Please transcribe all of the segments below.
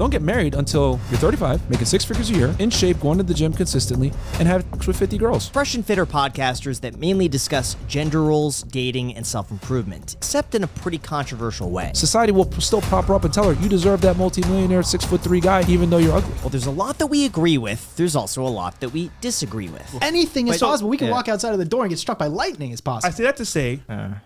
Don't get married until you're 35, making 6 figures a year, in shape, going to the gym consistently, and have sex with 50 girls. Fresh and Fit are podcasters that mainly discuss gender roles, dating, and self-improvement, except in a pretty controversial way. Society will still prop her up and tell her, you deserve that multi-millionaire 6'3" guy, even though you're ugly. Well, there's a lot that we agree with. There's also a lot that we disagree with. Anything is possible. We can walk outside of the door and get struck by lightning is possible. I say that to say,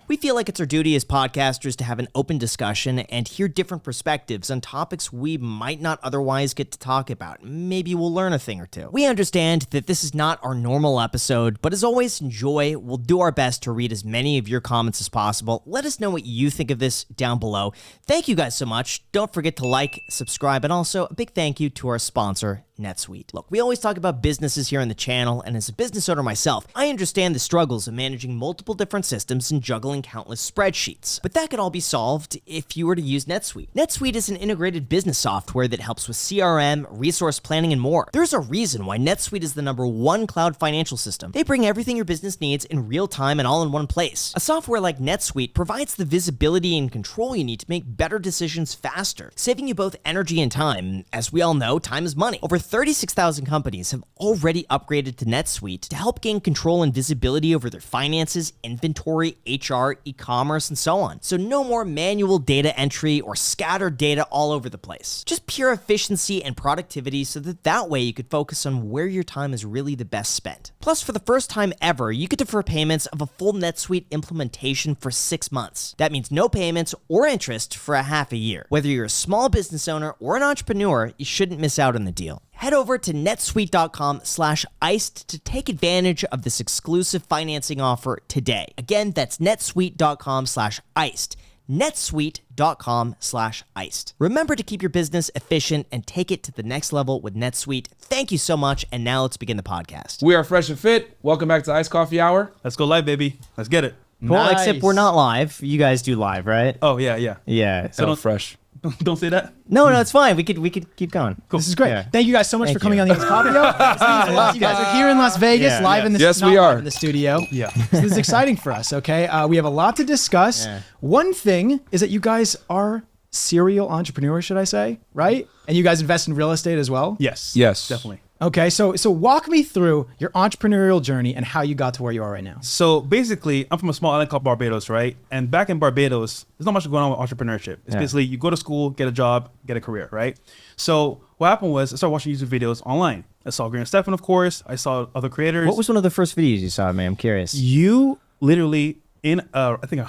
We feel like it's our duty as podcasters to have an open discussion and hear different perspectives on topics we might not otherwise get to talk about. Maybe we'll learn a thing or two. We understand that this is not our normal episode, but as always, enjoy. We'll do our best to read as many of your comments as possible. Let us know what you think of this down below. Thank you guys so much. Don't forget to like, subscribe, and also a big thank you to our sponsor, NetSuite. Look, we always talk about businesses here on the channel, and as a business owner myself, I understand the struggles of managing multiple different systems and juggling countless spreadsheets. But that could all be solved if you were to use NetSuite. NetSuite is an integrated business software that helps with CRM, resource planning, and more. There's a reason why NetSuite is the #1 cloud financial system. They bring everything your business needs in real time and all in one place. A software like NetSuite provides the visibility and control you need to make better decisions faster, saving you both energy and time. As we all know, time is money. Over 36,000 companies have already upgraded to NetSuite to help gain control and visibility over their finances, inventory, HR, e-commerce, and so on. So no more manual data entry or scattered data all over the place. Just pure efficiency and productivity so that way you could focus on where your time is really the best spent. Plus, for the first time ever, you could defer payments of a full NetSuite implementation for 6 months. That means no payments or interest for a half a year. Whether you're a small business owner or an entrepreneur, you shouldn't miss out on the deal. Head over to netsuite.com/iced to take advantage of this exclusive financing offer today. Again, that's netsuite.com/iced. netsuite.com/iced. Remember to keep your business efficient and take it to the next level with NetSuite. Thank you so much, and now let's begin the podcast. We are Fresh and Fit. Welcome back to Iced Coffee Hour. let's go live, baby. Let's get it. Cool, Nice. except we're not live. You guys do live, right? Oh, yeah. Yeah. So fresh. Don't say that. No, it's fine. We could keep going. Cool. This is great. Yeah. Thank you guys so much Thank for coming you. on the Iced Coffee Hour. This means a lot. You guys are here in Las Vegas, live in the Yes, not we live are. in the studio. Yeah. So this is exciting for us. Okay, we have a lot to discuss. Yeah. One thing is that you guys are serial entrepreneurs, should I say, right? And you guys invest in real estate as well. Yes. Yes. Definitely. Okay, so walk me through your entrepreneurial journey and how you got to where you are right now. So basically, I'm from a small island called Barbados, right? And back in Barbados, there's not much going on with entrepreneurship. It's basically you go to school, get a job, get a career, right? So what happened was I started watching YouTube videos online. I saw Grant Stephan, of course. I saw other creators. What was one of the first videos you saw, man? I'm curious. You literally in I think a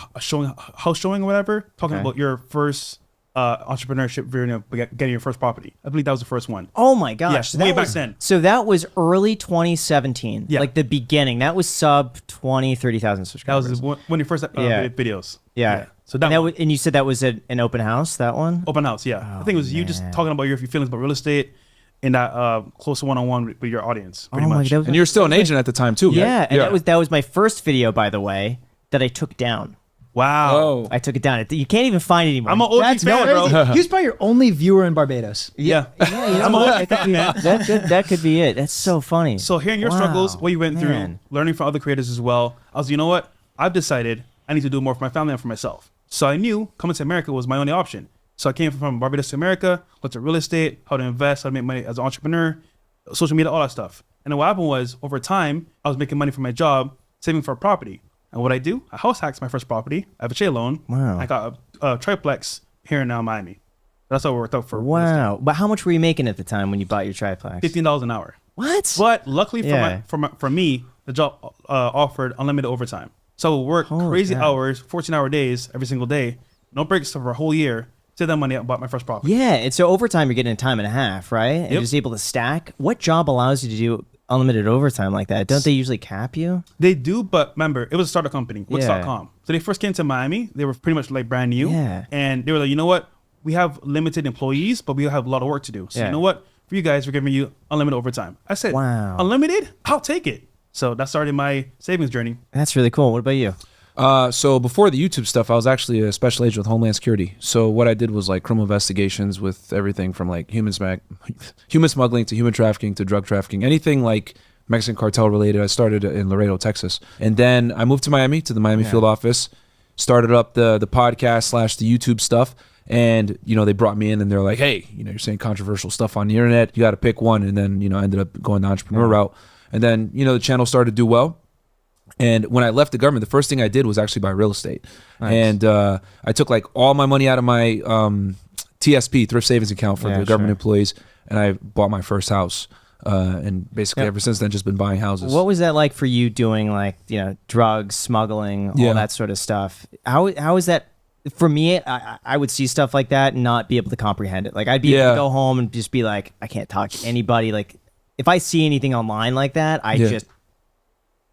house showing or whatever, talking about your first entrepreneurship, getting your first property. I believe that was the first one. Oh my gosh. Yes, So way that back was- then. So that was early 2017. Yeah. Like the beginning. That was sub 30,000 That subscribers. was one of your first Yeah. videos. Yeah. So that, And, one. and you said that was an open house, that one? Open house, yeah. I think it was you just talking about your feelings about real estate in that close one-on-one with your audience, pretty much. that was And you're still an agent at the time, too, right? Yeah, and that was my first video, by the way, that I took down. Wow. Oh. I took it down. You can't even find it anymore. I'm an OG fan, bro. He's probably your only viewer in Barbados. Yeah. Yeah, you know I'm an what? OG fan, man. that could be it. That's so funny. So hearing your Wow, struggles, what you went through, man. learning from other creators as well, I was, you know what? I've decided I need to do more for my family and for myself. So I knew coming to America was my only option. So I came from Barbados to America, looked at real estate, how to invest, how to make money as an entrepreneur, social media, all that stuff. And then what happened was, over time, I was making money from my job, saving for a property. And what I do, I house hacked my first property. I have a FHA loan. Wow. I got a triplex here in Miami. That's how it worked out for Wow. But how much were you making at the time when you bought your triplex? $15 an hour. What? But luckily Yeah. for me, the job offered unlimited overtime. So I would work Holy crazy cow. hours, 14-hour days every single day, no breaks for a whole year. Save that money, I bought my first property. Yeah, and so overtime you're getting a time and a half, right? And you're Yep. just able to stack. What job allows you to do unlimited overtime like that? Don't they usually cap you? They do, but remember, it was a startup company, Yeah. Wix.com. So they first came to Miami. They were pretty much like brand new. Yeah. And they were like, you know what? We have limited employees, but we have a lot of work to do. So Yeah. you know what? For you guys, we're giving you unlimited overtime. I said, Wow. Unlimited? I'll take it. So that started my savings journey. That's really cool. What about you? So before the YouTube stuff, I was actually a special agent with Homeland Security. So what I did was like criminal investigations with everything from like human smuggling to human trafficking to drug trafficking, anything like Mexican cartel related. I started in Laredo, Texas. And then I moved to Miami, to the Miami field office. started up the podcast / the YouTube stuff. And, you know, they brought me in and they're like, hey, you know, you're saying controversial stuff on the internet. You got to pick one. And then, you know, I ended up going the entrepreneur route. And then, you know, the channel started to do well. And when I left the government, the first thing I did was actually buy real estate. Nice. And I took like all my money out of my TSP, thrift savings account for the government employees. And I bought my first house. And basically ever since then, just been buying houses. What was that like for you doing like, you know, drugs, smuggling, all that sort of stuff? How is that? For me, I would see stuff like that and not be able to comprehend it. Like I'd be able to go home and just be like, I can't talk to anybody. Like if I see anything online like that, I just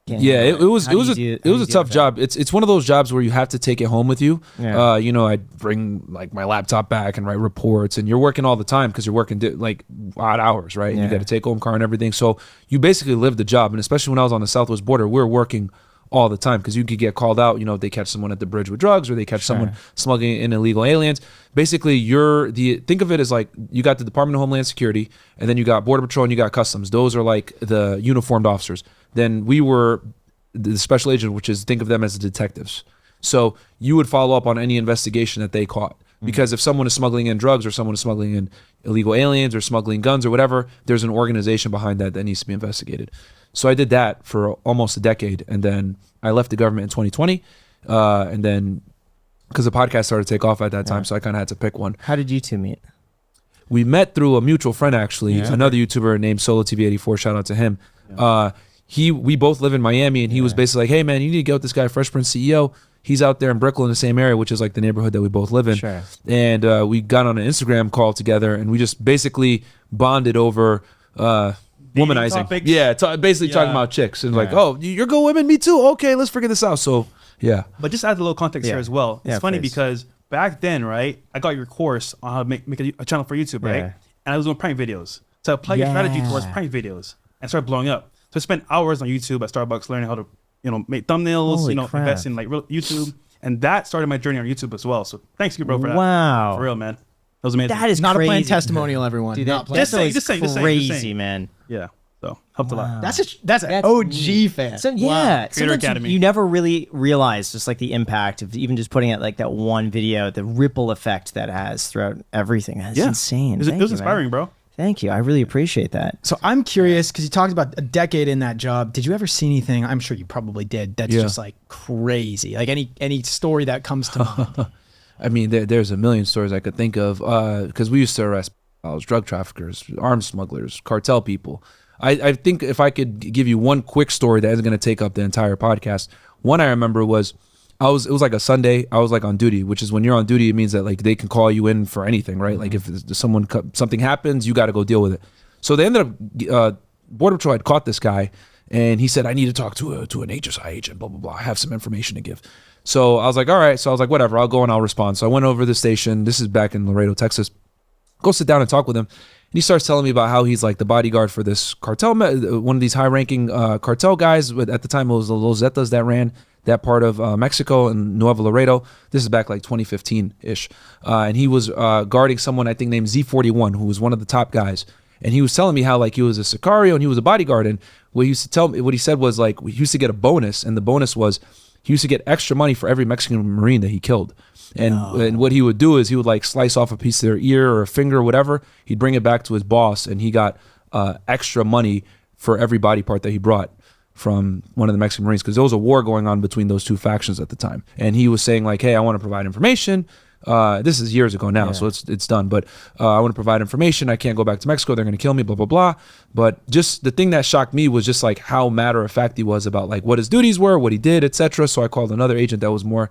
can't. Yeah, it was a tough job. It's one of those jobs where you have to take it home with you. Yeah. You know, I'd bring like my laptop back and write reports, and you're working all the time because you're working like odd hours, right? And you got to take home car and everything. So you basically live the job. And especially when I was on the Southwest border, we were working all the time because you could get called out. You know, if they catch someone at the bridge with drugs or they catch someone smuggling in illegal aliens. Basically, think of it as like you got the Department of Homeland Security, and then you got Border Patrol and you got Customs. Those are like the uniformed officers. Then we were the special agent, which is think of them as the detectives. So you would follow up on any investigation that they caught. Because if someone is smuggling in drugs or someone is smuggling in illegal aliens or smuggling guns or whatever, there's an organization behind that needs to be investigated. So I did that for almost a decade, and then I left the government in 2020, and then because the podcast started to take off at that time, so I kind of had to pick one. How did you two meet? We met through a mutual friend, actually, another YouTuber named SoloTV84. Shout out to him. We both live in Miami, and he was basically like, hey man, you need to get with this guy, Fresh Prince CEO. He's out there in Brickell in the same area, which is like the neighborhood that we both live in. Sure. And we got on an Instagram call together, and we just basically bonded over womanizing. Basically talking about chicks. And like, oh, you're good women? Me too. Okay, let's figure this out. So, yeah. But just add a little context here as well. It's funny because back then, right, I got your course on how to make a channel for YouTube, right? And I was doing prank videos. So I applied your strategy towards prank videos and started blowing up. So I spent hours on YouTube at Starbucks learning how to, you know, make thumbnails, invest in like real YouTube. And that started my journey on YouTube as well. So thanks you, bro, for that. Wow. For real, man. That was amazing. That is not a planned testimonial, everyone. Dude, not that's crazy, man. Yeah. So helped a lot. That's an OG fan. So, Creator Academy. You never really realize just like the impact of even just putting out like that one video, the ripple effect that has throughout everything. That's insane. It was inspiring, bro. Thank you. I really appreciate that. So I'm curious because you talked about a decade in that job. Did you ever see anything? I'm sure you probably did. That's just like crazy. Like any story that comes to mind. I mean, there's a million stories I could think of because we used to arrest drug traffickers, arms smugglers, cartel people. I think if I could give you one quick story that isn't going to take up the entire podcast, one I remember was it was like a Sunday. I was like on duty, which is when you're on duty, it means that like they can call you in for anything, right? Like if something happens, you got to go deal with it. So they ended up Border Patrol had caught this guy, and he said, I need to talk to an HSI agent, blah blah blah. I have some information to give. So I was like, all right. So I was like, whatever, I'll go and I'll respond. So I went over to the station. This is back in Laredo, Texas. Go sit down and talk with him. And he starts telling me about how he's like the bodyguard for this cartel, one of these high-ranking cartel guys. At the time, it was the Los Zetas that ran that part of Mexico and Nuevo Laredo. This is back like 2015-ish. And he was guarding someone, I think, named Z41, who was one of the top guys. And he was telling me how like he was a Sicario and he was a bodyguard. And what he said was like, he used to get a bonus. And the bonus was he used to get extra money for every Mexican Marine that he killed. And what he would do is he would like slice off a piece of their ear or a finger or whatever. He'd bring it back to his boss, and he got extra money for every body part that he brought from one of the Mexican Marines, because there was a war going on between those two factions at the time. And he was saying like, hey, I want to provide information. This is years ago now, so it's done. But I want to provide information. I can't go back to Mexico. They're going to kill me, blah, blah, blah. But just the thing that shocked me was just like how matter of fact he was about like what his duties were, what he did, etc. So I called another agent that was more,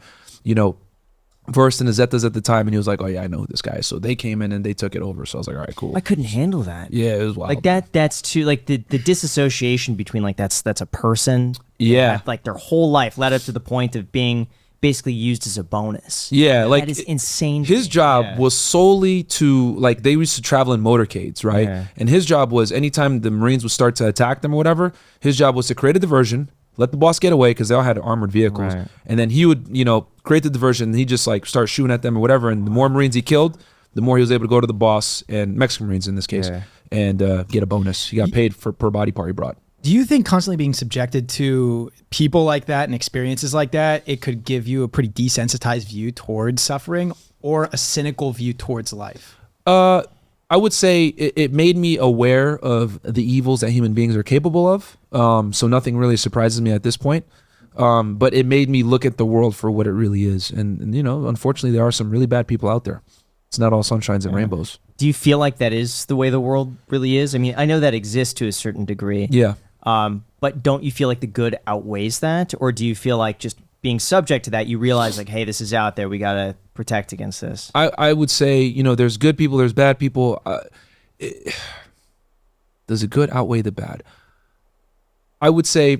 versed in the Zetas at the time, and he was like, oh yeah, I know who this guy is. So they came in and they took it over. So I was like, all right, cool. I couldn't handle that. Yeah, it was wild. Like that's too like the disassociation between like that's a person. Yeah. Like their whole life led up to the point of being basically used as a bonus. Yeah, like that is insane. His job was solely to like they used to travel in motorcades, right? Yeah. And his job was anytime the Marines would start to attack them or whatever, his job was to create a diversion, let the boss get away because they all had armored vehicles, and then he would create the diversion. And he just like start shooting at them or whatever. And the more Marines he killed, the more he was able to go to the boss and Mexican Marines in this case and get a bonus. He got paid per body part he brought. Do you think constantly being subjected to people like that and experiences like that, it could give you a pretty desensitized view towards suffering or a cynical view towards life? I would say it made me aware of the evils that human beings are capable of. So nothing really surprises me at this point. But it made me look at the world for what it really is. And you know, unfortunately, there are some really bad people out there. It's not all sunshines and rainbows. Do you feel like that is the way the world really is? I mean, I know that exists to a certain degree. Yeah. But don't you feel like the good outweighs that? Or do you feel like just being subject to that, you realize like, hey, this is out there. We got to protect against this. I would say, you know, there's good people, there's bad people. Does the good outweigh the bad? I would say,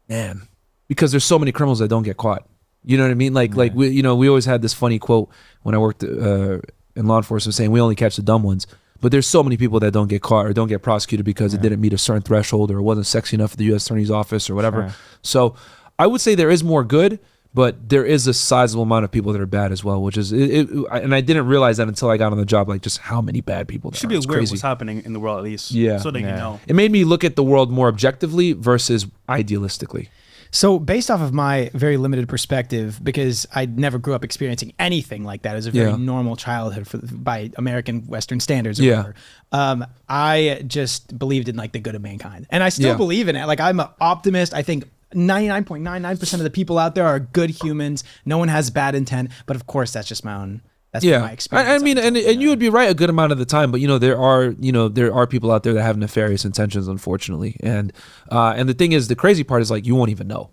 man, because there's so many criminals that don't get caught. You know what I mean? Like we always had this funny quote when I worked in law enforcement saying we only catch the dumb ones. But there's so many people that don't get caught or don't get prosecuted because it didn't meet a certain threshold or it wasn't sexy enough for the U.S. Attorney's Office or whatever. Sure. So I would say there is more good, but there is a sizable amount of people that are bad as well, which is, and I didn't realize that until I got on the job, like just how many bad people there Should are. be It's aware of crazy. what's happening in the world at least. Yeah. So they can know. It made me look at the world more objectively versus idealistically. So based off of my very limited perspective, because I never grew up experiencing anything like that as a very normal childhood by American Western standards or whatever, I just believed in like the good of mankind. And I still believe in it. Like I'm an optimist. I think 99.99% of the people out there are good humans. No one has bad intent. But of course, that's just my own. That's my experience. I mean, and you would be right a good amount of the time, but there are people out there that have nefarious intentions, unfortunately. And the thing is, the crazy part is like you won't even know,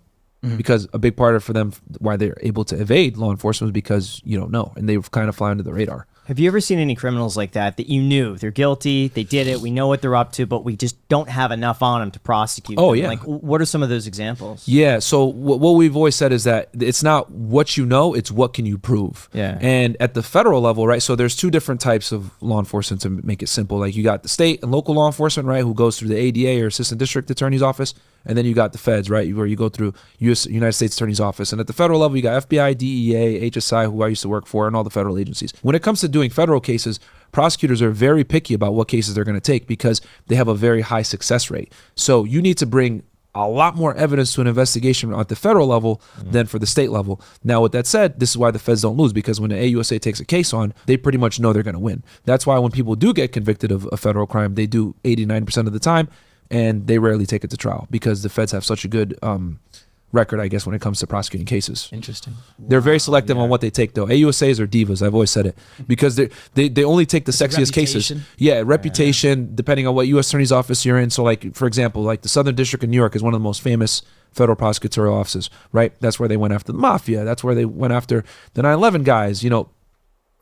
because a big part of for them why they're able to evade law enforcement is because you don't know, and they kind of fly under the radar. Have you ever seen any criminals like that you knew they're guilty, they did it, we know what they're up to, but we just don't have enough on them to prosecute them? Yeah. Like, what are some of those examples? Yeah, so what we've always said is that it's not what you know, it's what can you prove. Yeah. And at the federal level, right, so there's two different types of law enforcement to make it simple. Like you got the state and local law enforcement, right, who goes through the ADA or Assistant District Attorney's Office, and then you got the feds, right, where you go through United States Attorney's Office. And at the federal level, you got FBI, DEA, HSI, who I used to work for, and all the federal agencies. When it comes to doing federal cases, prosecutors are very picky about what cases they're going to take because they have a very high success rate. So you need to bring a lot more evidence to an investigation at the federal level than for the state level. Now, with that said, this is why the feds don't lose, because when the AUSA takes a case on, they pretty much know they're going to win. That's why when people do get convicted of a federal crime, they do 89% of the time, and they rarely take it to trial because the feds have such a good record, I guess, when it comes to prosecuting cases. Interesting. They're very selective on what they take, though. AUSAs are divas. I've always said it because they only take the sexiest cases. Yeah, reputation, depending on what U.S. Attorney's Office you're in. So, like, for example, like the Southern District of New York is one of the most famous federal prosecutorial offices, right? That's where they went after the mafia. That's where they went after the 9/11 guys,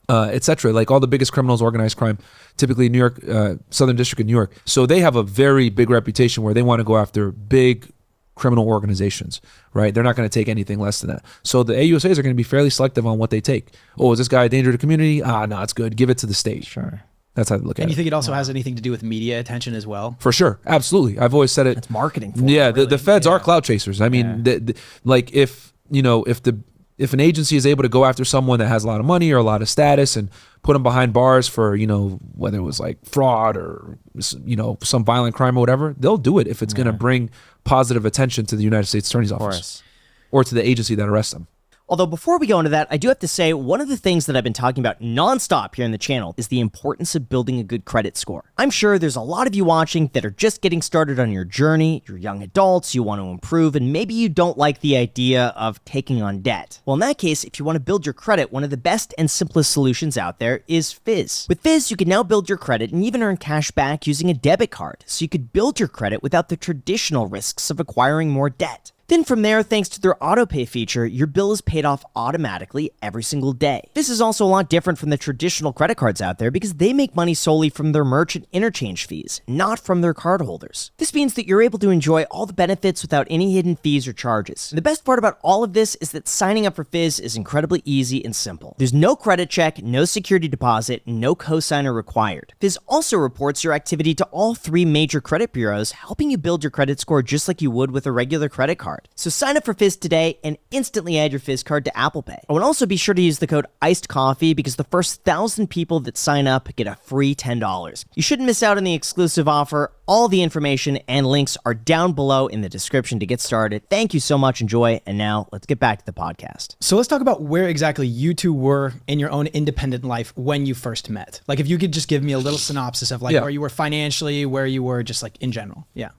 etc. Like all the biggest criminals, organized crime, typically New York, Southern District of New York. So they have a very big reputation where they want to go after big criminal organizations, right? They're not going to take anything less than that. So the AUSAs are going to be fairly selective on what they take. Oh, is this guy a danger to the community? No, it's good. Give it to the state. Sure. That's how they look at it. And you think it also has anything to do with media attention as well? For sure. Absolutely. I've always said it. It's marketing. The feds are clout chasers. I mean, like if an agency is able to go after someone that has a lot of money or a lot of status and put them behind bars for, whether it was like fraud or, some violent crime or whatever, they'll do it if it's going to bring positive attention to the United States Attorney's Office or to the agency that arrests them. Although before we go into that, I do have to say one of the things that I've been talking about nonstop here in the channel is the importance of building a good credit score. I'm sure there's a lot of you watching that are just getting started on your journey, you're young adults, you want to improve, and maybe you don't like the idea of taking on debt. Well, in that case, if you want to build your credit, one of the best and simplest solutions out there is Fizz. With Fizz, you can now build your credit and even earn cash back using a debit card, so you could build your credit without the traditional risks of acquiring more debt. Then from there, thanks to their autopay feature, your bill is paid off automatically every single day. This is also a lot different from the traditional credit cards out there because they make money solely from their merchant interchange fees, not from their cardholders. This means that you're able to enjoy all the benefits without any hidden fees or charges. And the best part about all of this is that signing up for Fizz is incredibly easy and simple. There's no credit check, no security deposit, no cosigner required. Fizz also reports your activity to all 3 major credit bureaus, helping you build your credit score just like you would with a regular credit card. card. So sign up for Fizz today and instantly add your Fizz card to Apple Pay. Oh, and also be sure to use the code Iced Coffee because the first 1,000 people that sign up get a free $10. You shouldn't miss out on the exclusive offer. All the information and links are down below in the description to get started. Thank you so much. Enjoy. And now let's get back to the podcast. So let's talk about where exactly you two were in your own independent life when you first met. Like, if you could just give me a little synopsis of like where you were financially, where you were just like in general. Yeah.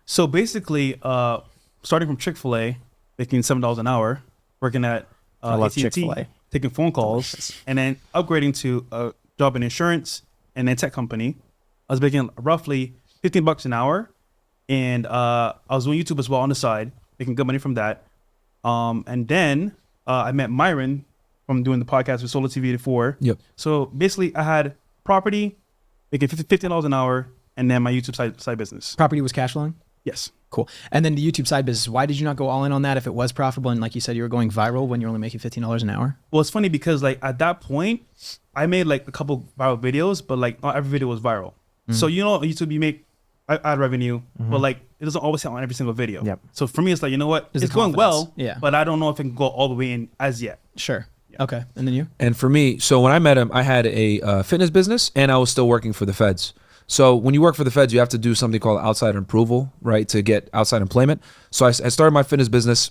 So basically, starting from Chick-fil-A, making $7 an hour, working at AT&T, Chick-fil-A. taking phone calls, and then upgrading to a job in insurance and then tech company. I was making roughly $15 an hour, and I was doing YouTube as well on the side, making good money from that. And then I met Myron from doing the podcast with Solar TV 84. Yep. So basically, I had property, making $15 an hour, and then my YouTube side business. Property was cash flowing? Yes. Cool. And then the YouTube side business, why did you not go all in on that if it was profitable? And like you said, you were going viral when you're only making $15 an hour? Well, it's funny because like at that point, I made like a couple viral videos, but like not every video was viral. So you know, YouTube, you make ad revenue, but like it doesn't always hit on every single video. Yep. So for me, it's like, you know what? There's it's the going well, confidence. Yeah. but I don't know if it can go all the way in as yet. Sure. Okay. And then you? And for me, so when I met him, I had a fitness business and I was still working for the feds. So when you work for the feds, you have to do something called outside approval, right, to get outside employment. So I started my fitness business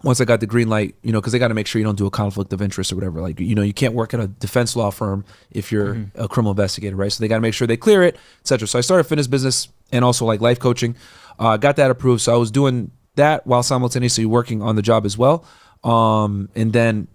once I got the green light, you know, because they got to make sure you don't do a conflict of interest or whatever. Like, you know, you can't work at a defense law firm if you're a criminal investigator, right? So they got to make sure they clear it, etc. So I started a fitness business and also like life coaching. Got that approved. So I was doing that while simultaneously working on the job as well. And then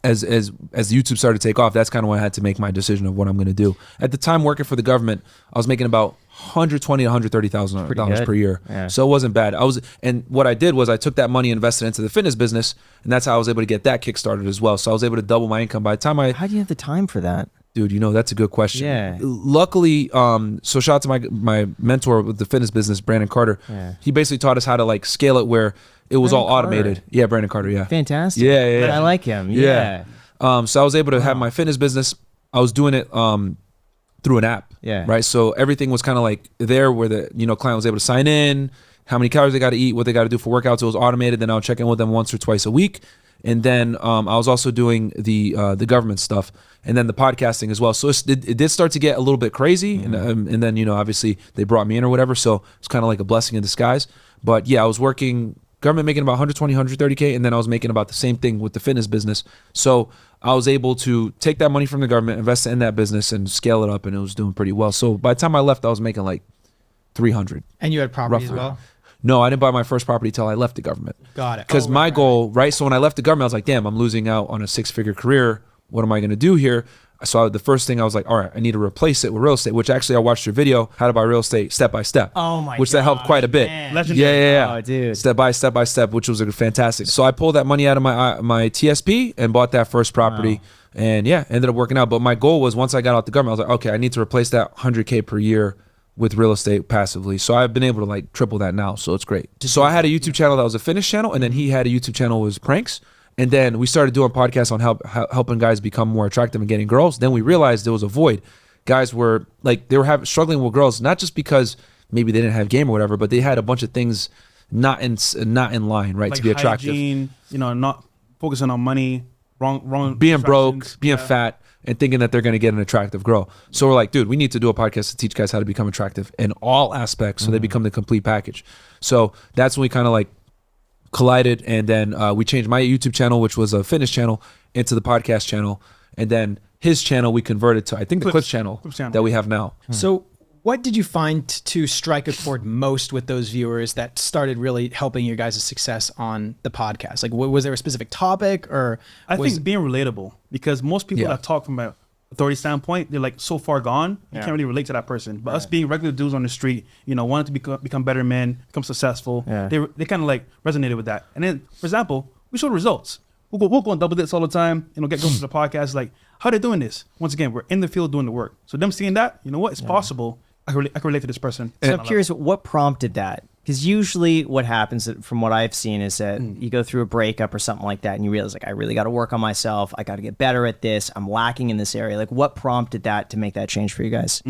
as YouTube started to take off, that's kind of when I had to make my decision of what I'm going to do. At the time, working for the government, I was making about $120,000 to $130,000 per year. Yeah. So it wasn't bad. And what I did was I took that money and invested into the fitness business, and that's how I was able to get that kickstarted as well. So I was able to double my income by the time How do you have the time for that? Dude, you know, that's a good question. Yeah. Luckily, so shout out to my mentor with the fitness business, Brandon Carter. Yeah. He basically taught us how to like scale it where it was Brandon all automated. Carter. Yeah, Brandon Carter, yeah. Fantastic. Yeah. I like him. Yeah. So I was able to have my fitness business. I was doing it through an app. Yeah. Right. So everything was kind of like there where the client was able to sign in, how many calories they got to eat, what they got to do for workouts. It was automated. Then I'll check in with them once or twice a week. And then I was also doing the government stuff and then the podcasting as well. So it did start to get a little bit crazy. And then, you know, obviously they brought me in or whatever. So it's kind of like a blessing in disguise. But yeah, I was working government making about 120, 130K. And then I was making about the same thing with the fitness business. So I was able to take that money from the government, invest it in that business and scale it up. And it was doing pretty well. So by the time I left, I was making like 300. And you had property roughly. as well? No, I didn't buy my first property till I left the government. Got it. Because my goal, right? So when I left the government, I was like, damn, I'm losing out on a 6-figure career. What am I going to do here? So the first thing I was like, all right, I need to replace it with real estate, which actually I watched your video, how to buy real estate step by step. Oh my Which that helped quite a bit. Legendary. Yeah. Oh, dude. Step by step, which was fantastic. So I pulled that money out of my TSP and bought that first property. Wow. And yeah, ended up working out. But my goal was once I got out the government, I was like, okay, I need to replace that 100K per year with real estate passively. So I've been able to like triple that now. So it's great. So I had a YouTube channel that was a fitness channel, and then he had a YouTube channel that was pranks. And then we started doing podcasts on helping guys become more attractive and getting girls. Then we realized there was a void. Guys were like, they were struggling with girls, not just because maybe they didn't have game or whatever, but they had a bunch of things not in line, right, like to be attractive. Hygiene, you know, not focusing on money, wrong being broke, being fat, and thinking that they're going to get an attractive girl. So we're like, dude, we need to do a podcast to teach guys how to become attractive in all aspects so they become the complete package. So that's when we kind of like collided, and then we changed my YouTube channel, which was a fitness channel, into the podcast channel. And then his channel we converted to, I think, the Clips channel that we have now. So what did you find to strike a chord most with those viewers that started really helping your guys' success on the podcast? Like, was there a specific topic, or I think being relatable, because most people Yeah. that talk from an authority standpoint, they're like so far gone, you can't really relate to that person. But us being regular dudes on the street, you know, wanting to become better men, become successful, they kind of like resonated with that. And then, for example, we showed results. We'll go on double dates all the time, you know, get girls to the podcast, like, how they doing this? Once again, we're in the field doing the work. So them seeing that, you know what, it's possible. I can relate to this person. So I'm curious, what prompted that? Because usually what happens from what I've seen is that you go through a breakup or something like that and you realize, like, I really got to work on myself. I got to get better at this. I'm lacking in this area. Like, what prompted that to make that change for you guys?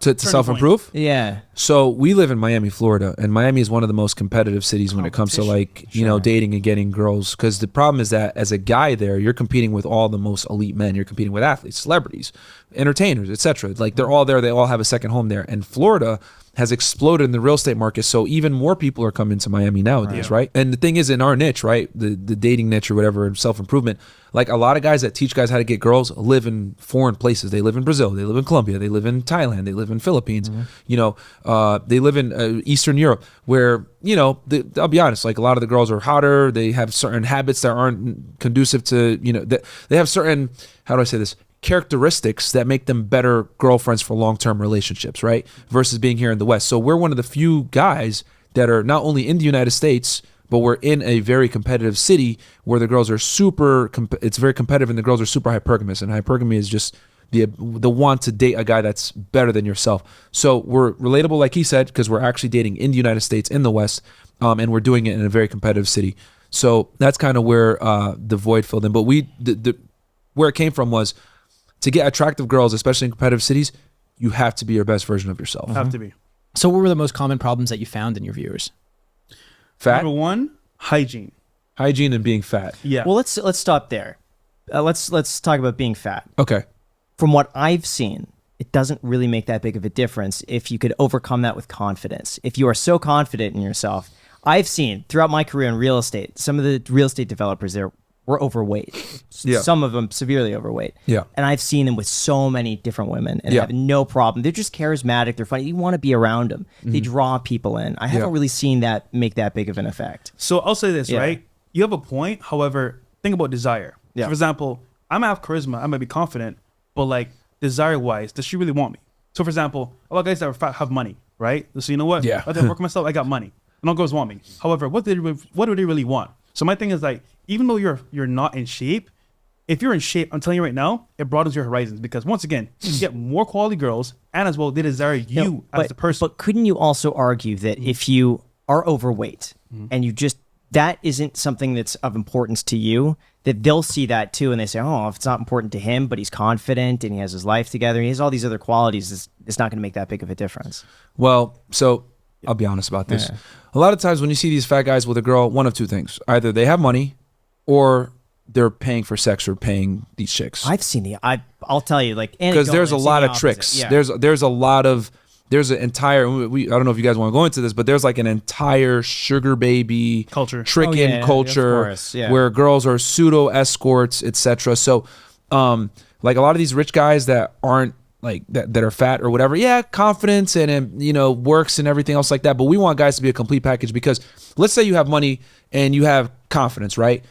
to self-improve. Yeah. So we live in Miami, Florida, and Miami is one of the most competitive cities when it comes to like, you know, dating and getting girls. Because the problem is that as a guy there, you're competing with all the most elite men. You're competing with athletes, celebrities, entertainers, etc. Like they're all there. They all have a second home there. And Florida has exploded in the real estate market. So even more people are coming to Miami nowadays, right? And the thing is, in our niche, right, the dating niche or whatever, self-improvement, like a lot of guys that teach guys how to get girls live in foreign places. They live in Brazil, they live in Colombia, they live in Thailand, they live in Philippines, you know, they live in Eastern Europe where, you know, I'll be honest, like a lot of the girls are hotter. They have certain habits that aren't conducive to, you know, they have certain, how do I say this? Characteristics that make them better girlfriends for long-term relationships, right? Versus being here in the West. So we're one of the few guys that are not only in the United States, but we're in a very competitive city where the girls are it's very competitive and the girls are super hypergamous. And hypergamy is just the want to date a guy that's better than yourself. So we're relatable, like he said, because we're actually dating in the United States, in the West, and we're doing it in a very competitive city. So that's kind of where the void filled in. But where it came from was, to get attractive girls, especially in competitive cities, you have to be your best version of yourself. Have to be. So what were the most common problems that you found in your viewers? Fat? Number one, hygiene. Hygiene and being fat. Yeah. Well, let's stop there. Let's talk about being fat. Okay. From what I've seen, it doesn't really make that big of a difference if you could overcome that with confidence. If you are so confident in yourself, I've seen throughout my career in real estate, some of the real estate developers there were overweight. Yeah. Some of them severely overweight. Yeah. And I've seen them with so many different women and have no problem. They're just charismatic. They're funny. You want to be around them. They draw people in. I haven't really seen that make that big of an effect. So I'll say this, right? You have a point. However, think about desire. Yeah. For example, I might have charisma. I might be confident, but like desire-wise, does she really want me? So for example, a lot of guys that are fat have money, right? So you know what? Yeah. I have to work myself. I got money. And all girls want me. However, what do they really want? So my thing is like, even though you're not in shape, if you're in shape, I'm telling you right now, it broadens your horizons because once again, you get more quality girls and as well they desire you as the person. But couldn't you also argue that if you are overweight and you just, that isn't something that's of importance to you, that they'll see that too and they say, oh, if it's not important to him, but he's confident and he has his life together, he has all these other qualities, it's not going to make that big of a difference. Well, so I'll be honest about this. Yeah. A lot of times when you see these fat guys with a girl, one of two things. Either they have money or they're paying for sex or paying these chicks. I've seen I'll tell you, like, because there's a lot of tricks. Yeah. There's an entire, I don't know if you guys want to go into this, but there's like an entire sugar baby culture, tricking culture of course, where girls are pseudo escorts, etc. So, like a lot of these rich guys that aren't like that are fat or whatever, confidence and you know works and everything else like that. But we want guys to be a complete package because let's say you have money and you have confidence, right?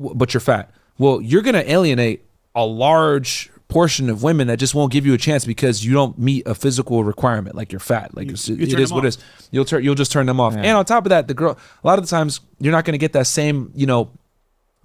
But you're fat. Well, you're gonna alienate a large portion of women that just won't give you a chance because you don't meet a physical requirement, like you're fat. Like it is what it is. You'll just turn them off. Yeah. And on top of that, the girl, a lot of the times you're not gonna get that same, you know,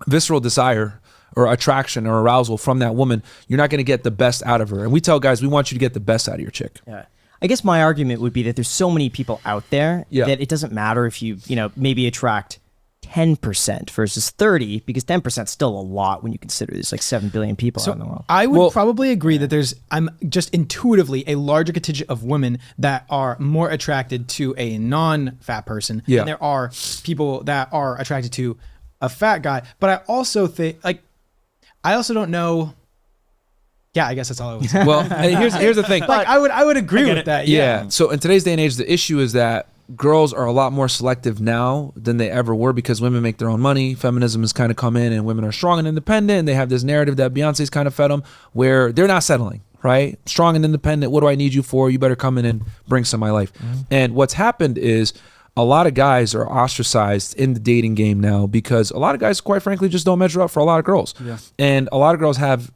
visceral desire or attraction or arousal from that woman. You're not going to get the best out of her. And we tell guys, we want you to get the best out of your chick. Yeah. I guess my argument would be that there's so many people out there that it doesn't matter if you know, maybe attract 10% versus 30, because 10% is still a lot when you consider there's like 7 billion people out in the world. I would probably agree that I'm just intuitively a larger contingent of women that are more attracted to a non-fat person than there are people that are attracted to a fat guy. But I also think, like, I also don't know. Yeah, I guess that's all I would say. Well, here's the thing. Like, I would agree with that. Yeah. So in today's day and age, the issue is that girls are a lot more selective now than they ever were because women make their own money. Feminism has kind of come in and women are strong and independent. And they have this narrative that Beyonce's kind of fed them where they're not settling, right? Strong and independent. What do I need you for? You better come in and bring some of my life. Mm-hmm. And what's happened is a lot of guys are ostracized in the dating game now because a lot of guys, quite frankly, just don't measure up for a lot of girls. Yeah. And a lot of girls have,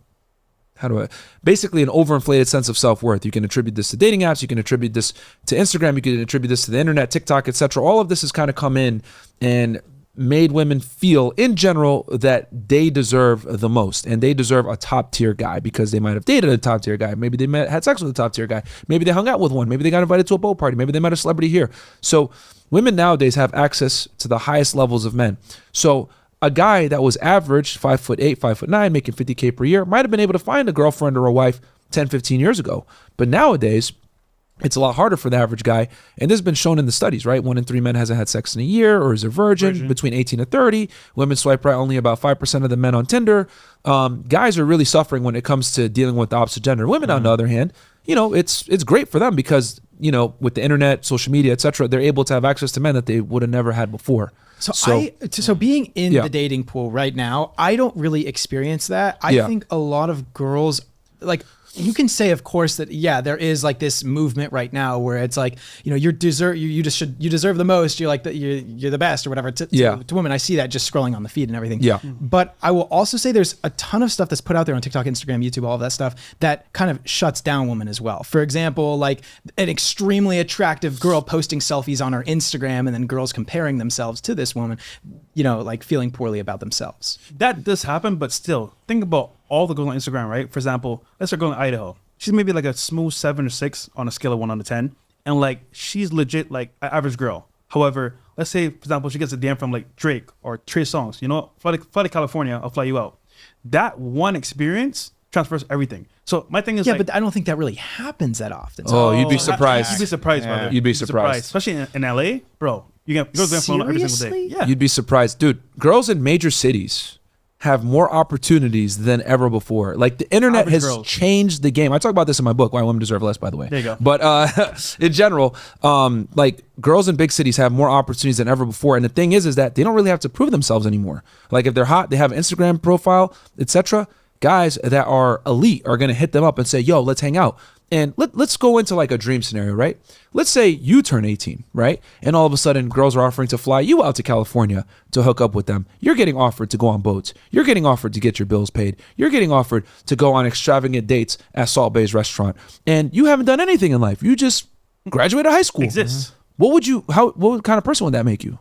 basically an overinflated sense of self-worth. You can attribute this to dating apps. You can attribute this to Instagram. You can attribute this to the internet, TikTok, etc. All of this has kind of come in and made women feel in general that they deserve the most and they deserve a top tier guy because they might have dated a top tier guy. Maybe they had sex with a top tier guy. Maybe they hung out with one. Maybe they got invited to a boat party. Maybe they met a celebrity here. So women nowadays have access to the highest levels of men. So a guy that was average 5'8", 5'9", making $50K per year might have been able to find a girlfriend or a wife 10, 15 years ago. But nowadays, It's a lot harder for the average guy. And this has been shown in the studies, right? 1 in 3 men hasn't had sex in a year or is a virgin. Between 18 and 30. Women swipe right only about 5% of the men on Tinder. Guys are really suffering when it comes to dealing with the opposite gender. Women, on the other hand, you know, it's great for them because, you know, with the internet, social media, etc., they're able to have access to men that they would have never had before. So being in the dating pool right now, I don't really experience that. I think a lot of girls, like, you can say, of course, that there is like this movement right now where it's like, you know, you deserve the most. You're like you're the best or whatever. To women, I see that just scrolling on the feed and everything. Yeah. But I will also say there's a ton of stuff that's put out there on TikTok, Instagram, YouTube, all of that stuff that kind of shuts down women as well. For example, like an extremely attractive girl posting selfies on her Instagram and then girls comparing themselves to this woman, you know, like feeling poorly about themselves. That does happen, but still, think about all the girls on Instagram, right? For example, let's say a girl in Idaho. She's maybe like a smooth 7 or 6 on a scale of 1 to 10. And like, she's legit like an average girl. However, let's say, for example, she gets a DM from like Drake or Trey Songz, you know, fly to California, I'll fly you out. That one experience transfers everything. So my thing is but I don't think that really happens that often. So you'd be surprised. You'd be surprised, brother. You'd be surprised. Especially in LA, bro. You get girls going phone every single day. Yeah. You'd be surprised. Dude, girls in major cities have more opportunities than ever before. Like the internet has changed the game. I talk about this in my book, Why Women Deserve Less, by the way. There you go. But in general, like girls in big cities have more opportunities than ever before. And the thing is that they don't really have to prove themselves anymore. Like if they're hot, they have an Instagram profile, etc. Guys that are elite are gonna hit them up and say, yo, let's hang out. And let's go into like a dream scenario, right? Let's say you turn 18, right? And all of a sudden, girls are offering to fly you out to California to hook up with them. You're getting offered to go on boats. You're getting offered to get your bills paid. You're getting offered to go on extravagant dates at Salt Bay's restaurant. And you haven't done anything in life. You just graduated high school. Exists. What kind of person would that make you?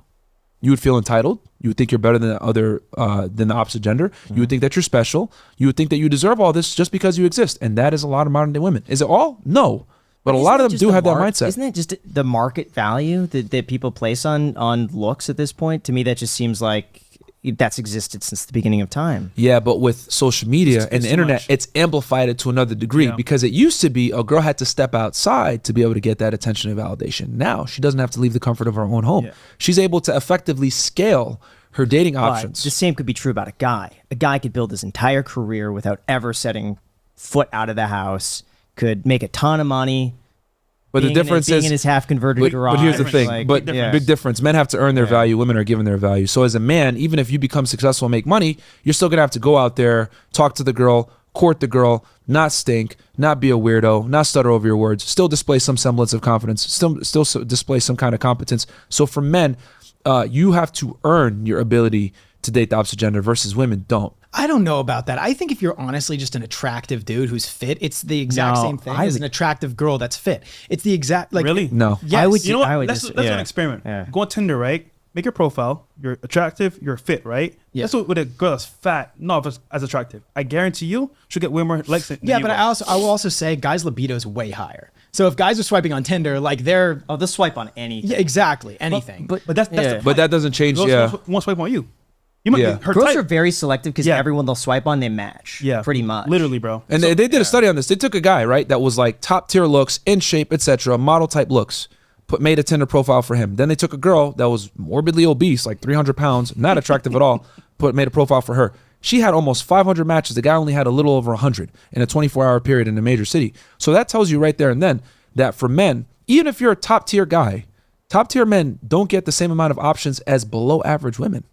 You would feel entitled. You would think you're better than the opposite gender. You would think that you're special. You would think that you deserve all this just because you exist. And that is a lot of modern day women. Is it all? No. But a lot of them do have that mindset. Isn't it just the market value that people place on looks at this point? To me, that just seems like that's existed since the beginning of time. Yeah, but with social media and the internet, it's amplified it to another degree because it used to be a girl had to step outside to be able to get that attention and validation. Now she doesn't have to leave the comfort of her own home. Yeah. She's able to effectively scale her dating options. The same could be true about a guy. A guy could build his entire career without ever setting foot out of the house, could make a ton of money. But the difference is in his half converted garage. But here's the thing. Big difference. Men have to earn their value. Women are given their value. So as a man, even if you become successful and make money, you're still gonna have to go out there, talk to the girl, court the girl, not stink, not be a weirdo, not stutter over your words, still display some semblance of confidence, still display some kind of competence. So for men, you have to earn your ability to date the opposite gender versus women don't. I don't know about that. I think if you're honestly just an attractive dude who's fit, it's the exact same thing as an attractive girl that's fit. It's the exact like really no. Yes. You know what? Let's do an experiment. Yeah. Go on Tinder, right? Make your profile. You're attractive. You're fit, right? Yeah. That's what with a girl that's fat, not as attractive. I guarantee you, she'll get way more likes. Than but I will also say, guys' libido is way higher. So if guys are swiping on Tinder, like they'll swipe on anything. Yeah, exactly, anything. But that's the but that doesn't change. Girls won't swipe on you. You might be her Girls type. are very selective because everyone they'll swipe on, they match. Yeah, pretty much. Literally, bro. And they did a study on this. They took a guy, right, that was like top tier looks, in shape, etc., model type looks, made a Tinder profile for him. Then they took a girl that was morbidly obese, like 300 pounds, not attractive at all, made a profile for her. She had almost 500 matches. The guy only had a little over 100 in a 24-hour period in a major city. So that tells you right there and then that for men, even if you're a top tier guy, top tier men don't get the same amount of options as below average women.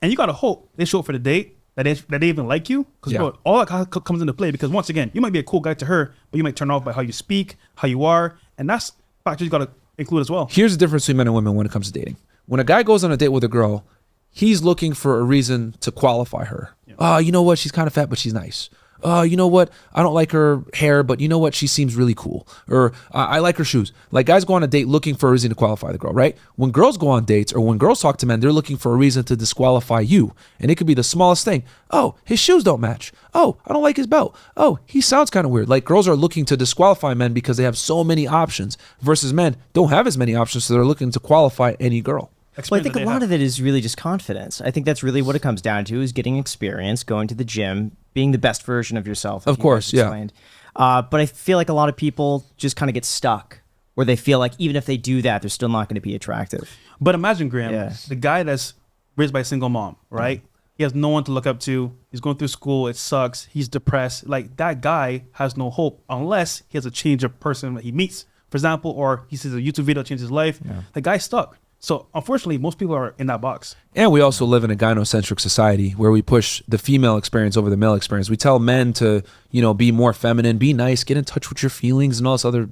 And you gotta hope they show up for the date, that they even like you, because all that comes into play. Because once again, you might be a cool guy to her, but you might turn off by how you speak, how you are, and that's factors you gotta include as well. Here's the difference between men and women when it comes to dating. When a guy goes on a date with a girl, he's looking for a reason to qualify her. You know what? She's kind of fat, but she's nice. You know what? I don't like her hair, but you know what? She seems really cool. Or I like her shoes. Like guys go on a date looking for a reason to qualify the girl, right? When girls go on dates or when girls talk to men, they're looking for a reason to disqualify you. And it could be the smallest thing. Oh, his shoes don't match. Oh, I don't like his belt. Oh, he sounds kind of weird. Like girls are looking to disqualify men because they have so many options versus men don't have as many options. So they're looking to qualify any girl. Well, I think a lot of it is really just confidence. I think that's really what it comes down to is getting experience, going to the gym, being the best version of yourself. Of course, yeah. But I feel like a lot of people just kind of get stuck where they feel like even if they do that, they're still not going to be attractive. But imagine, Graham, Yeah. the guy that's raised by a single mom, right? He has no one to look up to. He's going through school. It sucks. He's depressed. Like, that guy has no hope unless he has a change of person that he meets, for example, or he sees a YouTube video change his life. The guy's stuck. So unfortunately, most people are in that box. And we also live in a gynocentric society where we push the female experience over the male experience. We tell men to, be more feminine, be nice, get in touch with your feelings and all this other,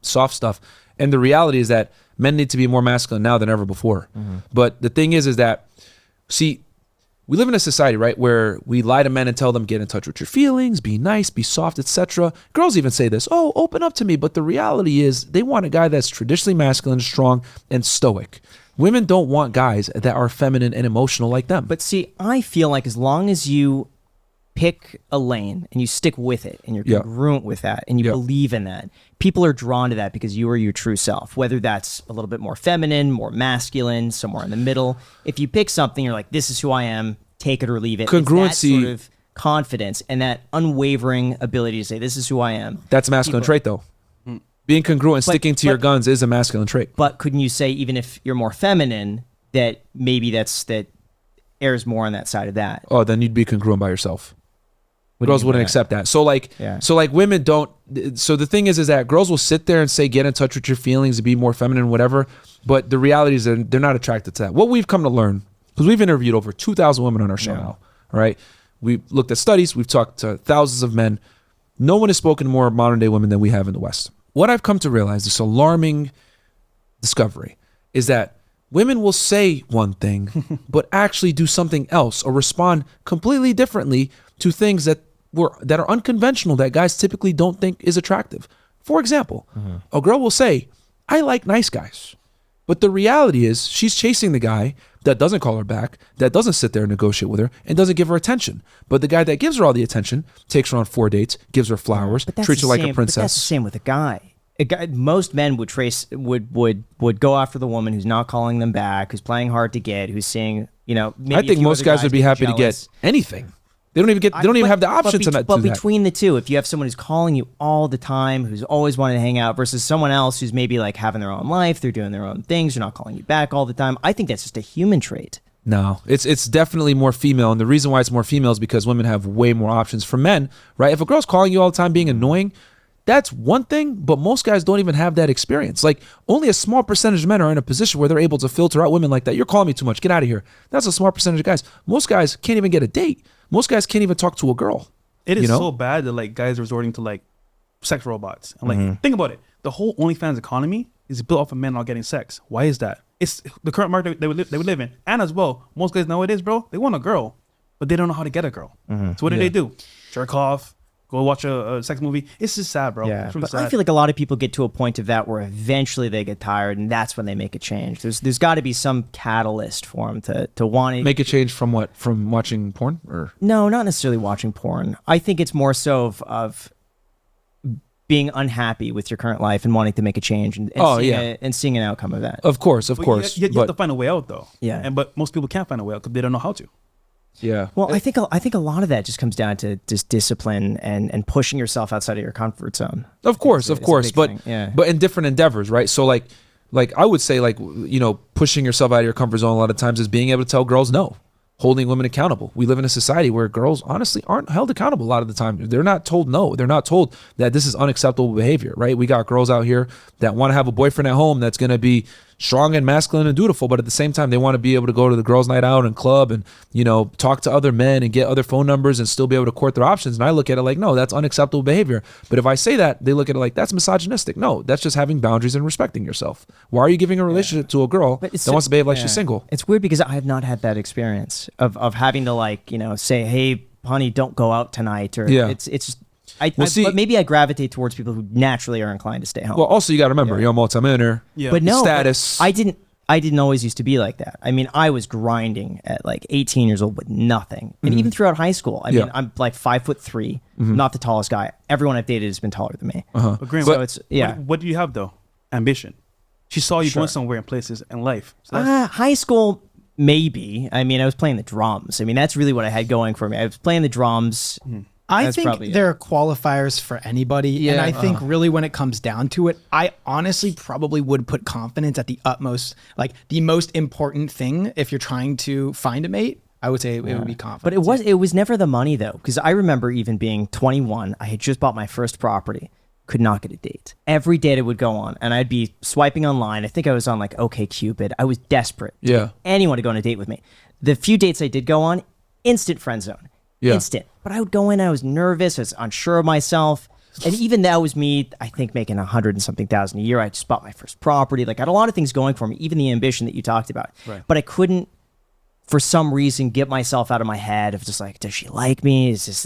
soft stuff. And the reality is that men need to be more masculine now than ever before. But the thing is that, see, we live in a society, right, where we lie to men and tell them, get in touch with your feelings, be nice, be soft, etc. Girls even say this, oh, open up to me. But the reality is they want a guy that's traditionally masculine, strong, and stoic. Women don't want guys that are feminine and emotional like them. But see, I feel like as long as you pick a lane and you stick with it and you're congruent with that and you believe in that, people are drawn to that because you are your true self, whether that's a little bit more feminine, more masculine, somewhere in the middle. If you pick something, you're like, this is who I am, take it or leave it. Congruency. It's that sort of confidence and that unwavering ability to say, this is who I am. That's a masculine trait, though. Being congruent and sticking to your guns is a masculine trait. But couldn't you say, even if you're more feminine, that maybe that airs more on that side of that? Oh, then you'd be congruent by yourself. Girls wouldn't accept that. So women don't. So the thing is that girls will sit there and say, get in touch with your feelings and be more feminine, whatever. But the reality is that they're not attracted to that. What we've come to learn, because we've interviewed over 2,000 women on our show now, all right? We've looked at studies. We've talked to thousands of men. No one has spoken to more modern day women than we have in the West. What I've come to realize, this alarming discovery, is that women will say one thing, but actually do something else or respond completely differently to things that are unconventional that guys typically don't think is attractive. For example, a girl will say, I like nice guys. But the reality is she's chasing the guy that doesn't call her back, that doesn't sit there and negotiate with her, and doesn't give her attention. But the guy that gives her all the attention, takes her on 4 dates, gives her flowers, treats her like a princess. But that's the same with a guy. Most men would go after the woman who's not calling them back, who's playing hard to get, who's seeing, maybe I think most guys would be happy to get anything. They don't even have the option to not do that. But between the two, if you have someone who's calling you all the time, who's always wanting to hang out, versus someone else who's maybe like having their own life, they're doing their own things, they're not calling you back all the time, I think that's just a human trait. No, it's definitely more female. And the reason why it's more female is because women have way more options. For men, right? If a girl's calling you all the time being annoying, that's one thing, but most guys don't even have that experience. Like, only a small percentage of men are in a position where they're able to filter out women like that. You're calling me too much. Get out of here. That's a small percentage of guys. Most guys can't even get a date. Most guys can't even talk to a girl. It is so bad that like guys are resorting to like sex robots. And like, think about it. The whole OnlyFans economy is built off of men not getting sex. Why is that? It's the current market they would live in. And as well, most guys nowadays, bro, they want a girl, but they don't know how to get a girl. So what do they do? Jerk off. Go watch a sex movie. It's just sad, bro. Yeah, it's really but sad. I feel like a lot of people get to a point of that where eventually they get tired, and that's when they make a change. There's got to be some catalyst for them to want to make a change from what? From watching porn, or no, not necessarily watching porn. I think it's more so of being unhappy with your current life and wanting to make a change and seeing an outcome of that. Of course. You have to find a way out, though. Yeah, but most people can't find a way out because they don't know how to. Yeah. Well, I think a lot of that just comes down to just discipline and pushing yourself outside of your comfort zone. Of course, but in different endeavors, right? So like I would say, like, pushing yourself out of your comfort zone a lot of times is being able to tell girls no, holding women accountable. We live in a society where girls honestly aren't held accountable a lot of the time. They're not told no. They're not told that this is unacceptable behavior, right? We got girls out here that want to have a boyfriend at home that's going to be strong and masculine and dutiful, but at the same time they want to be able to go to the girls' night out and club and talk to other men and get other phone numbers and still be able to court their options. And I look at it like, no, that's unacceptable behavior. But if I say that, they look at it like, that's misogynistic. No, that's just having boundaries and respecting yourself. Why are you giving a relationship to a girl that wants to behave like she's single? It's weird because I have not had that experience of having to say, hey honey, don't go out tonight, or it's just but maybe I gravitate towards people who naturally are inclined to stay home. Well, also you got to remember, you're a multi-millionaire. Yeah. But no, status. I didn't always used to be like that. I mean, I was grinding at like 18 years old with nothing, and even throughout high school. I mean, I'm like 5'3", not the tallest guy. Everyone I've dated has been taller than me. But Graham, so it's What do you have though? Ambition. She saw you going somewhere in places in life. So high school, maybe. I mean, I was playing the drums. I mean, that's really what I had going for me. I was playing the drums. I That's think probably it. there are qualifiers for anybody. And I think really when it comes down to it, I honestly probably would put confidence at the utmost, like the most important thing if you're trying to find a mate. I would say it would be confidence. But it was never the money though, because I remember even being 21, I had just bought my first property, could not get a date. Every date I would go on, and I'd be swiping online. I think I was on like OkCupid. I was desperate to get anyone to go on a date with me. The few dates I did go on, instant friend zone, instant. But I would go in, I was nervous, I was unsure of myself. And even that was me, I think, making 100 and something thousand a year. I just bought my first property. Like I had a lot of things going for me, even the ambition that you talked about. Right. But I couldn't, for some reason, get myself out of my head of just like, does she like me? Is this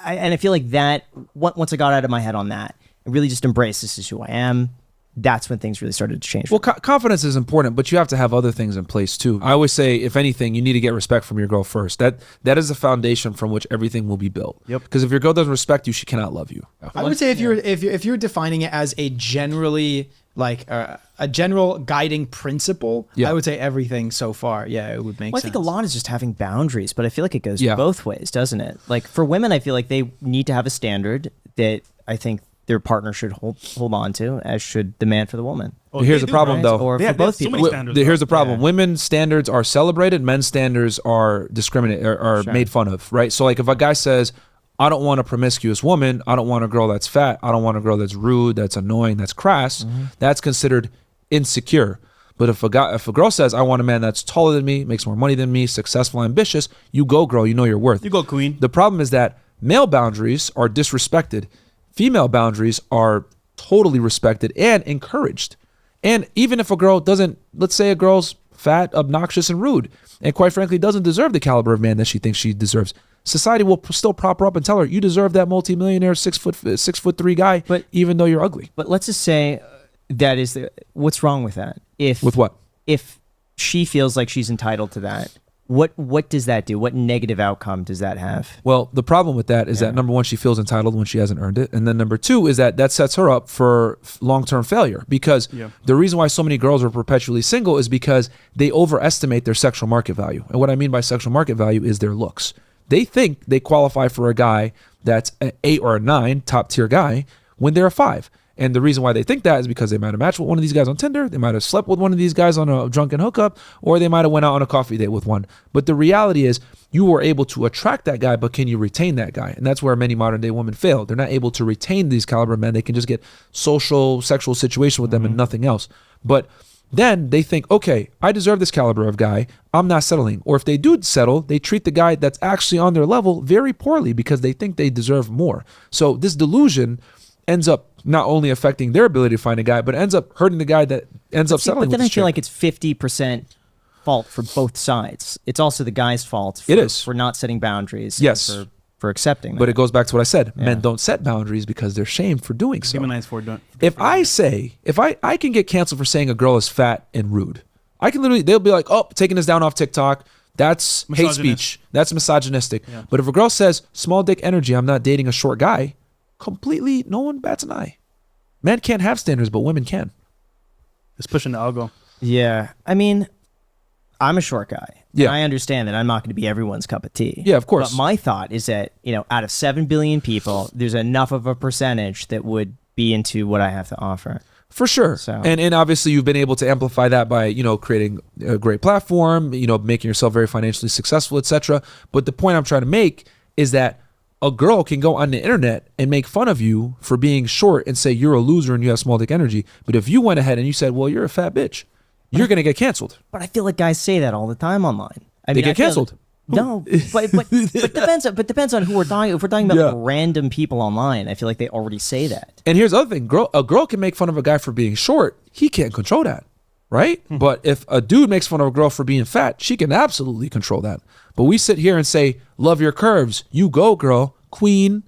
and I feel like that once I got out of my head on that, I really just embraced this is who I am. That's when things really started to change. Well, confidence is important, but you have to have other things in place too. I always say, if anything, you need to get respect from your girl first. That is the foundation from which everything will be built. Yep. Because if your girl doesn't respect you, she cannot love you. I would say if you're defining it as a generally like a general guiding principle, I would say everything so far, it would make sense. I think a lot is just having boundaries, but I feel like it goes both ways, doesn't it? Like for women, I feel like they need to have a standard that I think their partner should hold on to, as should the man for the woman. Well, here's the problem, though. Or for both people. Here's the problem. Women's standards are celebrated. Men's standards are discriminated, are made fun of, right? So like if a guy says, I don't want a promiscuous woman, I don't want a girl that's fat, I don't want a girl that's rude, that's annoying, that's crass, that's considered insecure. But if a girl says, I want a man that's taller than me, makes more money than me, successful, ambitious, you go, girl, you know your worth. You go, queen. The problem is that male boundaries are disrespected. Female boundaries are totally respected and encouraged. And even if a girl doesn't, let's say a girl's fat, obnoxious, and rude, and quite frankly doesn't deserve the caliber of man that she thinks she deserves, society will still prop her up and tell her, you deserve that multimillionaire 6'3" guy, but even though you're ugly. But let's just say that is what's wrong with that? With what? If she feels like she's entitled to that, what does that do? What negative outcome does that have? Well, the problem with that is that number one, she feels entitled when she hasn't earned it. And then number two is that sets her up for long-term failure, because the reason why so many girls are perpetually single is because they overestimate their sexual market value. And what I mean by sexual market value is their looks. They think they qualify for a guy that's an 8 or a 9, top tier guy, when they're a 5. And the reason why they think that is because they might have matched with one of these guys on Tinder, they might have slept with one of these guys on a drunken hookup, or they might have went out on a coffee date with one. But the reality is you were able to attract that guy, but can you retain that guy? And that's where many modern day women fail. They're not able to retain these caliber men. They can just get social, sexual situation with them and nothing else. But then they think, okay, I deserve this caliber of guy, I'm not settling. Or if they do settle, they treat the guy that's actually on their level very poorly because they think they deserve more. So this delusion ends up not only affecting their ability to find a guy, but ends up hurting the guy that ends up settling with this chick. But then I feel like it's 50% fault for both sides. It's also the guy's fault for not setting boundaries. Yes. For accepting that. But it goes back to what I said. Men don't set boundaries because they're shamed for doing so. Demonized for doing. If I can get canceled for saying a girl is fat and rude, I can literally, they'll be like, oh, taking this down off TikTok. That's hate speech. That's misogynistic. Yeah. But if a girl says small dick energy, I'm not dating a short guy, completely, no one bats an eye. Men can't have standards, but women can. It's pushing the algo. Yeah. I mean, I'm a short guy. Yeah. I understand that I'm not going to be everyone's cup of tea. Yeah, of course. But my thought is that, out of 7 billion people, there's enough of a percentage that would be into what I have to offer. For sure. So. And obviously you've been able to amplify that by, creating a great platform, making yourself very financially successful, etc. But the point I'm trying to make is that a girl can go on the internet and make fun of you for being short and say you're a loser and you have small dick energy. But if you went ahead and you said, well, you're a fat bitch, you're going to get canceled. But I feel like guys say that all the time online. They get canceled. No, but depends on who we're talking. If we're talking about random people online, I feel like they already say that. And here's the other thing: a girl can make fun of a guy for being short. He can't control that, right? But if a dude makes fun of a girl for being fat, she can absolutely control that. But we sit here and say, "Love your curves, you go, girl, queen."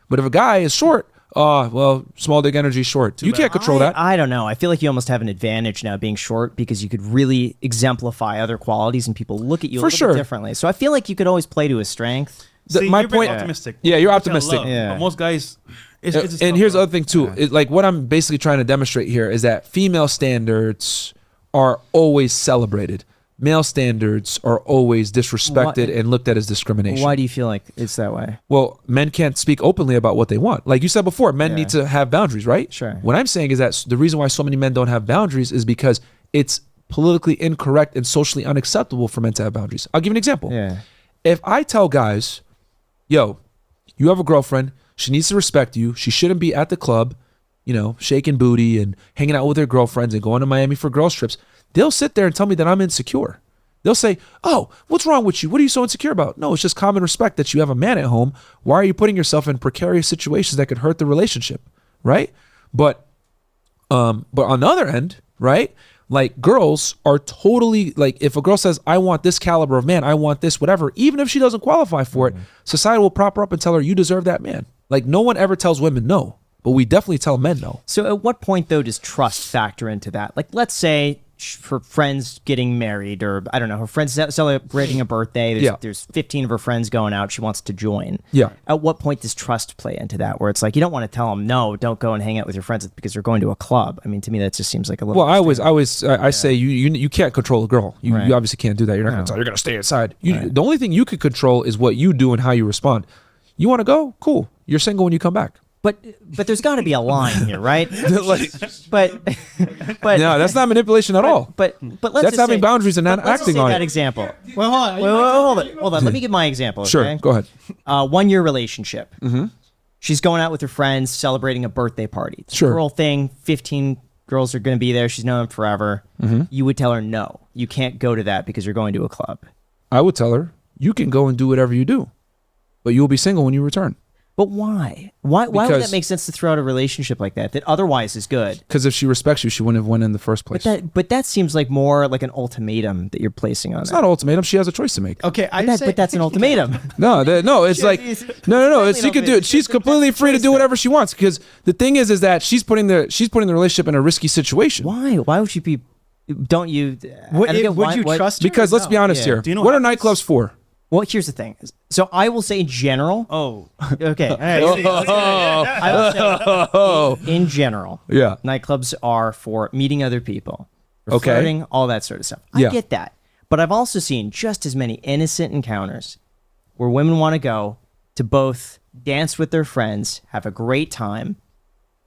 But if a guy is short, well, small dick energy, short. You can't control that. I don't know. I feel like you almost have an advantage now being short because you could really exemplify other qualities and people look at you a little bit differently. So I feel like you could always play to his strength. My point. Optimistic. Yeah, you're optimistic. But most guys. And here's the other thing too. Like what I'm basically trying to demonstrate here is that female standards are always celebrated. male standards are always disrespected and looked at as discrimination. Why do you feel like it's that way? Well, men can't speak openly about what they want. Like you said before, men need to have boundaries, right? Sure. What I'm saying is that the reason why so many men don't have boundaries is because it's politically incorrect and socially unacceptable for men to have boundaries. I'll give you an example. Yeah. If I tell guys, yo, you have a girlfriend, she needs to respect you, she shouldn't be at the club, you know, shaking booty and hanging out with her girlfriends and going to Miami for girls trips, they'll sit there and tell me that I'm insecure. They'll say, oh, what's wrong with you? What are you so insecure about? No, it's just common respect that you have a man at home. Why are you putting yourself in precarious situations that could hurt the relationship, right? But on the other end, right, like girls are totally, like if a girl says, I want this caliber of man, I want this, whatever, even if she doesn't qualify for it, society will prop her up and tell her, you deserve that man. Like no one ever tells women no, but we definitely tell men no. So at what point, though, does trust factor into that? Like, let's say her friend's getting married, or I don't know, her friend's celebrating a birthday. There's 15 of her friends going out. She wants to join. Yeah. At what point does trust play into that? Where it's like, you don't want to tell them, no, don't go and hang out with your friends because they're going to a club. I mean, to me, that just seems like a little. Well, I say you can't control a girl. You obviously can't do that. You're not going to tell her, you're going to stay inside. The only thing you could control is what you do and how you respond. You want to go? Cool. You're single when you come back. But there's got to be a line here, right? but no, that's not manipulation at all. But let's that's having boundaries and not acting on it. That example. Well, hold on. Let me give my example. Okay? Sure, go ahead. 1 year relationship. Mm-hmm. She's going out with her friends, celebrating a birthday party. It's a girl thing. 15 girls are going to be there. She's known them forever. Mm-hmm. You would tell her, no, you can't go to that because you're going to a club. I would tell her, you can go and do whatever you do, but you will be single when you return. But why? Why would that make sense to throw out a relationship like that otherwise is good? Because if she respects you, she wouldn't have went in the first place. But that seems like more like an ultimatum that you're placing on her. It's not an ultimatum. She has a choice to make. Okay, but that's an ultimatum. No, it's like no. She could do it. She's completely free to do whatever she wants. Because the thing is that she's putting the relationship in a risky situation. Why? Why would she be? Don't you? Would you trust her? Because let's be honest here. What are nightclubs for? Well, here's the thing. So I will say in general. Oh. Okay. All right. I will say in general. Yeah. Nightclubs are for meeting other people. Flirting, all that sort of stuff. I get that. But I've also seen just as many innocent encounters where women want to go to both dance with their friends, have a great time.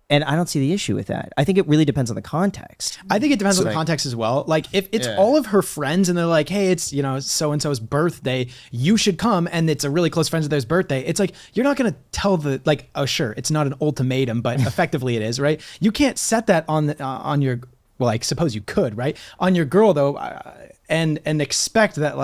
And I don't see the issue with that. I think it really depends on the context. I think it depends on the context as well. Like if it's all of her friends and they're like, hey, it's, so-and-so's birthday, you should come. And it's a really close friend of theirs birthday. It's like, you're not going to tell oh, sure, it's not an ultimatum, but effectively it is, right? You can't set that on your, well, I suppose you could, right? On your girl though, and expect that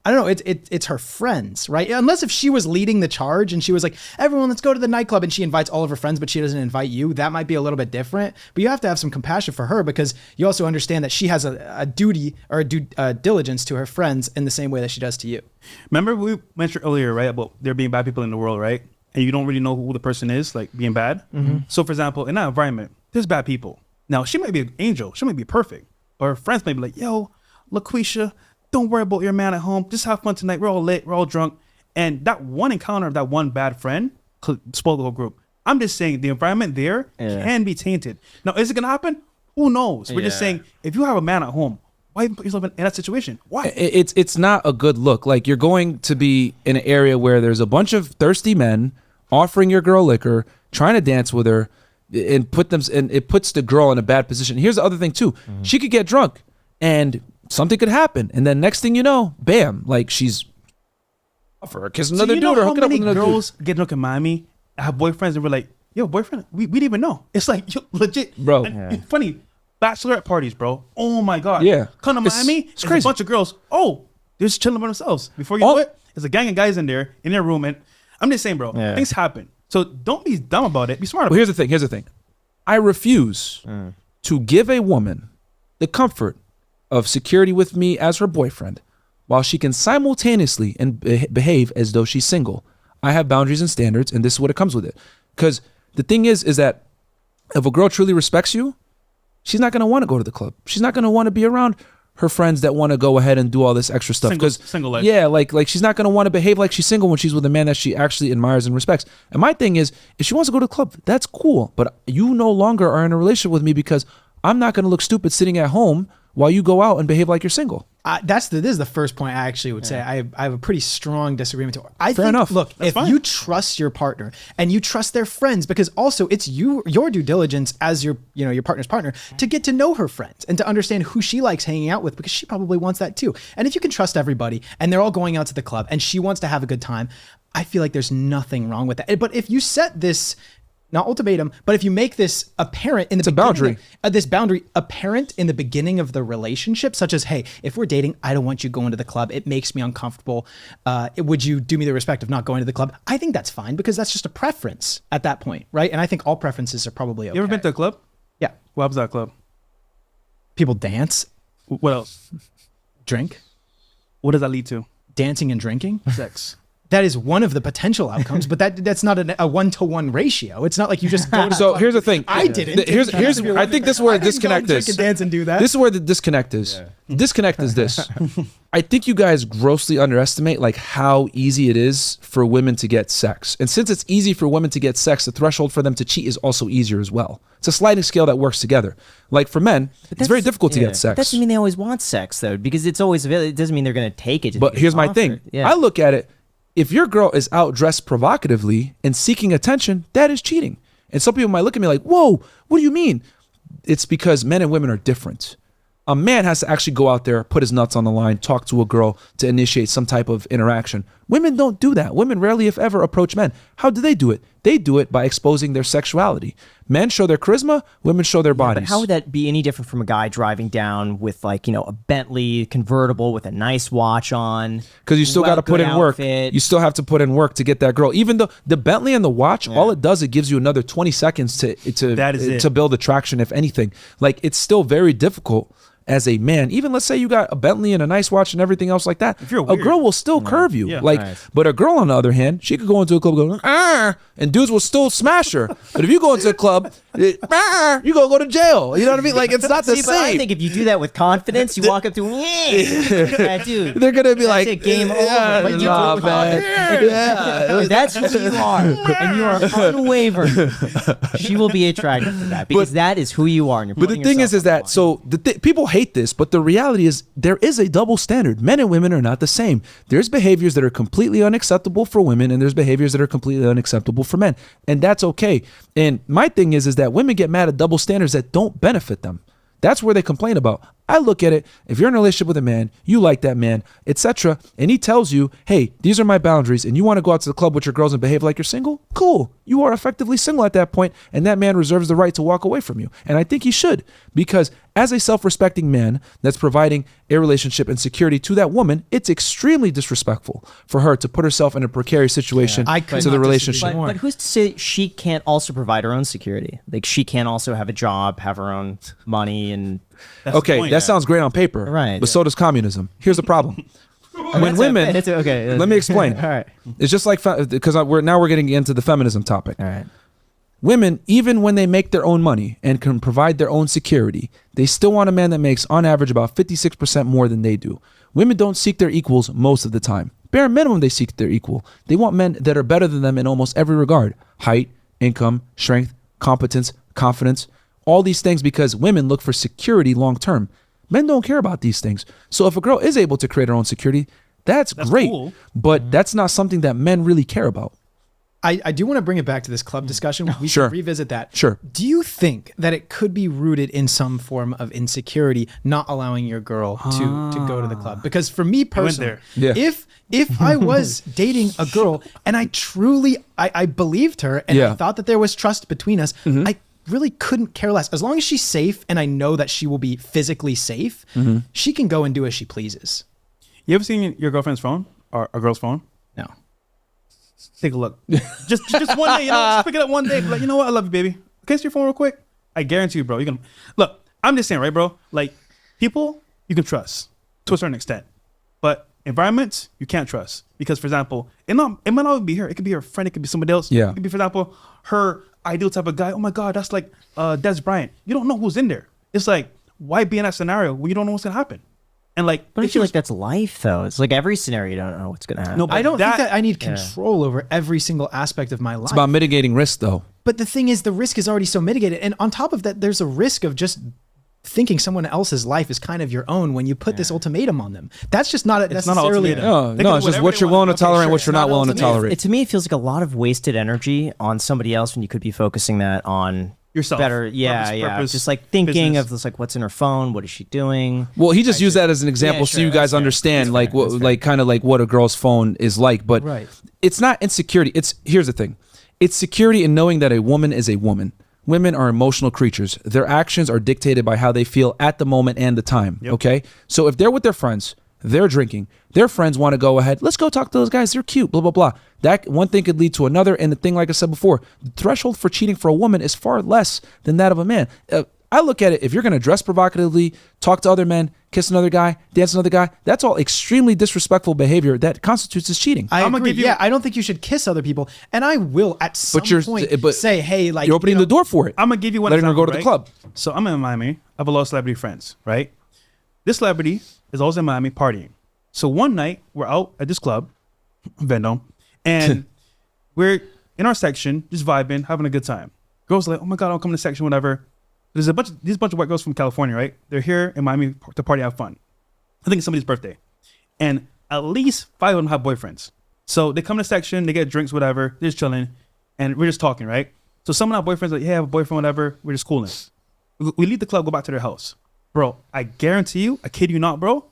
I don't know. It's her friends, right? Unless if she was leading the charge and she was like, everyone, let's go to the nightclub, and she invites all of her friends, but she doesn't invite you. That might be a little bit different. But you have to have some compassion for her because you also understand that she has a duty or a diligence to her friends in the same way that she does to you. Remember we mentioned earlier, right, about there being bad people in the world, right? And you don't really know who the person is, like being bad. Mm-hmm. So, for example, in that environment, there's bad people. Now, she might be an angel. She might be perfect. But her friends might be like, yo, LaQuisha, don't worry about your man at home. Just have fun tonight. We're all lit. We're all drunk. And that one encounter of that one bad friend could spoil the whole group. I'm just saying the environment there can be tainted. Now, is it going to happen? Who knows? We're just saying, if you have a man at home, why put yourself in that situation? Why? It's not a good look. Like you're going to be in an area where there's a bunch of thirsty men offering your girl liquor, trying to dance with her, and it puts the girl in a bad position. Here's the other thing too. Mm-hmm. She could get drunk and something could happen, and then next thing you know, bam, like she's for her kiss another dude or hooking up with another girls dude. Get drunk in Miami, have boyfriends, and we're like, yo, boyfriend, we didn't even know. It's like, yo, legit, bro. It's funny, bachelorette parties, bro. Oh my god, yeah. Come to Miami, it's crazy. A bunch of girls. Oh, they're just chilling by themselves. Before you know it, there's a gang of guys in their room, and I'm just saying, bro, things happen. So don't be dumb about it. Be smart about it. Here's the thing. I refuse to give a woman the comfort of security with me as her boyfriend while she can simultaneously and behave as though she's single. I have boundaries and standards, and this is what it comes with it. Because the thing is that if a girl truly respects you, she's not going to want to go to the club. She's not going to want to be around her friends that want to go ahead and do all this extra stuff. Single life. Yeah, like she's not going to want to behave like she's single when she's with a man that she actually admires and respects. And my thing is, if she wants to go to the club, that's cool. But you no longer are in a relationship with me because I'm not going to look stupid sitting at home while you go out and behave like you're single. This is the first point I actually would say. I have a pretty strong disagreement. Fair enough. Look, if you trust your partner and you trust their friends, because also it's your due diligence as your partner's partner to get to know her friends and to understand who she likes hanging out with, because she probably wants that too. And if you can trust everybody and they're all going out to the club and she wants to have a good time, I feel like there's nothing wrong with that. But if you set this, not ultimatum, but if you make this apparent in the beginning, this boundary apparent in the beginning of the relationship, such as, hey, if we're dating, I don't want you going to the club. It makes me uncomfortable. Would you do me the respect of not going to the club? I think that's fine, because that's just a preference at that point, right? And I think all preferences are probably okay. You ever been to a club? Yeah. What happens at a club? People dance. What else? Drink. What does that lead to? Dancing and drinking. Sex. That is one of the potential outcomes, but that's not a 1-to-1 ratio. It's not like you just go to So here's the thing. I didn't. Here's I think this is where the disconnect is. Dance and do that. This is where the disconnect is. The disconnect is this. I think you guys grossly underestimate like how easy it is for women to get sex. And since it's easy for women to get sex, the threshold for them to cheat is also easier as well. It's a sliding scale that works together. Like for men, it's very difficult to get sex. That doesn't mean they always want sex though, because it's always available. It doesn't mean they're going to take it. But here's my thing. Yeah. I look at it. If your girl is out dressed provocatively and seeking attention, that is cheating. And some people might look at me like, whoa, what do you mean? It's because men and women are different. A man has to actually go out there, put his nuts on the line, talk to a girl to initiate some type of interaction. Women don't do that. Women rarely, if ever, approach men. How do they do it? They do it by exposing their sexuality. Men show their charisma, women show their bodies. But how would that be any different from a guy driving down with like, a Bentley convertible with a nice watch on? Because you still got to put in work. You still have to put in work to get that girl. Even though the Bentley and the watch, all it does, it gives you another 20 seconds to build attraction, if anything. Like, it's still very difficult as a man. Even let's say you got a Bentley and a nice watch and everything else like that, a girl will still curve you. But a girl on the other hand, she could go into a club going, and dudes will still smash her. But if you go into a club, you gonna go to jail. You know what I mean? Like, it's not the same. I think if you do that with confidence, you walk up to dude, they're gonna be like, game over. But you do it with confidence. That's who you are, and you are unwavering. She will be attracted to that because that is who you are. And but the thing is that so people hate this, but the reality is there is a double standard. Men and women are not the same. There's behaviors that are completely unacceptable for women, and there's behaviors that are completely unacceptable for men, and that's okay. And my thing is that women get mad at double standards that don't benefit them. That's where they complain about. I look at it, if you're in a relationship with a man, you like that man, etc., and he tells you, hey, these are my boundaries, and you want to go out to the club with your girls and behave like you're single, cool. You are effectively single at that point, and that man reserves the right to walk away from you. And I think he should, because as a self-respecting man that's providing a relationship and security to that woman, it's extremely disrespectful for her to put herself in a precarious situation to the relationship. But who's to say she can't also provide her own security? Like, she can't also have a job, have her own money, and... That sounds great on paper, right? But so does communism. Here's the problem: when women, let me explain. All right, it's just like because we're getting into the feminism topic. All right, women, even when they make their own money and can provide their own security, they still want a man that makes on average about 56% more than they do. Women don't seek their equals most of the time. Bare minimum, they seek their equal. They want men that are better than them in almost every regard: height, income, strength, competence, confidence. All these things, because women look for security long term. Men don't care about these things. So if a girl is able to create her own security, that's great. Cool. But that's not something that men really care about. I do want to bring it back to this club discussion. We should revisit that. Sure. Do you think that it could be rooted in some form of insecurity, not allowing your girl to go to the club? Because for me personally, if I was dating a girl and I truly I believed her and I thought that there was trust between us, I really couldn't care less. As long as she's safe and I know that she will be physically safe, she can go and do as she pleases. You ever seen your girlfriend's phone or a girl's phone? No. Take a look. just one day, just pick it up one day. Like, you know what? I love you, baby. Kiss your phone real quick. I guarantee you, bro. You can look. I'm just saying, right, bro? Like, people you can trust to a certain extent, but environments you can't trust because, for example, it might not be her. It could be her friend. It could be somebody else. Yeah. It could be, for example, her ideal type of guy. Oh my God, that's like Des Bryant. You don't know who's in there. It's like, why be in that scenario when you don't know what's gonna happen? And like, but I feel like that's life, though. It's like every scenario, you don't know what's gonna happen. No, I don't think that I need control over every single aspect of my life. It's about mitigating risk, though. But the thing is, the risk is already so mitigated, and on top of that, there's a risk of just thinking someone else's life is kind of your own when you put this ultimatum on them. That's just not necessarily. No, it's just what you're willing to tolerate and what you're not willing to tolerate. To me, it feels like a lot of wasted energy on somebody else when you could be focusing that on yourself. Better, purpose, just like thinking business. of this, like what's in her phone, what is she doing? Well, he just used that as an example so you guys understand like what, like kind of like what a girl's phone is like. But it's not insecurity. Here's the thing, it's security in knowing that a woman is a woman. Women are emotional creatures. Their actions are dictated by how they feel at the moment and the time. Okay, so if they're with their friends, they're drinking, their friends want to go ahead, let's go talk to those guys, they're cute, blah, blah, blah. That one thing could lead to another. And the thing, like I said before, the threshold for cheating for a woman is far less than that of a man. I look at it, if you're going to dress provocatively, talk to other men, kiss another guy, dance another guy, that's all extremely disrespectful behavior that constitutes as cheating. I agree. I don't think you should kiss other people. And I will at some point say, hey, like, you're opening the door for it. I'm going to give you one letting example, her go to the club. So I'm in Miami. I have a lot of celebrity friends, right? This celebrity is always in Miami partying. So one night we're out at this club, Vendome, and we're in our section, just vibing, having a good time. Girls are like, oh my God, I'll come to the section, whatever. There's a bunch of white girls from California, right? They're here in Miami to party, have fun. I think it's somebody's birthday. And at least 5 of them have boyfriends. So they come to the section, they get drinks, whatever, they're just chilling, and we're just talking, right? So some of our boyfriends are like, yeah, I have a boyfriend, whatever, we're just cooling. We leave the club, go back to their house. Bro, I guarantee you, I kid you not, bro,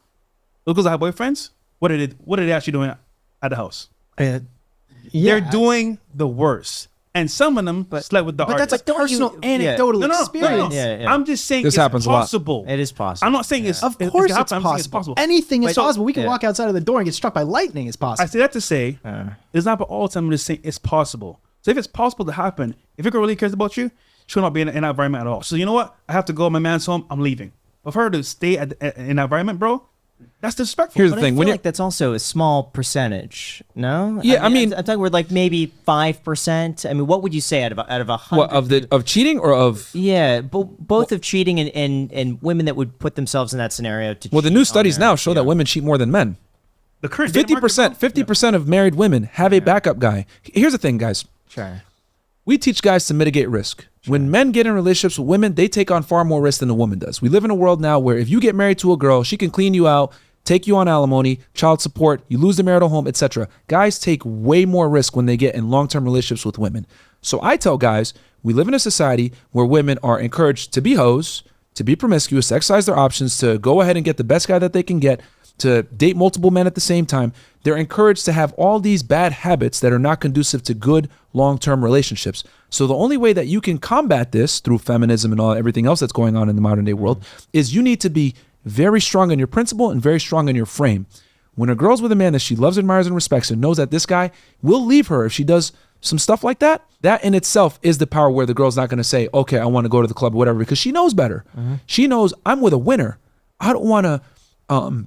those girls that have boyfriends, what are they actually doing at the house? They're doing the worst. And some of them slept with the artist. But that's like personal anecdotal experience. I'm just saying this happens possible. A lot. It is possible. I'm not saying it's Of course it's possible. Anything is possible. We can walk outside of the door and get struck by lightning. It's possible. I say that to say, it's not about all the time. I'm just saying it's possible. So if it's possible to happen, if your girl really cares about you, she will not be in that environment at all. So you know what? I have to go to my man's home. I'm leaving. But for her to stay in that environment, bro, that's disrespectful. Here's the thing: when like that's also a small percentage, no? Yeah, I mean, I'm talking we're like maybe 5%. I mean, what would you say out of 100? What, of cheating or of? Yeah, both of cheating and women that would put themselves in that scenario to. Well, the new studies now show that women cheat more than men. The current 50% of married women have a backup guy. Here's the thing, guys. Sure. We teach guys to mitigate risk. When men get in relationships with women, they take on far more risk than a woman does. We live in a world now where if you get married to a girl, she can clean you out, take you on alimony, child support, you lose the marital home, etc. Guys take way more risk when they get in long-term relationships with women. So I tell guys, we live in a society where women are encouraged to be hoes, to be promiscuous, to exercise their options, to go ahead and get the best guy that they can get, to date multiple men at the same time. They're encouraged to have all these bad habits that are not conducive to good long-term relationships. So the only way that you can combat this through feminism and everything else that's going on in the modern day world is you need to be very strong in your principle and very strong in your frame. When a girl's with a man that she loves, admires, and respects and knows that this guy will leave her if she does some stuff like that, that in itself is the power where the girl's not going to say, okay, I want to go to the club or whatever, because she knows better. She knows I'm with a winner. I don't want to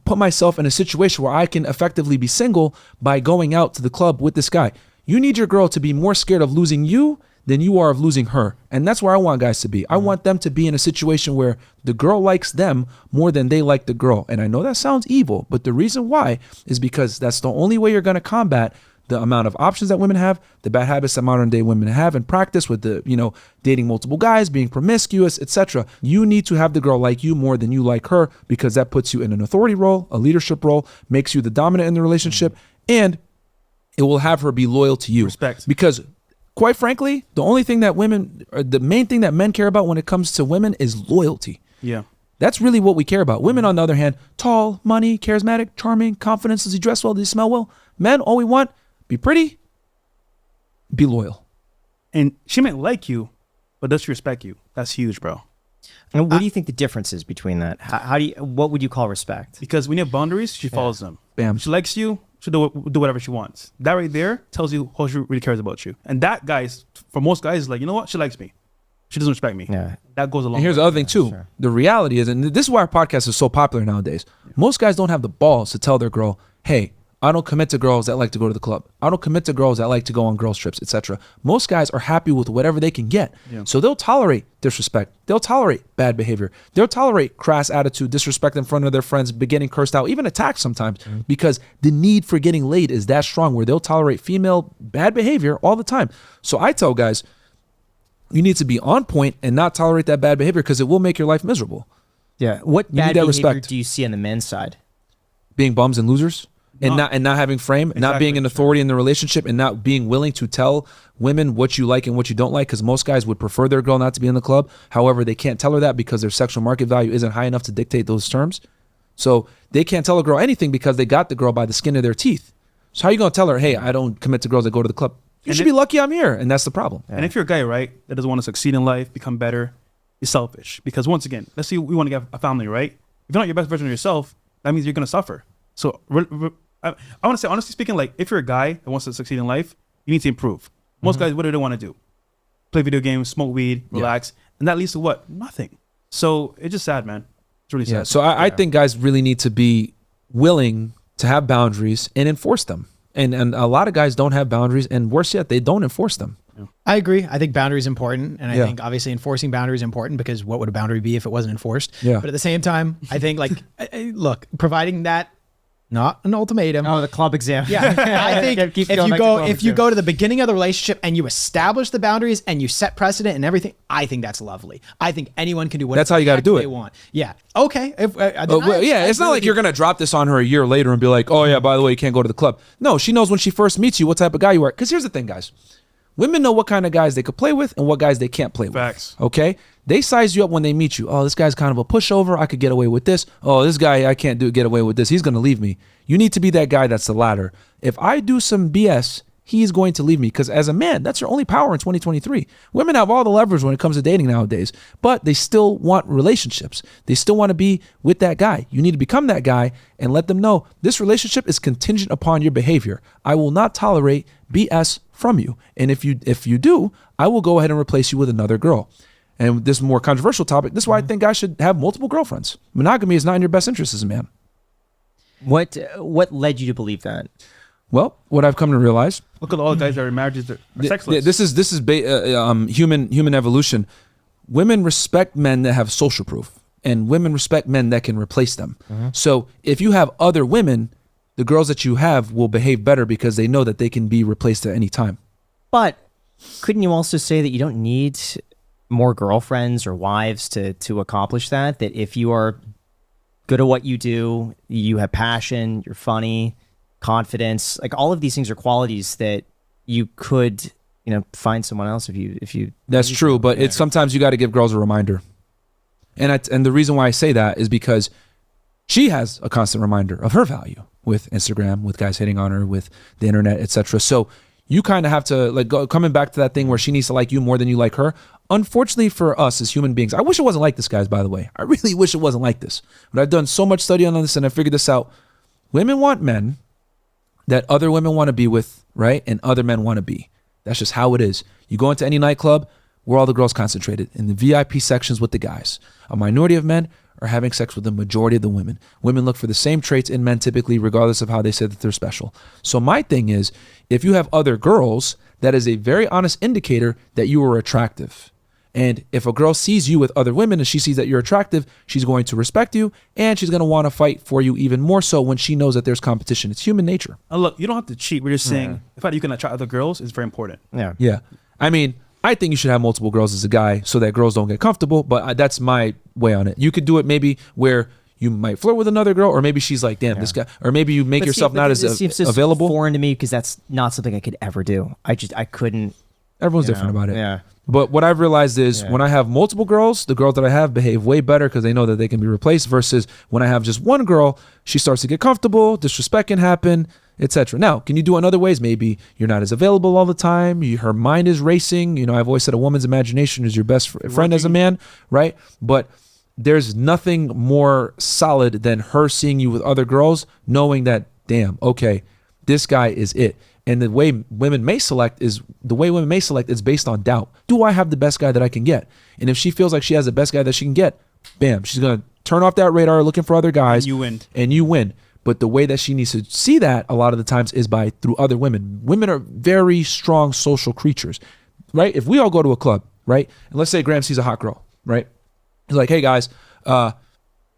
put myself in a situation where I can effectively be single by going out to the club with this guy. You need your girl to be more scared of losing you than you are of losing her. And that's where I want guys to be. I want them to be in a situation where the girl likes them more than they like the girl. And I know that sounds evil, but the reason why is because that's the only way you're going to combat the amount of options that women have, the bad habits that modern day women have and practice with the, dating multiple guys, being promiscuous, etc. You need to have the girl like you more than you like her, because that puts you in an authority role, a leadership role, makes you the dominant in the relationship, and it will have her be loyal to you. Respect. Because quite frankly, the main thing that men care about when it comes to women is loyalty. Yeah. That's really what we care about. Women, on the other hand, tall, money, charismatic, charming, confidence, does he dress well, does he smell well? Men, all we want, be pretty, be loyal. And she might like you, but does she respect you? That's huge, bro. And what do you think the difference is between that? What would you call respect? Because when you have boundaries, she follows them. Bam. She likes you, she'll do whatever she wants. That right there tells you how she really cares about you. And that, guys, for most guys, is like, you know what? She likes me. She doesn't respect me. Yeah. That goes along. And here's the other thing too. Sure. The reality is, and this is why our podcast is so popular nowadays. Most guys don't have the balls to tell their girl, hey, I don't commit to girls that like to go to the club. I don't commit to girls that like to go on girls trips, etc. Most guys are happy with whatever they can get. Yeah. So they'll tolerate disrespect. They'll tolerate bad behavior. They'll tolerate crass attitude, disrespect in front of their friends, getting cursed out, even attacked sometimes, because the need for getting laid is that strong where they'll tolerate female bad behavior all the time. So I tell guys, you need to be on point and not tolerate that bad behavior, because it will make your life miserable. Yeah. What You bad need that behavior respect. do you see on the men's side? Being bums and losers. And No. not having frame, not being an authority in the relationship, and not being willing to tell women what you like and what you don't like, because most guys would prefer their girl not to be in the club. However, they can't tell her that because their sexual market value isn't high enough to dictate those terms. So they can't tell a girl anything because they got the girl by the skin of their teeth. So how are you going to tell her, hey, I don't commit to girls that go to the club? You should be lucky I'm here. And that's the problem. And if you're a guy, right, that doesn't want to succeed in life, become better, you're selfish. Because once again, let's say we want to get a family, right? If you're not your best version of yourself, that means you're going to suffer. So I want to say, honestly speaking, like if you're a guy that wants to succeed in life, you need to improve. Most guys, what do they want to do? Play video games, smoke weed, relax. And that leads to what? Nothing. So it's just sad, man. It's really sad. So I think guys really need to be willing to have boundaries and enforce them. And a lot of guys don't have boundaries, and worse yet, they don't enforce them. I agree. I think boundary is important. And I think obviously enforcing boundaries is important, because what would a boundary be if it wasn't enforced? Yeah. But at the same time, I think like, look, providing that, not an ultimatum. Oh, the club exam. Yeah, I think if you go to the beginning of the relationship and you establish the boundaries and you set precedent and everything, I think that's lovely. I think anyone can do whatever That's how you gotta do they it. want. Yeah. Okay. It's not like you're gonna drop this on her a year later and be like, oh yeah, by the way, you can't go to the club. No, she knows when she first meets you what type of guy you are. Because here's the thing, guys. Women know what kind of guys they could play with and what guys they can't play with. Facts. Okay? They size you up when they meet you. Oh, this guy's kind of a pushover. I could get away with this. Oh, this guy, I can't get away with this. He's going to leave me. You need to be that guy that's the latter. If I do some BS, he's going to leave me. Because as a man, that's your only power in 2023. Women have all the leverage when it comes to dating nowadays. But they still want relationships. They still want to be with that guy. You need to become that guy and let them know this relationship is contingent upon your behavior. I will not tolerate BS from you. And if you do, I will go ahead and replace you with another girl. And this more controversial topic, this is why I think guys should have multiple girlfriends. Monogamy is not in your best interest as a man. What led you to believe that? Well, what I've come to realize. Look at all the guys that are in marriages that are sexless. This is human evolution. Women respect men that have social proof, and women respect men that can replace them. So if you have other women, the girls that you have will behave better because they know that they can be replaced at any time. But couldn't you also say that you don't need more girlfriends or wives to accomplish that? That if you are good at what you do, you have passion, you're funny, confidence, like all of these things are qualities that you could, find someone else if you. That's true, but it's sometimes you got to give girls a reminder. And the reason why I say that is because she has a constant reminder of her value with Instagram, with guys hitting on her, with the internet, etc. So you kind of have to coming back to that thing where she needs to like you more than you like her. Unfortunately for us as human beings, I wish it wasn't like this, guys, by the way. I really wish it wasn't like this. But I've done so much study on this and I figured this out. Women want men that other women want to be with, right? And other men want to be. That's just how it is. You go into any nightclub, where all the girls concentrated in the VIP sections with the guys. A minority of men are having sex with the majority of the women. Women look for the same traits in men typically, regardless of how they say that they're special. So my thing is, if you have other girls, that is a very honest indicator that you are attractive. And if a girl sees you with other women and she sees that you're attractive, she's going to respect you and she's going to want to fight for you even more so when she knows that there's competition. It's human nature. Look, you don't have to cheat. We're just saying the fact that you can attract other girls is very important. Yeah. I mean, I think you should have multiple girls as a guy so that girls don't get comfortable, but that's my way on it. You could do it maybe where you might flirt with another girl, or maybe she's like, damn, this guy, or maybe you make yourself not as available. Foreign to me because that's not something I could ever do. I couldn't. Everyone's different about it. Yeah. But what I've realized is when I have multiple girls, the girls that I have behave way better because they know that they can be replaced versus when I have just one girl, she starts to get comfortable, disrespect can happen, etc. Now, can you do it in other ways? Maybe you're not as available all the time. Her mind is racing. I've always said a woman's imagination is your best friend as a man, right? But there's nothing more solid than her seeing you with other girls, knowing that, damn, okay, this guy is it. And the way women may select is based on doubt. Do I have the best guy that I can get? And if she feels like she has the best guy that she can get, bam, she's going to turn off that radar looking for other guys. And you win. But the way that she needs to see that a lot of the times is through other women. Women are very strong social creatures, right? If we all go to a club, right? And let's say Graham sees a hot girl, right? He's like, hey guys,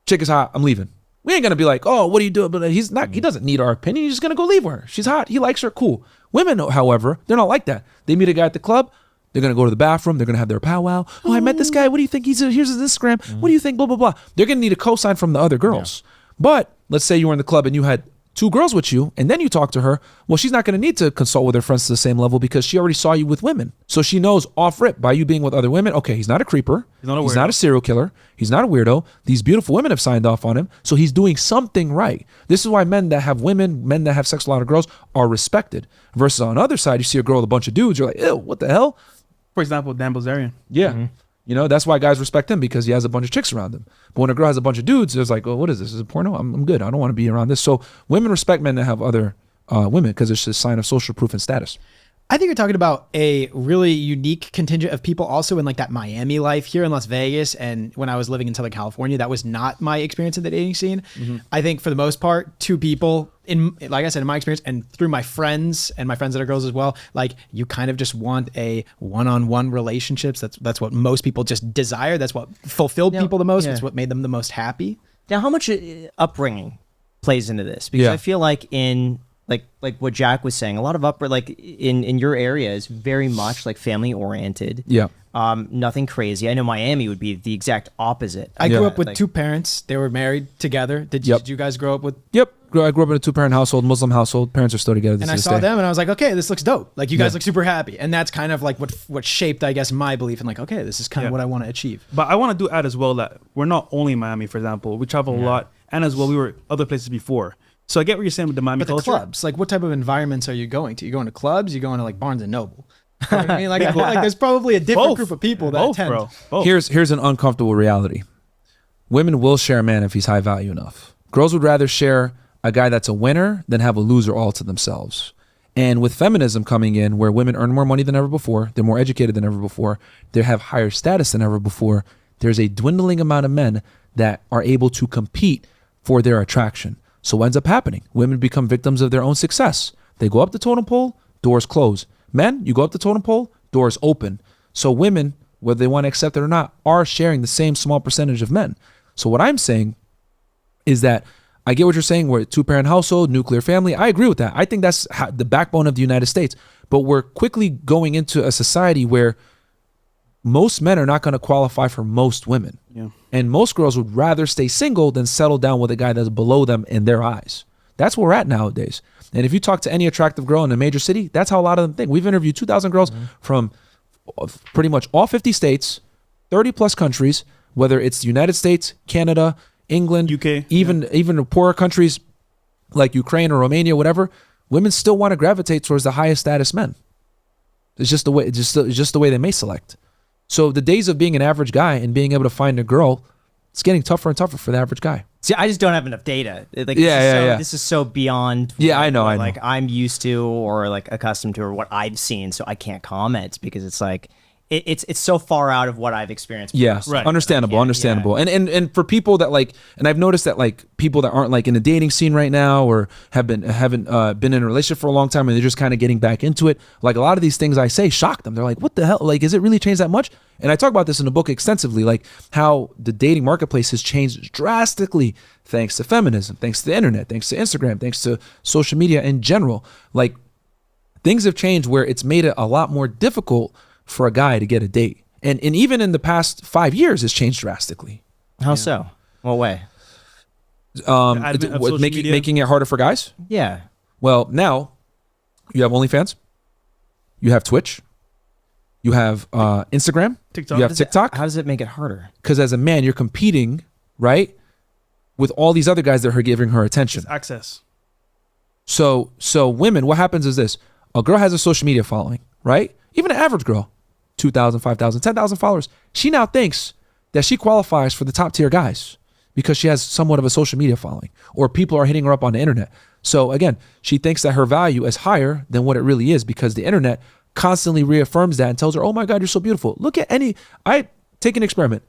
chick is hot, I'm leaving. We ain't gonna be like, oh, what are you doing? But he doesn't need our opinion. He's just gonna go leave her. She's hot. He likes her. Cool. Women, however, they're not like that. They meet a guy at the club. They're going to go to the bathroom. They're going to have their powwow. Oh, I met this guy. What do you think? Here's his Instagram. What do you think? Blah, blah, blah. They're going to need a cosign from the other girls. But let's say you were in the club and you had 2 girls with you, and then you talk to her. Well, she's not going to need to consult with her friends to the same level because she already saw you with women. So she knows off rip by you being with other women. Okay, he's not a creeper. He's not a serial killer. He's not a weirdo. These beautiful women have signed off on him. So he's doing something right. This is why men that have women, men that have sex with a lot of girls are respected. Versus on the other side, you see a girl with a bunch of dudes. You're like, ew, what the hell? For example, Dan Bilzerian. Yeah. You know, that's why guys respect him because he has a bunch of chicks around him. But when a girl has a bunch of dudes, it's like, oh, what is this? Is it porno? I'm good. I don't want to be around this. So women respect men that have other women because it's a sign of social proof and status. I think you're talking about a really unique contingent of people also in like that Miami life here in Las Vegas. And when I was living in Southern California, that was not my experience in the dating scene. I think for the most part, 2 people like I said, in my experience and through my friends and my friends that are girls as well, like you kind of just want a one-on-one relationships. That's what most people just desire. That's what fulfilled people the most. That's what made them the most happy. Now, how much upbringing plays into this? Because I feel like in like what Jack was saying, a lot of like in your area is very much like family oriented. Yeah. Nothing crazy. I know Miami would be the exact opposite. I grew up with 2 parents. They were married together. Did you guys grow up with? Yep. I grew up in a 2-parent household, Muslim household. Parents are still together. And I saw them and I was like, okay, this looks dope. Like you guys look super happy. And that's kind of like what shaped, I guess, my belief in like, okay, this is kind of what I want to achieve. But I want to add as well that we're not only in Miami, for example. We travel a lot. And as well, we were other places before. So I get what you're saying with the Miami culture. But the clubs, like what type of environments are you going to? You going to clubs? You going to like Barnes and Noble? You know what I mean, like there's probably a different group of people that attend. Here's an uncomfortable reality. Women will share a man if he's high value enough. Girls would rather share a guy that's a winner than have a loser all to themselves. And with feminism coming in, where women earn more money than ever before, they're more educated than ever before, they have higher status than ever before, there's a dwindling amount of men that are able to compete for their attraction. So what ends up happening? Women become victims of their own success. They go up the totem pole, doors close. Men, you go up the totem pole, doors open. So women, whether they want to accept it or not, are sharing the same small percentage of men. So what I'm saying is that I get what you're saying. We're a 2-parent household, nuclear family. I agree with that. I think that's the backbone of the United States. But we're quickly going into a society where most men are not going to qualify for most women. Yeah. And most girls would rather stay single than settle down with a guy that's below them in their eyes. That's where we're at nowadays. And if you talk to any attractive girl in a major city, that's how a lot of them think. We've interviewed 2,000 girls from pretty much all 50 states, 30 plus countries, whether it's the United States, Canada, England, UK, even poorer countries like Ukraine or Romania, whatever. Women still want to gravitate towards the highest status men. It's just the way. It's just the way they may select. So the days of being an average guy and being able to find a girl, it's getting tougher and tougher for the average guy. See, I just don't have enough data. This is so beyond I know. Like I'm used to or like accustomed to or what I've seen, so I can't comment because it's like it's so far out of what I've experienced. Yeah, right. Understandable. And for people that like, and I've noticed that like people that aren't like in a dating scene right now or haven't been in a relationship for a long time and they're just kind of getting back into it. Like a lot of these things I say shock them. They're like, what the hell? Like, is it really changed that much? And I talk about this in the book extensively, like how the dating marketplace has changed drastically thanks to feminism, thanks to the internet, thanks to Instagram, thanks to social media in general. Like things have changed where it's made it a lot more difficult for a guy to get a date. And even in the past 5 years, it's changed drastically. How so? What way? Making it harder for guys? Yeah. Well, now you have OnlyFans, you have Twitch, you have Instagram, TikTok. You have TikTok. How does it make it harder? Because as a man, you're competing, right, with all these other guys that are giving her attention. It's access. So women, what happens is this. A girl has a social media following, right? Even an average girl, 2,000, 5,000, 10,000 followers. She now thinks that she qualifies for the top tier guys because she has somewhat of a social media following or people are hitting her up on the internet. So again, she thinks that her value is higher than what it really is because the internet constantly reaffirms that and tells her, oh my God, you're so beautiful. I take an experiment.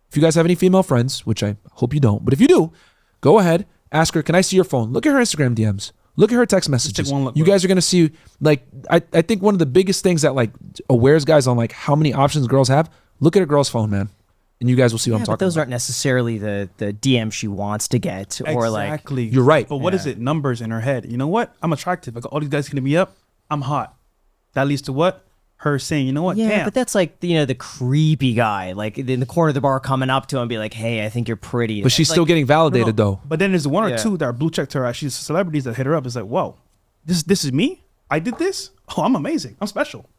If you guys have any female friends, which I hope you don't, but if you do, go ahead, ask her, can I see your phone? Look at her Instagram DMs. Look at her text messages. You guys are going to see, like, I think one of the biggest things that like awares guys on like how many options girls have, look at a girl's phone, man. And you guys will see what I'm talking about. Those aren't necessarily the DM she wants to get or exactly. You're right. But what is it? Numbers in her head. You know what? I'm attractive. I got all these guys hitting me up. I'm hot. That leads to what? her saying, you know what? Yeah, Damn. but that's like, the creepy guy, like in the corner of the bar coming up to him and be like, hey, I think you're pretty. But she's still getting validated though. But then there's one or Yeah. two that are blue checked her. Actually, celebrities that hit her up. It's like, whoa, this is me. I did this. Oh, I'm amazing. I'm special.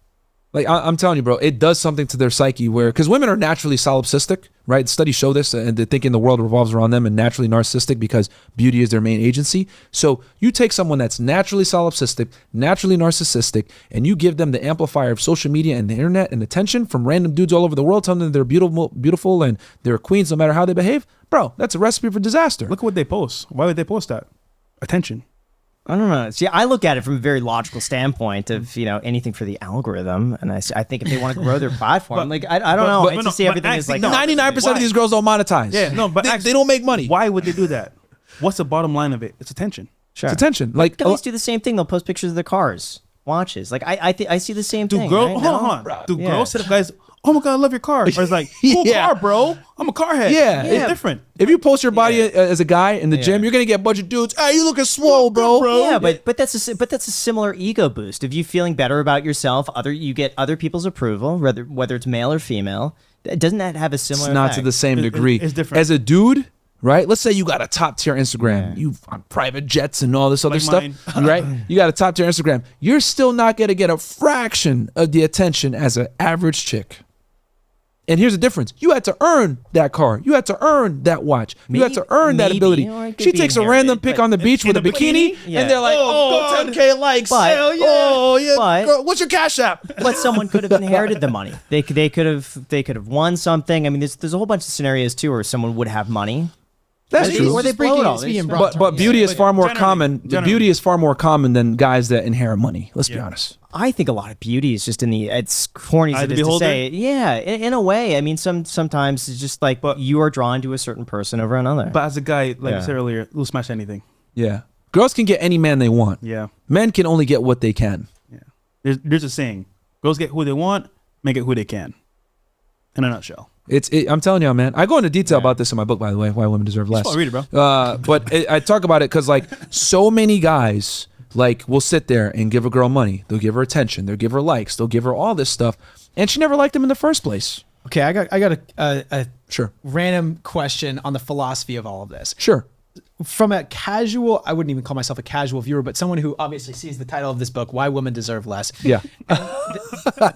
Like I'm telling you, bro, it does something to their psyche where, because women are naturally solipsistic, right? Studies show this, and they're thinking the world revolves around them, and naturally narcissistic because beauty is their main agency. So you take someone that's naturally solipsistic, naturally narcissistic, and you give them the amplifier of social media and the internet and attention from random dudes all over the world telling them they're beautiful and they're queens no matter how they behave. Bro, that's a recipe for disaster. Look at what they post. Why would they post that? Attention. I don't know. See, I look at it from a very logical standpoint of, anything for the algorithm. And I think if they want to grow their platform, like, I don't know. I just see everything as like, 99% of these girls don't monetize. Yeah, no, but they don't make money. Why would they do that? What's the bottom line of it? It's attention. sure. It's attention. Like Guys do the same thing. They'll post pictures of their cars, watches. Like, I see the same thing. Girl, right? hold on. Do Yeah. girls sit up, guys? Oh my god, I love your car. Or it's like, cool Yeah. car, bro. I'm a car head. Yeah. It's different. if you post your body as a guy in the gym, you're gonna get a bunch of dudes. Hey, you looking swole, bro. Yeah, but that's a similar ego boost. If you feeling better about yourself, you get other people's approval, whether it's male or female. Doesn't that have a similar? It's not effect? to the same degree. It's different. As a dude, right? Let's say you got a top tier Instagram. You on private jets and all this other Like stuff, mine. right? You got a top tier Instagram. You're still not gonna get a fraction of the attention as an average chick. And here's the difference. You had to earn that car. You had to earn that watch. You had to earn that Maybe, ability. or it could She be takes a inherited, random pic but- on the beach with a in a bikini, Yeah. and they're like, Oh, oh, 10K likes. But- Hell yeah. Oh, yeah. but- Girl, what's your Cash App? But someone could have inherited the money. They could have won something. I mean, there's a whole bunch of scenarios too where someone would have money. That's Or true. they blow it all. Speaking They- broad But beauty is far more Generally, common. generally. Beauty is far more common than guys that inherit money. Let's be honest. I think a lot of beauty is just it's corny Eye as of it the is to beholder? say. Yeah, in a way. I mean, sometimes it's just like you are drawn to a certain person over another. But as a guy, like I Yeah. said earlier, we'll smash anything. Yeah. Girls can get any man they want. Yeah. Men can only get what they can. Yeah. There's a saying: girls get who they want, men get who they can. In a nutshell. I'm telling you, man. I go into detail about this in my book, by the way, Why Women Deserve Less. Oh, read it, bro. But I talk about it because, like, so many guys, like, will sit there and give a girl money. They'll give her attention. They'll give her likes. They'll give her all this stuff. And she never liked them in the first place. Okay, I got a Sure. random question on the philosophy of all of this. Sure. From a casual, I wouldn't even call myself a casual viewer, but someone who obviously sees the title of this book, Why Women Deserve Less. Yeah.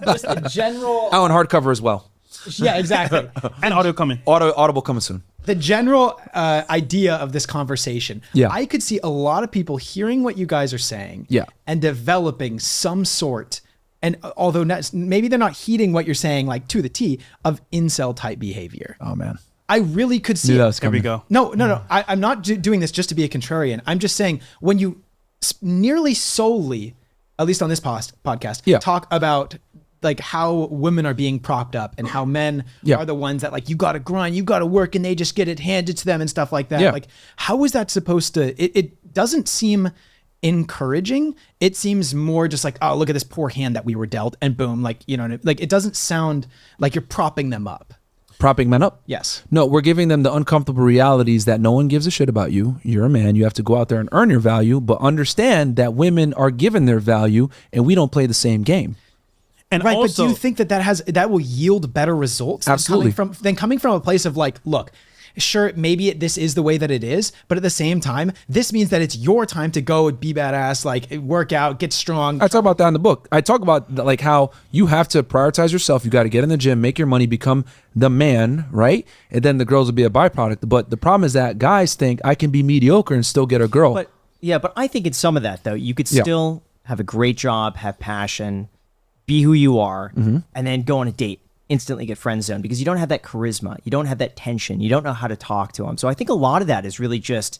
Just a general. Oh, and hardcover as well. Yeah, exactly. And audio coming. Audible coming soon. The general idea of this conversation, Yeah. I could see a lot of people hearing what you guys are saying, Yeah. and developing some sort, and although maybe they're not heeding what you're saying, like to the T, of incel type behavior. Oh, man. I really could see Knew that it. was Here we coming. go. No. I'm not doing this just to be a contrarian. I'm just saying when you nearly solely, at least on this podcast, Yeah. talk about like how women are being propped up and how men Yeah. are the ones that like, you got to grind, you got to work, and they just get it handed to them and stuff like that. Yeah. Like, how is that supposed to, it doesn't seem encouraging. It seems more just like, oh, look at this poor hand that we were dealt, and boom, like, you know, like it doesn't sound like you're propping them up. Propping men up? Yes. No, we're giving them the uncomfortable realities that no one gives a shit about you. You're a man. You have to go out there and earn your value, but understand that women are given their value and we don't play the same game. And Right, also, but do you think that will yield better results Absolutely. than coming from a place of like, look, sure, maybe this is the way that it is, but at the same time, this means that it's your time to go be badass, like work out, get strong. I talk about that in the book. I talk about like how you have to prioritize yourself. You got to get in the gym, make your money, become the man, right? And then the girls will be a byproduct. But the problem is that guys think I can be mediocre and still get a girl. But I think in some of that though, you could Yeah. still have a great job, have passion, be who you are, Mm-hmm. and then go on a date, instantly get friend zoned because you don't have that charisma, you don't have that tension, you don't know how to talk to them. So I think a lot of that is really just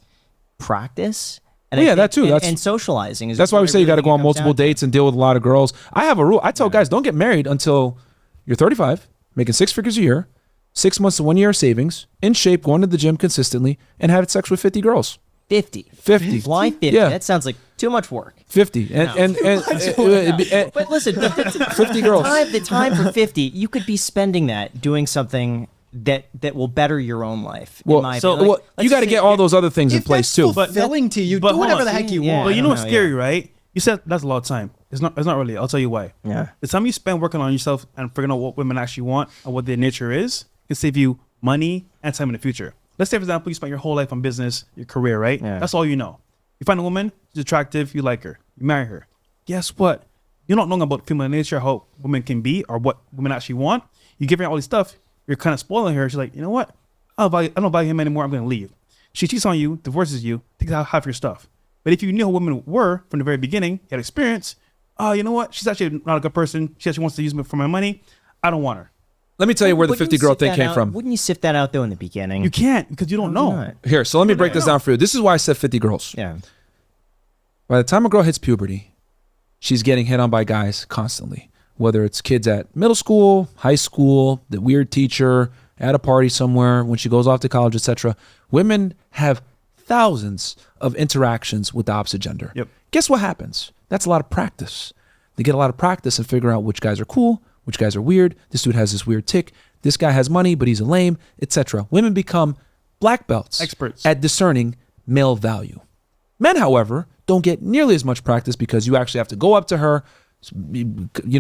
practice. And Well, I yeah, that think- too. and socializing. That's why we say you got to go on multiple dates. dates and deal with a lot of girls. I have a rule. I tell guys, don't get married until you're 35, making 6 figures a year, 6 months to 1 year of savings, in shape, going to the gym consistently, and having sex with 50 girls. 50. 50. Why 50? Yeah. That sounds like too much work. 50. And But listen, 50 girls. the time for 50, you could be spending that doing something that will better your own life. in Well, my so opinion. Like, you let's got to just get say- all those other things in If place that's too. fulfilling to you, but do whatever hold the on. heck you Yeah. want. But you know I what's don't know, scary, right? You said that's a lot of time. It's not really. I'll tell you why. Yeah. The time you spend working on yourself and figuring out what women actually want and what their nature is can save you money and time in the future. Let's say, for example, you spend your whole life on business, your career, right? Yeah. That's all you know. You find a woman, she's attractive, you like her, you marry her. Guess what? You're not knowing about female nature, how women can be, or what women actually want. You give her all this stuff, you're kind of spoiling her. She's like, you know what? I don't value him anymore. I'm going to leave. She cheats on you, divorces you, takes out half your stuff. But if you knew how women were from the very beginning, you had experience, you know what? She's actually not a good person. She actually wants to use me for my money. I don't want her. Let me tell you where the Wouldn't 50 you girl sift thing that came out- from. Wouldn't you sift that out though in the beginning? You can't because you don't know. Not. Here, so let me break this down for you. This is why I said 50 girls. Yeah. By the time a girl hits puberty, she's getting hit on by guys constantly. Whether it's kids at middle school, high school, the weird teacher, at a party somewhere, when she goes off to college, etc. Women have thousands of interactions with the opposite gender. Yep. Guess what happens? That's a lot of practice. They get a lot of practice and figure out which guys are cool, which guys are weird. This dude has this weird tick. This guy has money, but he's a lame, etc. Women become black belts, Experts. at discerning male value. Men, however, don't get nearly as much practice because you actually have to go up to her,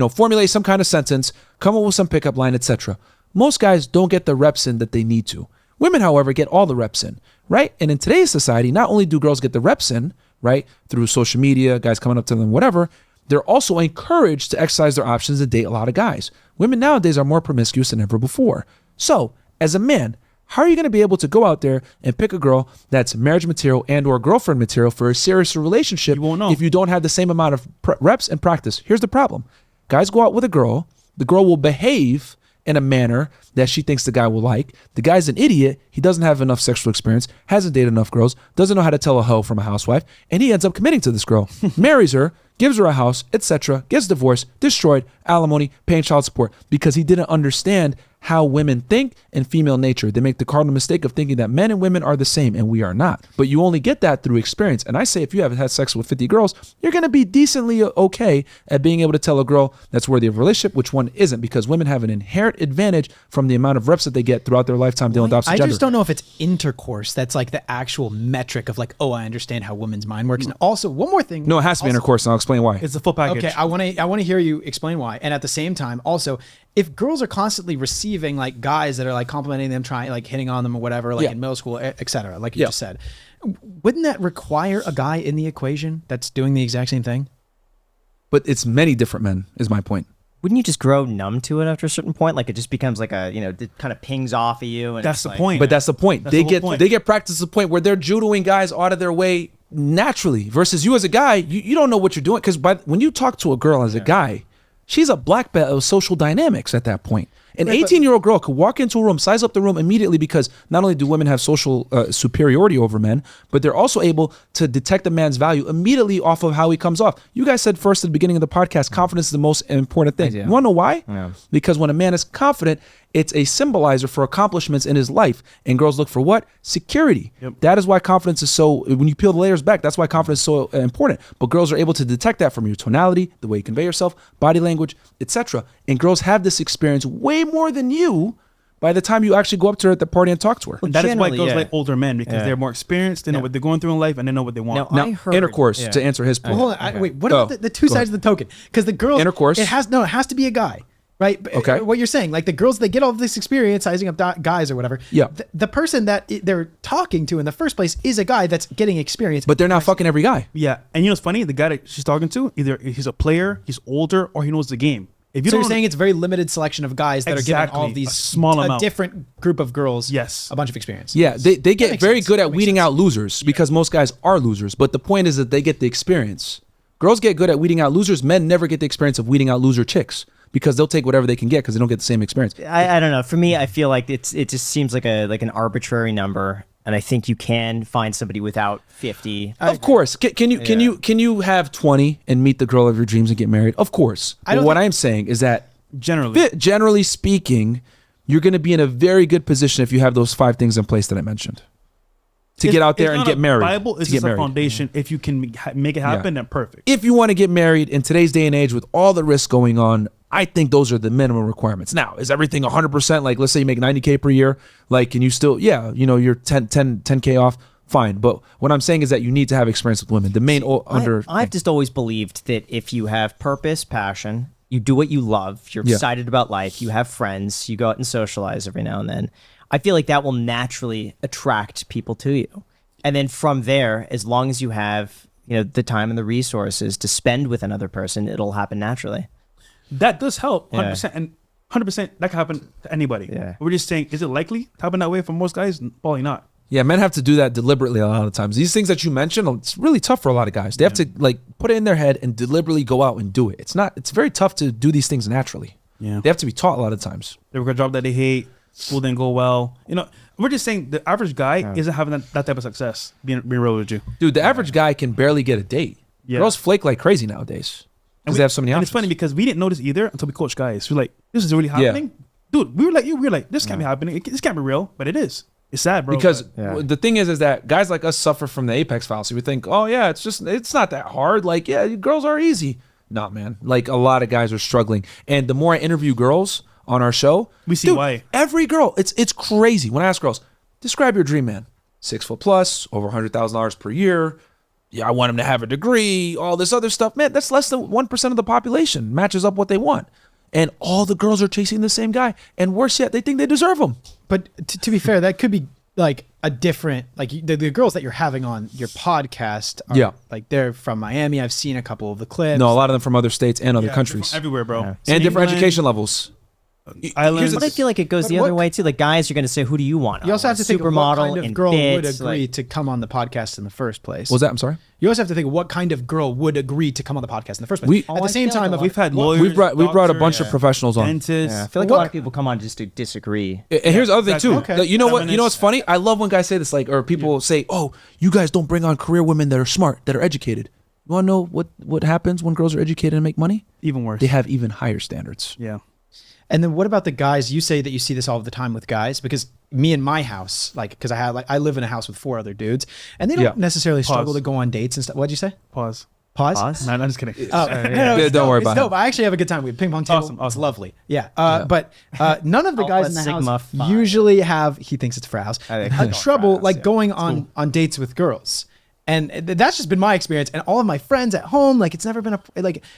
formulate some kind of sentence, come up with some pickup line, etc. Most guys don't get the reps in that they need to. Women, however, get all the reps in, right? And in today's society, not only do girls get the reps in, right, through social media, guys coming up to them, whatever, they're also encouraged to exercise their options and date a lot of guys. Women nowadays are more promiscuous than ever before. So, as a man, how are you going to be able to go out there and pick a girl that's marriage material and or girlfriend material for a serious relationship You won't know. if you don't have the same amount of reps and practice? Here's the problem. Guys go out with a girl. The girl will behave in a manner that she thinks the guy will like. The guy's an idiot. He doesn't have enough sexual experience, hasn't dated enough girls, doesn't know how to tell a hoe from a housewife, and he ends up committing to this girl, marries her, gives her a house, etc., gets divorced, destroyed, alimony, paying child support because he didn't understand how women think and female nature. They make the cardinal mistake of thinking that men and women are the same, and we are not. But you only get that through experience. And I say if you haven't had sex with 50 girls, you're going to be decently okay at being able to tell a girl that's worthy of a relationship, which one isn't, because women have an inherent advantage from the amount of reps that they get throughout their lifetime dealing with opposite I gender. just don't know if it's intercourse that's like the actual metric of like, oh, I understand how women's mind works. And also, one more thing. No, it has to be intercourse, and I'll explain why. It's the full package. Okay, I want to hear you explain why. And at the same time, also, if girls are constantly receiving like guys that are like complimenting them, trying like hitting on them or whatever, like Yeah. in middle school, etc., like you Yeah. just said, wouldn't that require a guy in the equation that's doing the exact same thing? But it's many different men, is my point. Wouldn't you just grow numb to it after a certain point? Like it just becomes like it kind of pings off of you. And That's it's the like- point. But that's the point. That's They the whole get point. they get practice to the point where they're judoing guys out of their way naturally. Versus you as a guy, you don't know what you're doing because when you talk to a girl as a guy, she's a black belt of social dynamics at that point. An 18-year-old girl could walk into a room, size up the room immediately because not only do women have social superiority over men, but they're also able to detect a man's value immediately off of how he comes off. You guys said first at the beginning of the podcast, confidence is the most important thing. do. You want to know why? Yeah. Because when a man is confident, it's a symbolizer for accomplishments in his life. And girls look for what? Security. Yep. That is why confidence is so, when you peel the layers back, that's why confidence is so important. But girls are able to detect that from your tonality, the way you convey yourself, body language, etc. And girls have this experience way more than you by the time you actually go up to her at the party and talk to her. Well, That is why generally, girls yeah. like older men because Yeah. they're more experienced. They know what they're going through in life and they know what they want. Now, Now, I heard- intercourse, yeah. to answer his point. Well, hold on. Wait, what about the two go sides of the token? Because the girls, Intercourse. it has to be a guy, right? Okay. What you're saying, like the girls, they get all this experience sizing up guys or whatever. Yeah. The person that they're talking to in the first place is a guy that's getting experience. But they're not fucking every guy. Yeah. And you know what's funny? The guy that she's talking to, either he's a player, he's older, or he knows the game. If you so don't you're saying it's a very limited selection of guys that are giving all Exactly. of these A small amount. different group of girls Yes. a bunch of experience. Yeah, they get makes very sense. good That at makes weeding sense. out losers because most guys are losers. But the point is that they get the experience. Girls get good at weeding out losers. Men never get the experience of weeding out loser chicks because they'll take whatever they can get because they don't get the same experience. I don't know. For me, I feel like it just seems like an arbitrary number, and I think you can find somebody without 50. Of course, can you have 20 and meet the girl of your dreams and get married? Of course. But what I'm saying is that generally speaking, you're going to be in a very good position if you have those 5 things in place that I mentioned to get out there and get married. Bible is to get just a married. foundation. If you can make it happen, then perfect. If you want to get married in today's day and age with all the risks going on, I think those are the minimum requirements. Now, is everything 100%? Like, let's say you make $90K per year, like, can you still, you're 10K off. fine. But what I'm saying is that you need to have experience with women. The main I've just always believed that if you have purpose, passion, you do what you love, you're excited about life, you have friends, you go out and socialize every now and then, I feel like that will naturally attract people to you. And then from there, as long as you have, the time and the resources to spend with another person, it'll happen naturally. That does help, 100%. And 100% that can happen to anybody. Yeah. We're just saying, is it likely to happen that way for most guys? Probably not. Yeah, men have to do that deliberately a lot of times. These things that you mentioned, it's really tough for a lot of guys. They have to put it in their head and deliberately go out and do it. It's very tough to do these things naturally. Yeah. They have to be taught a lot of times. They work a job that they hate, school didn't go well. We're just saying the average guy isn't having that type of success, being real with you. Dude, the average guy can barely get a date. Yeah. Girls flake like crazy nowadays because they have so many options. It's funny because we didn't notice either until we coached guys. We're like, this is really happening? Yeah. Dude, we were like, this can't be happening. This can't be real, but it is. It's sad, bro. Because the thing is that guys like us suffer from the apex fallacy. We think, oh yeah, it's not that hard. Like, yeah, girls are easy. Nah, man. Like a lot of guys are struggling. And the more I interview girls on our show, we see why. Every girl, it's crazy. When I ask girls, describe your dream man. 6 foot plus, over $100,000 per year. Yeah, I want him to have a degree, all this other stuff. Man, that's less than 1% of the population matches up what they want. And all the girls are chasing the same guy. And worse yet, they think they deserve him. But to be fair, that could be like a different, like the girls that you're having on your podcast are like they're from Miami. I've seen a couple of the clips. No, a lot of them from other states and other countries. Everywhere, bro. Yeah. And different education levels. Islands. But I feel like it goes the other way too. Like guys are going to say, "Who do you want?" You also have to think of what kind of girl would agree like, to come on the podcast in the first place. What was that? I'm sorry. You also have to think of what kind of girl would agree to come on the podcast in the first place. At the same time, we've had lawyers, we've brought a bunch of professionals on. Dentists. I feel like a lot of people come on just to disagree. And here's the other thing too. Okay. You know what? You know what's funny? I love when guys say this, like, or people say, "Oh, you guys don't bring on career women that are smart, that are educated." You want to know what happens when girls are educated and make money? Even worse. They have even higher standards. Yeah. And then what about the guys? You say that you see this all the time with guys, because me in my house, because I live in a house with 4 other dudes, and they don't necessarily struggle to go on dates and stuff. What'd you say? Pause. No, I'm just kidding. Don't worry about it. I actually have a good time. We have a ping pong table. Awesome. It's lovely. Yeah. But none of the guys in the house usually have, he thinks it's a frat house, trouble going on dates with girls. And that's just been my experience. And all of my friends at home, it's never been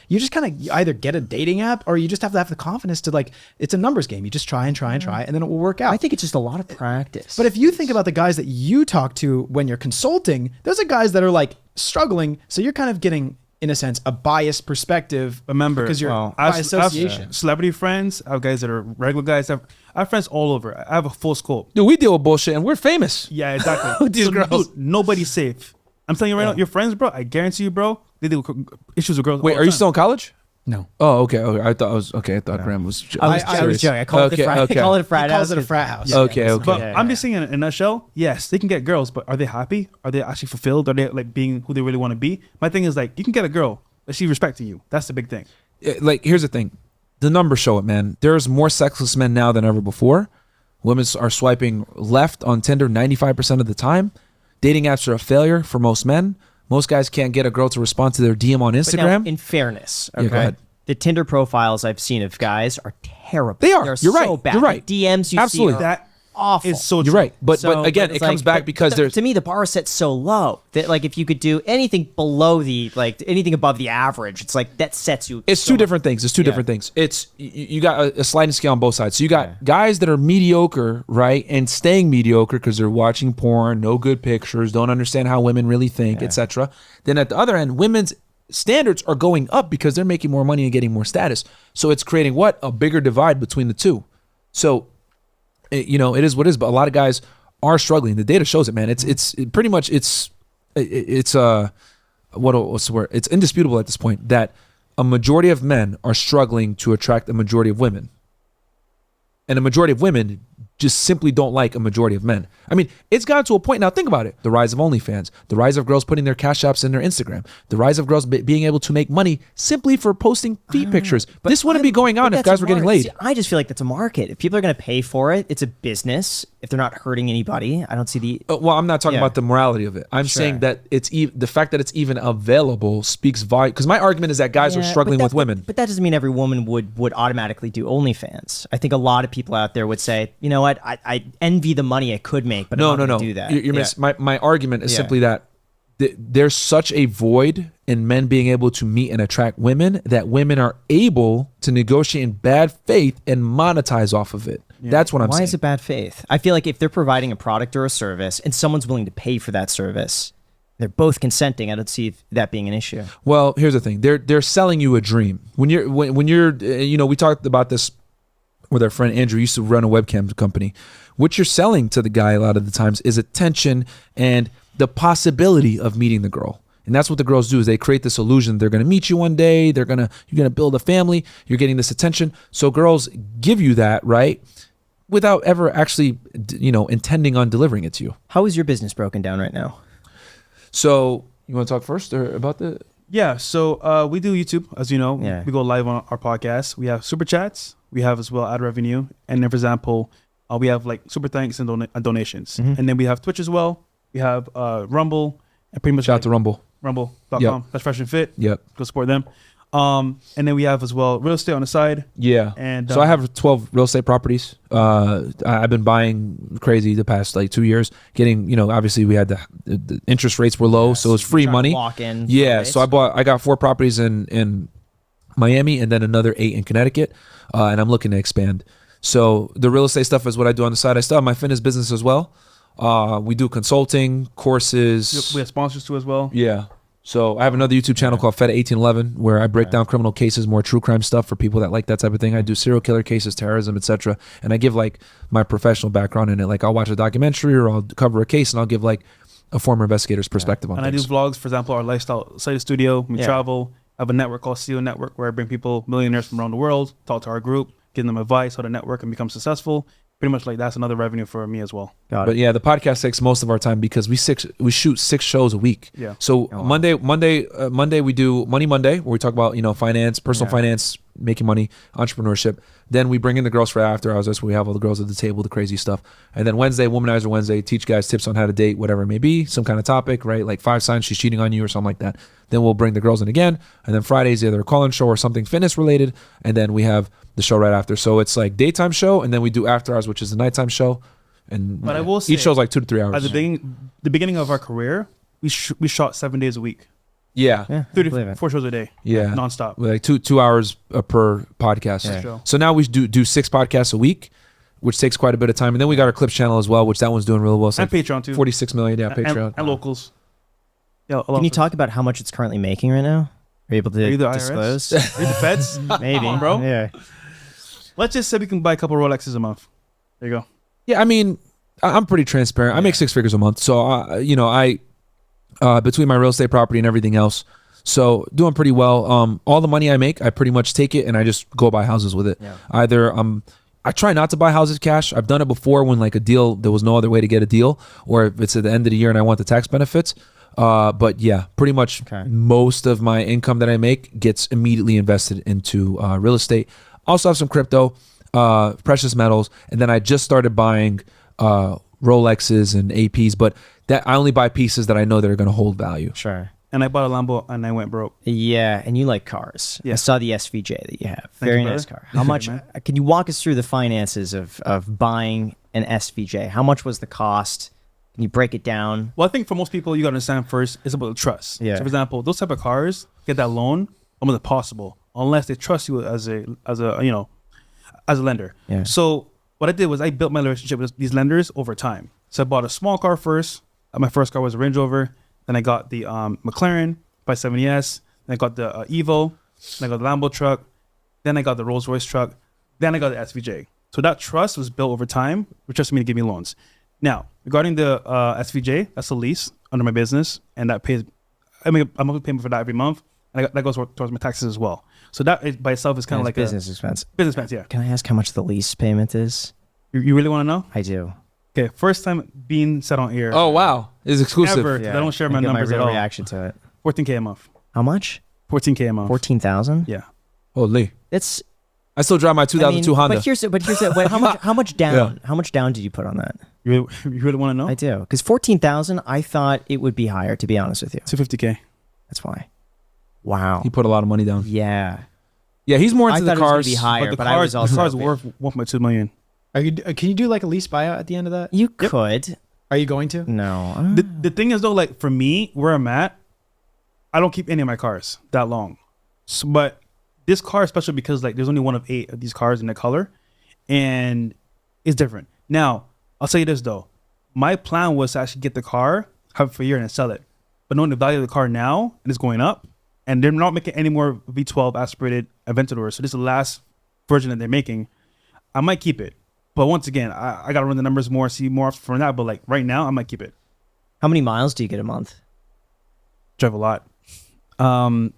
you just kind of either get a dating app or you just have to have the confidence to it's a numbers game. You just try and try and try, and then it will work out. I think it's just a lot of practice. But if you think about the guys that you talk to when you're consulting, those are guys that are struggling. So you're kind of getting, in a sense, a biased perspective. Remember, because you're by association. I have celebrity friends. I have guys that are regular guys. I have friends all over. I have a full scope. Dude, we deal with bullshit and we're famous. Yeah, exactly. These girls. Dude, nobody's safe. I'm telling you right now, your friends, bro, I guarantee you, bro, they deal with issues with girls. Wait, are you still in college? No. Oh, okay. I thought Graham was. I was joking. I call it a frat house. He calls it a frat house. Okay. But I'm just saying, in a nutshell, yes, they can get girls, but are they happy? Are they actually fulfilled? Are they being who they really want to be? My thing is you can get a girl, but she's respecting you. That's the big thing. Here's the thing, the numbers show it, man. There's more sexless men now than ever before. Women are swiping left on Tinder 95% of the time. Dating apps are a failure for most men. Most guys can't get a girl to respond to their DM on Instagram. But now, in fairness, okay, go ahead. The Tinder profiles I've seen of guys are terrible. They are. They're You're so right. bad. You're right. The DMs you Absolutely. see are awful. It's so You're right. But again, it comes back because there's... To me, the bar is set so low that if you could do anything below anything above the average, it's that sets you... It's two different things. It's two different things. It's, you got a sliding scale on both sides. So you got guys that are mediocre, right? And staying mediocre because they're watching porn, no good pictures, don't understand how women really think, etc. Then at the other end, women's standards are going up because they're making more money and getting more status. So it's creating a bigger divide between the two. So... it is what it is, but a lot of guys are struggling. The data shows it, man. It's pretty much it's what's the word? It's indisputable at this point that a majority of men are struggling to attract a majority of women, and a majority of women just simply don't like a majority of men. I mean, it's gotten to a point now. Think about it: the rise of OnlyFans, the rise of girls putting their cash apps in their Instagram, the rise of girls being able to make money simply for posting feet pictures. This wouldn't be going on if guys were getting laid. See, I just feel like that's a market. If people are going to pay for it, it's a business. If they're not hurting anybody, I don't see the... well, I'm not talking about the morality of it. I'm saying that the fact that it's even available speaks volume. Because my argument is that guys are struggling with women. But that doesn't mean every woman would automatically do OnlyFans. I think a lot of people out there would say, you know what? what? I envy the money I could make, but I'm not going to do that. My argument is simply that there's such a void in men being able to meet and attract women that women are able to negotiate in bad faith and monetize off of it. Yeah. That's what I'm saying. Why is it bad faith? I feel like if they're providing a product or a service and someone's willing to pay for that service, they're both consenting. I don't see that being an issue. Well, here's the thing. They're selling you a dream. When you're we talked about this with our friend Andrew, used to run a webcam company. What you're selling to the guy a lot of the times is attention and the possibility of meeting the girl. And that's what the girls do, is they create this illusion. They're going to meet you one day. You're going to build a family. You're getting this attention. So girls give you that, right? Without ever actually, intending on delivering it to you. How is your business broken down right now? So you want to talk first about the... Yeah. So we do YouTube, as you know. Yeah. We go live on our podcast. We have super chats. We have as well ad revenue. And then, for example, we have like super thanks and donations. Mm-hmm. And then we have Twitch as well. We have Rumble. And pretty much shout out to Rumble. Rumble.com. That's FreshAndFit. Yep. Go support them. And then we have as well real estate on the side. Yeah. And so I have 12 real estate properties. I've been buying crazy the past 2 years. Getting, obviously we had the interest rates were low, so it was free money. Lock in. Yeah. So I got 4 properties in Miami and then another 8 in Connecticut, and I'm looking to expand. So the real estate stuff is what I do on the side. I still have my fitness business as well. We do consulting, courses. We have sponsors too as well. Yeah. So I have another YouTube channel called Fed 1811 where I break down criminal cases, more true crime stuff for people that like that type of thing. I do serial killer cases, terrorism, etc. And I give my professional background in it. I'll watch a documentary or I'll cover a case and I'll give a former investigator's perspective on and things. I do vlogs, for example, our lifestyle site studio. We travel. I have a network called CEO Network where I bring people, millionaires from around the world, talk to our group, give them advice how to network and become successful. Pretty much that's another revenue for me as well. But yeah, the podcast takes most of our time because we shoot 6 shows a week. Yeah. So Monday we do Money Monday where we talk about finance, personal finance, making money, entrepreneurship. Then we bring in the girls for after hours. That's where we have all the girls at the table, the crazy stuff. And then Wednesday, Womanizer Wednesday, teach guys tips on how to date, whatever it may be, some kind of topic, right? Like 5 signs she's cheating on you or something like that. Then we'll bring the girls in again. And then Friday's either a call-in show or something fitness related. And then we have the show right after. So it's like daytime show, and then we do after hours, which is the nighttime show. And but I will say, each show's 2 to 3 hours. At the beginning of our career, we shot 7 days a week. Yeah. 4 shows a day. Yeah. Nonstop. Like 2 hours per podcast. Yeah. So now we do 6 podcasts a week, which takes quite a bit of time. And then we got our Clips channel as well, which that one's doing really well. And Patreon too. 46 million, Patreon. And locals. Yeah. Can you talk about how much it's currently making right now? Are you able to disclose? Are you the feds? Maybe. Come on, bro. Yeah. Let's just say we can buy a couple Rolexes a month. There you go. Yeah, I mean, I'm pretty transparent. I make 6 figures a month. So, I between my real estate property and everything else, so doing pretty well. All the money I make, I pretty much take it and I just go buy houses with it. Yeah. Either I try not to buy houses cash. I've done it before when a deal, there was no other way to get a deal, or if it's at the end of the year and I want the tax benefits. But yeah, pretty much most of my income that I make gets immediately invested into real estate. Also have some crypto, precious metals, and then I just started buying Rolexes and APs, but that I only buy pieces that I know that are going to hold value. Sure. And I bought a Lambo and I went broke. Yeah, and you like cars. Yeah. I saw the SVJ that you have. Very nice car. How much? Can you walk us through the finances of buying an SVJ? How much was the cost? Can you break it down? Well, I think for most people, you got to understand first, it's about the trust. Yeah. So, for example, those type of cars, get that loan, almost impossible, unless they trust you as a lender. Yeah. So what I did was I built my relationship with these lenders over time. So I bought a small car first. My first car was a Range Rover. Then I got the McLaren 570S. Then I got the Evo. Then I got the Lambo truck. Then I got the Rolls Royce truck. Then I got the SVJ. So that trust was built over time, which trusted me to give me loans. Now, regarding the SVJ, that's a lease under my business, and that pays. I'm going to pay for that every month, and that goes towards my taxes as well. So that by itself is kind of like business expense. Business expense, yeah. Can I ask how much the lease payment is? You really want to know? I do. Okay, first time being said on air. Oh wow, it's exclusive. Ever, I don't share my numbers at all. Reaction to it. 14K a month. How much? 14K a month. 14,000. Yeah. Holy. It's. I still drive my 2002 Honda. But here's wait, how much down? Yeah. How much down did you put on that? You really want to know? I do, because 14,000. I thought it would be higher. To be honest with you, 250K. That's why. Wow. He put a lot of money down. Yeah. Yeah, he's more into the cars. It was be higher, but the cars worth 1.2 million. Can you do like a lease buyout at the end of that? You could. Are you going to? No. The thing is though, like for me, where I'm at, I don't keep any of my cars that long. So, but this car is special because like there's only one of 8 of these cars in the color, and it's different. Now, I'll tell you this though. My plan was to actually get the car, have it for a year, and then sell it. But knowing the value of the car now, and it's going up, and they're not making any more V12 aspirated Aventadors, so this is the last version that they're making, I might keep it. But once again, I got to run the numbers more, see more from that. But like right now, I might keep it. How many miles do you get a month? Drive a lot. Because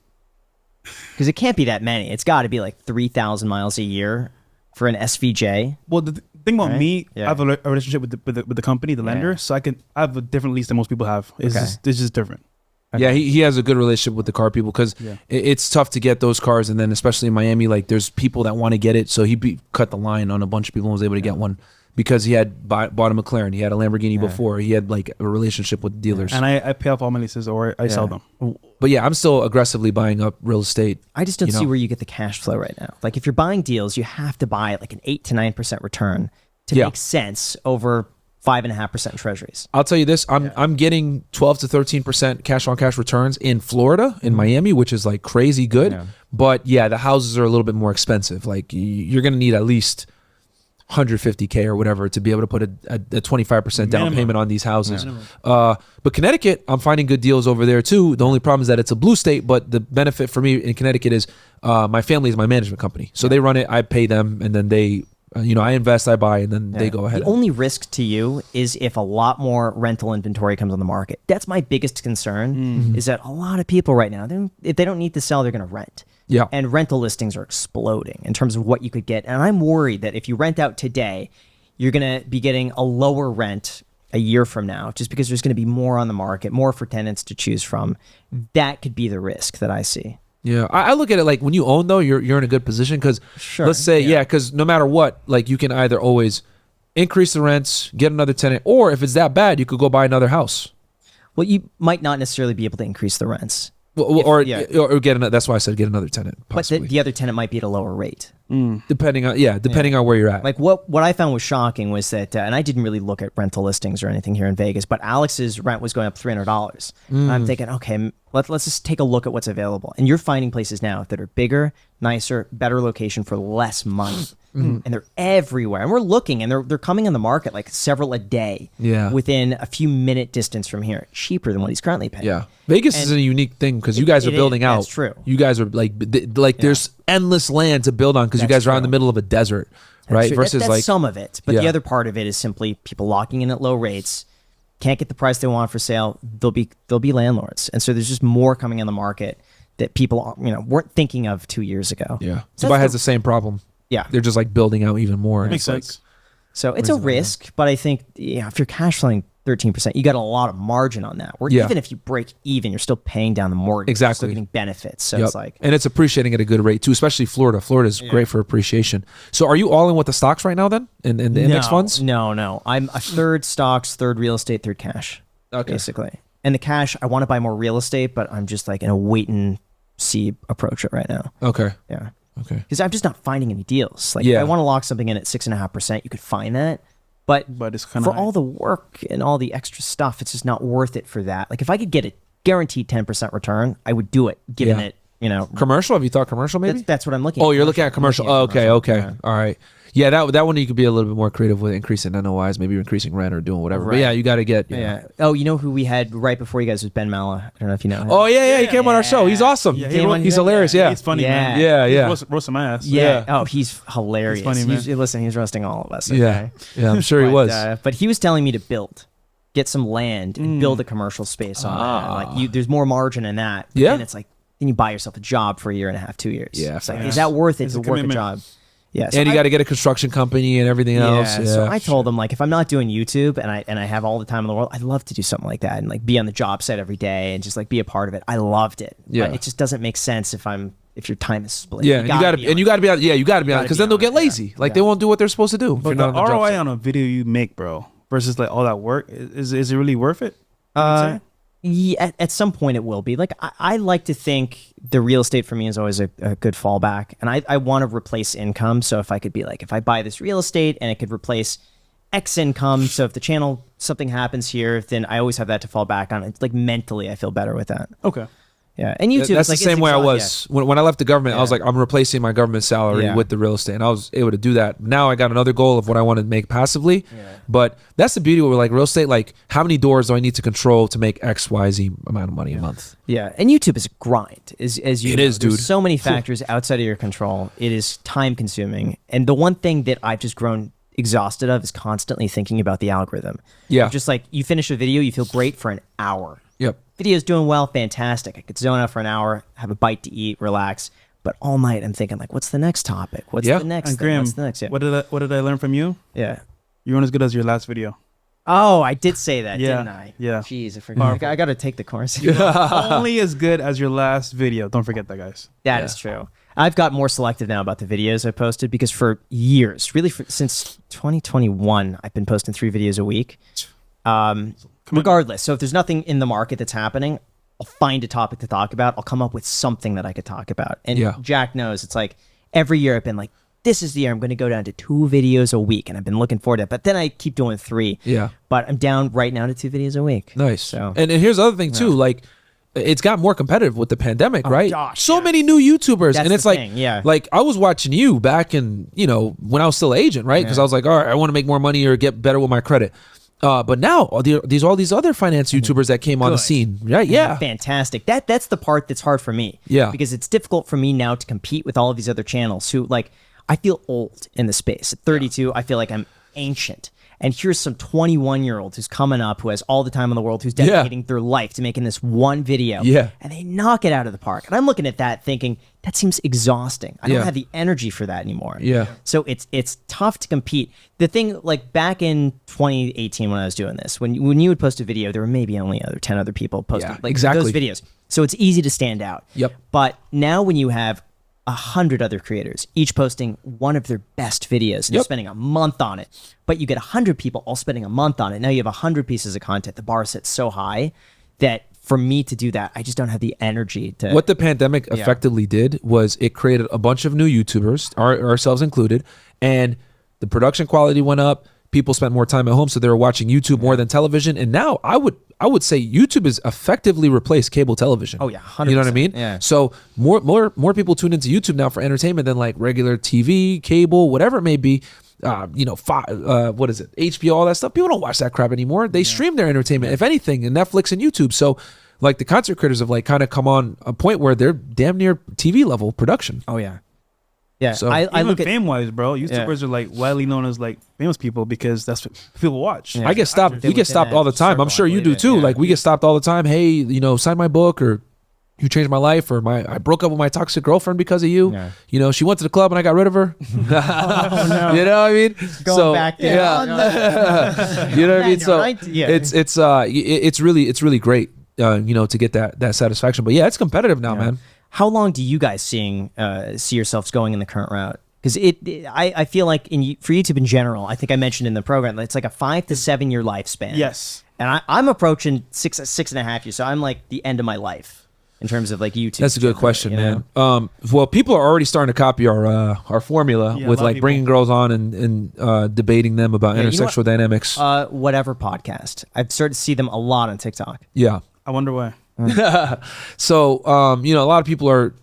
it can't be that many. It's got to be like 3,000 miles a year for an SVJ. Well, the thing about me, Yeah. I have a relationship with the company, the lender, so I have a different lease than most people have. It's just different. Okay. Yeah, he has a good relationship with the car people because it's tough to get those cars, and then especially in Miami, like there's people that want to get it, so he cut the line on a bunch of people and was able to get one because he had bought a McLaren, he had a Lamborghini before, he had like a relationship with dealers, and I pay off all my leases or I sell them. But yeah, I'm still aggressively buying up real estate. I just don't see where you get the cash flow right now. Like if you're buying deals, you have to buy like an 8 to 9% return to make sense over 5.5% treasuries. I'll tell you this: I'm getting 12 to 13% cash on cash returns in Florida, in Miami, which is like crazy good. Yeah. But yeah, the houses are a little bit more expensive. Like you're gonna need at least 150K or whatever to be able to put a 25% down payment on these houses. But Connecticut, I'm finding good deals over there too. The only problem is that it's a blue state, but the benefit for me in Connecticut is my family is my management company, so they run it. I pay them, and then they. I invest, I buy, and then they go ahead. The only risk to you is if a lot more rental inventory comes on the market. That's my biggest concern, is that a lot of people right now, if they don't need to sell, they're going to rent. Yeah. And rental listings are exploding in terms of what you could get. And I'm worried that if you rent out today, you're going to be getting a lower rent a year from now, just because there's going to be more on the market, more for tenants to choose from. That could be the risk that I see. Yeah, I look at it like when you own though, you're in a good position because let's say because no matter what, like you can either always increase the rents, get another tenant, or if it's that bad, you could go buy another house. Well, you might not necessarily be able to increase the rents. Or get another. That's why I said get another tenant. Possibly. But the other tenant might be at a lower rate. Depending on where you're at. Like what I found was shocking was that, and I didn't really look at rental listings or anything here in Vegas, but Alex's rent was going up $300. I'm thinking, okay, let's just take a look at what's available. And you're finding places now that are bigger, nicer, better location for less money. And they're everywhere. And we're looking, and they're coming on the market like several a day. Yeah. Within a few minute distance from here, cheaper than what he's currently paying. Yeah. Vegas is a unique thing because you guys are building out. That's true. You guys are like there's endless land to build on because you guys are out in the middle of a desert, right? Versus that's some of it, but the other part of it is simply people locking in at low rates, can't get the price they want for sale. They'll be landlords, and so there's just more coming on the market that people weren't thinking of 2 years ago. Yeah, Dubai has the same problem. Yeah, they're just like building out even more. Makes sense. So it's a risk, but I think if you're cash flowing 13%, you got a lot of margin on that. Where even if you break even, you're still paying down the mortgage. Exactly. You're still getting benefits. So it's like, and it's appreciating at a good rate too, especially Florida. Florida's great for appreciation. So are you all in with the stocks right now then? In the index funds? No. I'm a third stocks, third real estate, third cash. Okay. Basically. And the cash, I want to buy more real estate, but I'm just like in a wait and see approach it right now. Okay. Yeah. Okay. Because I'm just not finding any deals. Like if I want to lock something in at 6.5%, you could find that. But it's kind of for all the work and all the extra stuff, it's just not worth it for that. Like if I could get a guaranteed 10% return, I would do it, given it, Commercial? Have you thought commercial maybe? That's what I'm looking at. Oh, you're looking at commercial. Okay. Yeah. All right. Yeah, that one you could be a little bit more creative with increasing NOIs, maybe increasing rent or doing whatever. Right. But yeah, you got to get. Oh, you know who we had right before you guys was Ben Mala. I don't know if you know him. Oh yeah, he came on our show. He's awesome. Yeah, he's hilarious. Yeah, he's funny. Yeah, man. Yeah. He's roasting my ass. Yeah. Oh, he's hilarious. He's funny, man. Listen, he's roasting all of us. Okay? Yeah, I'm sure he was. But he was telling me to get some land and build a commercial space on that. Like there's more margin in that. But then it's like then you buy yourself a job for a year and a half, 2 years. Yeah, it's like is that worth it to work a job? Yeah, so and you got to get a construction company and everything else. Yeah, so I told them like if I'm not doing YouTube and I have all the time in the world, I'd love to do something like that and like be on the job site every day and just like be a part of it. I loved it. Yeah, but it just doesn't make sense if your time is split. Yeah, you got to be on. Yeah, you got to be on because then they'll get lazy. Like they won't do what they're supposed to do. But the ROI on a video you make, bro, versus like all that work, is it really worth it? Yeah, at some point it will be. Like I like to think the real estate for me is always a good fallback, and I want to replace income. So if I could be like, if I buy this real estate and it could replace X income, so if the channel something happens here, then I always have that to fall back on. It's like mentally I feel better with that. Okay. Yeah, and YouTube. That's like, the same way I was when I left the government. I was like, I'm replacing my government salary with the real estate, and I was able to do that. Now I got another goal of what I want to make passively. But that's the beauty with like real estate. Like, how many doors do I need to control to make X, Y, Z amount of money a month? Yeah, and YouTube is a grind. As you know, is, dude. There's so many factors outside of your control. It is time consuming, and the one thing that I've just grown exhausted of is constantly thinking about the algorithm. Yeah, just like you finish a video, you feel great for an hour. Yep. Video's doing well, fantastic. I could zone out for an hour, have a bite to eat, relax. But all night I'm thinking like, what's the next topic? What's the next thing? Graham, what's the next? Yeah. What did I learn from you? Yeah. You weren't as good as your last video. Oh, I did say that, didn't I? Yeah. Jeez, I forgot. I got to take the course. Only as good as your last video. Don't forget that, guys. That is true. I've got more selective now about the videos I posted because for years, really since 2021, I've been posting 3 videos a week. Regardless, so if there's nothing in the market that's happening, I'll find a topic to talk about. I'll come up with something that I could talk about. And Jack knows it's like every year I've been like, this is the year I'm going to go down to 2 videos a week, and I've been looking forward to it. But then I keep doing 3. Yeah. But I'm down right now to 2 videos a week. Nice. So and here's the other thing too, like it's got more competitive with the pandemic, right? Gosh, so many new YouTubers, That's and it's the like, thing, like I was watching you back in, when I was still an agent, right? Because I was like, all right, I want to make more money or get better with my credit. But now all these other finance YouTubers that came on the scene, right? Yeah, fantastic. That's the part that's hard for me. Yeah, because it's difficult for me now to compete with all of these other channels who like I feel old in the space. At 32, I feel like I'm ancient. And here's some 21-year-old who's coming up who has all the time in the world, who's dedicating their life to making this one video. Yeah. And they knock it out of the park. And I'm looking at that thinking, that seems exhausting. I don't have the energy for that anymore. Yeah. So it's tough to compete. The thing, like back in 2018 when I was doing this, when you would post a video, there were maybe only 10 other people posting those videos. So it's easy to stand out. Yep. But now when you have 100 other creators, each posting one of their best videos and they're spending a month on it, but you get 100 people all spending a month on it. Now you have 100 pieces of content. The bar sits so high that for me to do that, I just don't have the energy to. What the pandemic effectively did was it created a bunch of new YouTubers, ourselves included, and the production quality went up. People spent more time at home, so they were watching YouTube more than television. And now I would say YouTube has effectively replaced cable television. Oh yeah, 100%. You know what I mean? Yeah. So more people tune into YouTube now for entertainment than like regular TV, cable, whatever it may be. What is it? HBO, all that stuff. People don't watch that crap anymore. They stream their entertainment, if anything, in Netflix and YouTube. So like the concert creators have like kind of come on a point where they're damn near TV level production. Oh yeah. Yeah, so I look at fame-wise, bro. YouTubers are like widely known as like famous people because that's what people watch. I get stopped. We get stopped all the time. I'm sure you do too. Like we get stopped all the time. Hey, sign my book, or you changed my life, or I broke up with my toxic girlfriend because of you. Yeah. She went to the club and I got rid of her. Oh, no. You know what I mean? Going back there. Yeah. You know what I mean? So it's really great. To get that satisfaction. But yeah, it's competitive now, man. How long do you guys see yourselves going in the current route? Because I feel like for YouTube in general, I think I mentioned in the program, it's like a 5 to 7 year lifespan. Yes. And I'm approaching 6.5 years, so I'm like the end of my life in terms of like YouTube. That's a good question, man. Well, people are already starting to copy our formula with like bringing girls on and debating them about intersexual dynamics. Whatever podcast. I've started to see them a lot on TikTok. Yeah. I wonder why. So, a lot of people are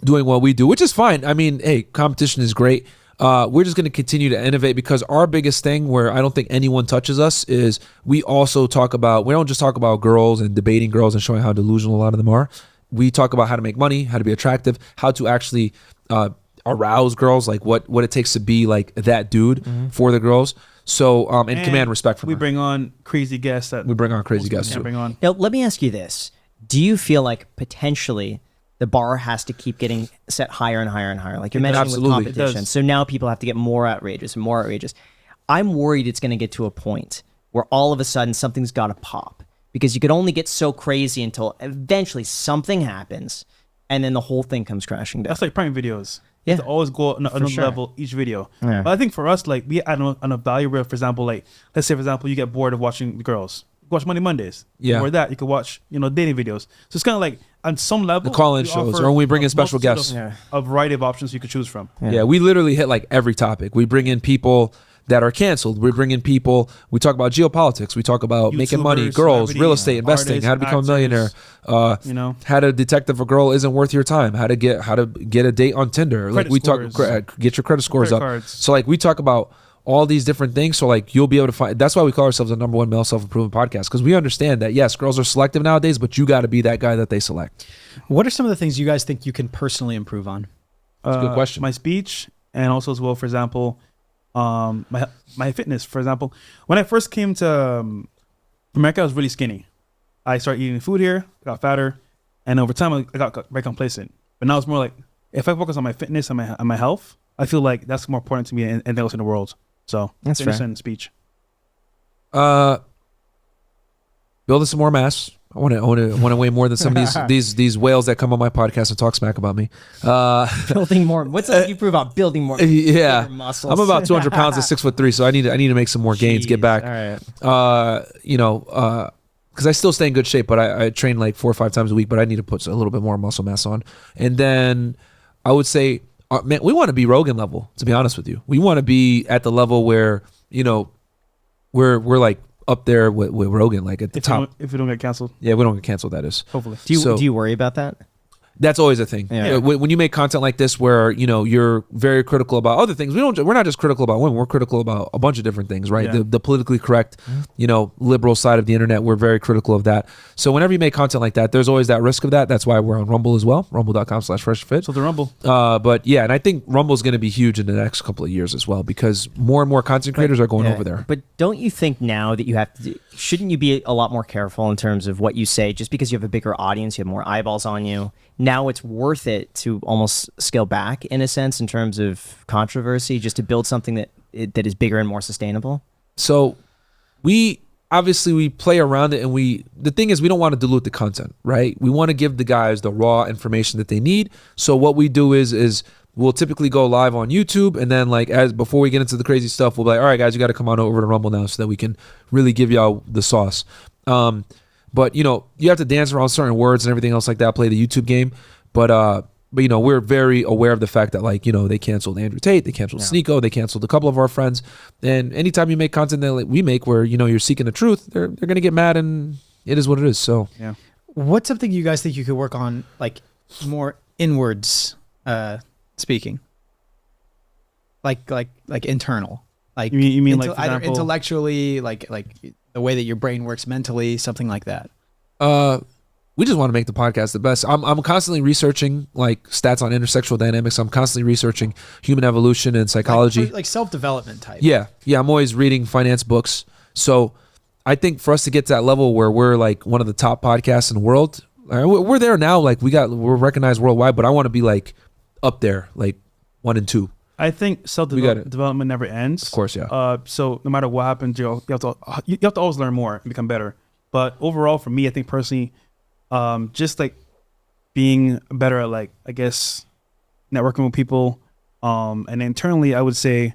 doing what we do, which is fine. I mean, hey, competition is great. We're just going to continue to innovate because our biggest thing where I don't think anyone touches us is we don't just talk about girls and debating girls and showing how delusional a lot of them are. We talk about how to make money, how to be attractive, how to actually arouse girls, like what it takes to be like that dude for the girls. So, and command respect from we her. bring on crazy guests too. Now, let me ask you this. Do you feel like potentially the bar has to keep getting set higher and higher and higher? Like you're mentioning with competition. So now people have to get more outrageous and more outrageous. I'm worried it's going to get to a point where all of a sudden something's got to pop because you could only get so crazy until eventually something happens and then the whole thing comes crashing down. That's like prank videos. Yeah. To always go another level each video. Yeah. But I think for us, like we add on a value where, for example, like let's say for example you get bored of watching the girls. watch Monday Mondays. Yeah. Or that you could watch, dating videos. So it's kind of like on some level, The call-in shows, or when we bring in special guests. A variety of options you could choose from. Yeah, we literally hit like every topic. We bring in people that are canceled. We bring in people. We talk about geopolitics. We talk about making money, girls, real estate, investing, how to become a millionaire. How to detect if a girl isn't worth your time. How to get a date on Tinder. Credit We scores. talk get your credit scores up. Cards. So like we talk about all these different things. So like you'll be able to find. That's why we call ourselves the #1 male self-improvement podcast, because we understand that yes, girls are selective nowadays, but you got to be that guy that they select. What are some of the things you guys think you can personally improve on? That's a good question. My speech, and also as well, for example, my fitness. For example, when I first came to America, I was really skinny. I started eating food here, got fatter, and over time I got very complacent. But now it's more like if I focus on my fitness and my health, I feel like that's more important to me than anything else in the world. So That's fitness fair. and speech. Building some more mass. I want to weigh more than some of these whales that come on my podcast and talk smack about me. Building more. What's that you prove about building more? Yeah, bigger muscles? I'm about 200 pounds at 6'3", so I need to make some more gains, get Jeez, back. All right. Because I still stay in good shape, but I train like 4 or 5 times a week, but I need to put a little bit more muscle mass on. And then I would say, man, we want to be Rogan level, to be honest with you. We want to be at the level where, we're like up there with Rogan, like at the top. If we don't get canceled. Yeah, we don't get canceled, that is. Hopefully. Do you worry about that? That's always a thing. Yeah. When you make content like this, where you're very critical about other things, we're not just critical about women. We're critical about a bunch of different things, right? Yeah. The politically correct, liberal side of the internet. We're very critical of that. So whenever you make content like that, there's always that risk of that. That's why we're on Rumble as well. Rumble.com/FreshAndFit. So the Rumble. But yeah, and I think Rumble is going to be huge in the next couple of years as well, because more and more content creators are going over there. But don't you think now that you have to? Shouldn't you be a lot more careful in terms of what you say? Just because you have a bigger audience, you have more eyeballs on you. Now it's worth it to almost scale back in a sense in terms of controversy, just to build something that is bigger and more sustainable. So we play around it, and the thing is, we don't want to dilute the content, right? We want to give the guys the raw information that they need. So what we do is we'll typically go live on YouTube, and then before we get into the crazy stuff, we'll be like, all right, guys, you got to come on over to Rumble now so that we can really give y'all the sauce. But you have to dance around certain words and everything else like that, play the YouTube game. But we're very aware of the fact that they canceled Andrew Tate, they canceled Sneeko, they canceled a couple of our friends. And anytime you make content that we make where you're seeking the truth, they're gonna get mad, and it is what it is. So yeah. What's something you guys think you could work on, like more inwards speaking, like internal, like you mean like, for either example, intellectually, like the way that your brain works mentally, something like that. We just want to make the podcast the best. I'm constantly researching like stats on intersexual dynamics. I'm constantly researching human evolution and psychology, like self-development type. Yeah. I'm always reading finance books. So I think for us to get to that level where we're like one of the top podcasts in the world, we're there now. Like we're recognized worldwide, but I want to be like up there, like 1 and 2. I think self-development never ends. Of course, yeah. So no matter what happens, you have to always learn more and become better. But overall, for me, I think personally, just like being better at like, I guess, networking with people, and internally, I would say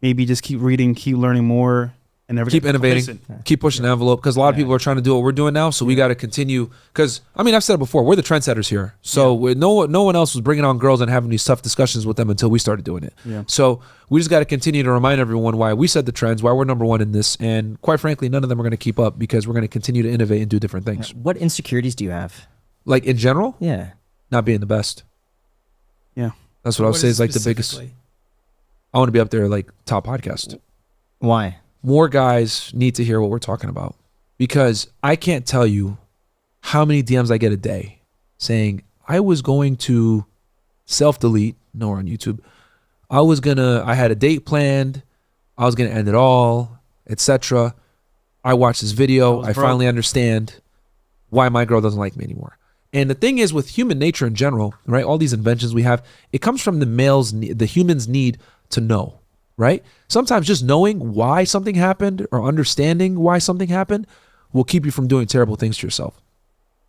maybe just keep reading, keep learning more, and never keep innovating, keep pushing the envelope, because a lot of people are trying to do what we're doing now. So we got to continue, because I've said it before, we're the trendsetters here. So no one else was bringing on girls and having these tough discussions with them until we started doing it. Yeah. So we just got to continue to remind everyone why we set the trends, why we're #1 in this, and quite frankly, none of them are going to keep up, because we're going to continue to innovate and do different things. What insecurities do you have? Like in general, Yeah. not being the best. Yeah, that's what I would say is like the biggest. I want to be up there like top podcast. Why? More guys need to hear what we're talking about, because I can't tell you how many DMs I get a day saying I was going to self-delete. No, we're on YouTube. I had a date planned. I was going to end it all, etc. I watched this video. I finally understand why my girl doesn't like me anymore. And the thing is, with human nature in general, right? All these inventions we have, it comes from the human's need to know. Right? Sometimes just knowing why something happened or understanding why something happened will keep you from doing terrible things to yourself.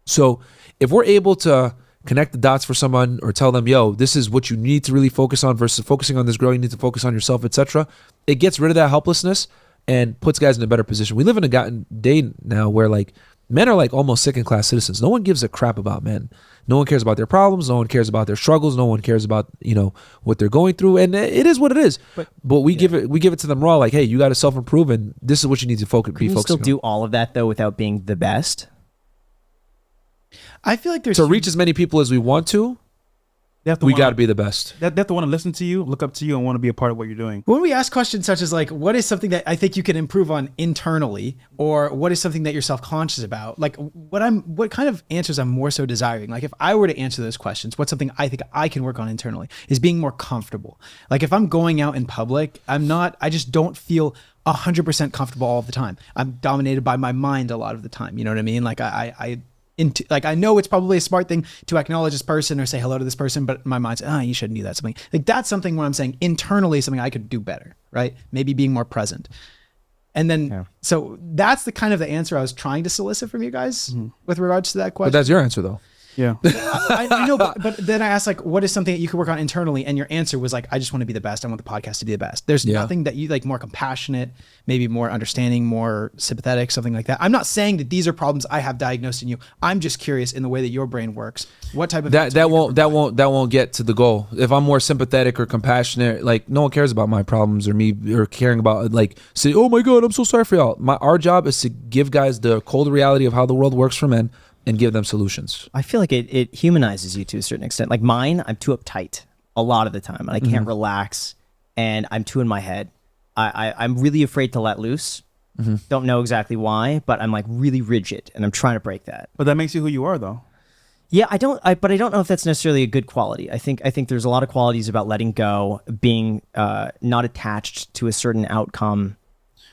So if we're able to connect the dots for someone or tell them, yo, this is what you need to really focus on versus focusing on this girl, you need to focus on yourself, etc., it gets rid of that helplessness, and puts guys in a better position. We live in a day now where like men are like almost second-class citizens. No one gives a crap about men. No one cares about their problems. No one cares about their struggles. No one cares about, you know, what they're going through. And it is what it is. But we give it to them raw. Like, hey, you got to self-improve, and this is what you need to be focusing on. Can you still do all of that though without being the best? I feel like there's to reach as many people as we want to. We got to be the best. They have to want to listen to you, look up to you, and want to be a part of what you're doing. When we ask questions such as like, what is something that I think you can improve on internally, or what is something that you're self-conscious about? Like what kind of answers I'm more so desiring? Like if I were to answer those questions, what's something I think I can work on internally is being more comfortable. Like if I'm going out in public, I just don't feel 100% comfortable all of the time. I'm dominated by my mind a lot of the time. You know what I mean? Like I know it's probably a smart thing to acknowledge this person or say hello to this person, but my mind's, you shouldn't do that. Something like that's something when I'm saying internally something I could do better, right? Maybe being more present. And then, so that's the kind of the answer I was trying to solicit from you guys with regards to that question. But that's your answer though. Yeah. I know, but then I asked like, what is something that you could work on internally? And your answer was like, I just want to be the best. I want the podcast to be the best. There's nothing that you like more compassionate, maybe more understanding, more sympathetic, something like that. I'm not saying that these are problems I have diagnosed in you. I'm just curious in the way that your brain works. What type of that won't get to the goal. If I'm more sympathetic or compassionate, like no one cares about my problems or me or caring about like say, oh my God, I'm so sorry for y'all. Our job is to give guys the cold reality of how the world works for men and give them solutions. I feel like it humanizes you to a certain extent. Like mine, I'm too uptight a lot of the time. And I can't relax, and I'm too in my head. I'm really afraid to let loose. Don't know exactly why, but I'm like really rigid, and I'm trying to break that. But that makes you who you are, though. Yeah, but I don't know if that's necessarily a good quality. I think there's a lot of qualities about letting go, being not attached to a certain outcome,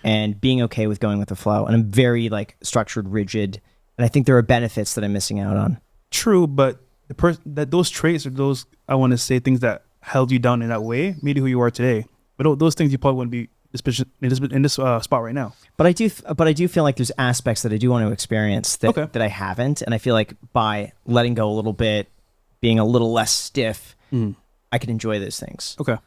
and being okay with going with the flow. And I'm very like structured, rigid. And I think there are benefits that I'm missing out on. True, but that those traits or those, I want to say, things that held you down in that way made you who you are today. But those things you probably wouldn't be in this spot right now. But I do feel like there's aspects that I do want to experience that I haven't, and I feel like by letting go a little bit, being a little less stiff, I can enjoy those things. Okay.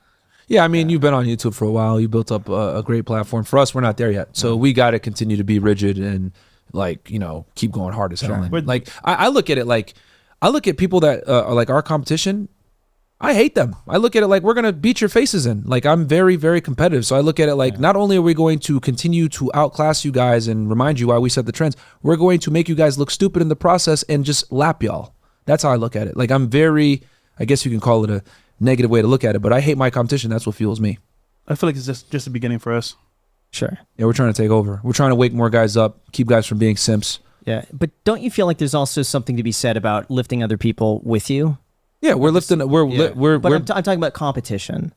Yeah, I mean, you've been on YouTube for a while. You built up a great platform. For us, we're not there yet, so we got to continue to be rigid and like, you know, keep going hard as hell. Like I look at it like I look at people that are like our competition. I hate them. I look at it like we're going to beat your faces in. Like I'm very, very competitive. So I look at it like not only are we going to continue to outclass you guys and remind you why we set the trends, we're going to make you guys look stupid in the process and just lap y'all. That's how I look at it. Like I'm very, I guess you can call it a negative way to look at it, but I hate my competition. That's what fuels me. I feel like it's just the beginning for us. Sure. Yeah, we're trying to take over. We're trying to wake more guys up, keep guys from being simps. Yeah, but don't you feel like there's also something to be said about lifting other people with you? Yeah, we're lifting. I'm talking about competition.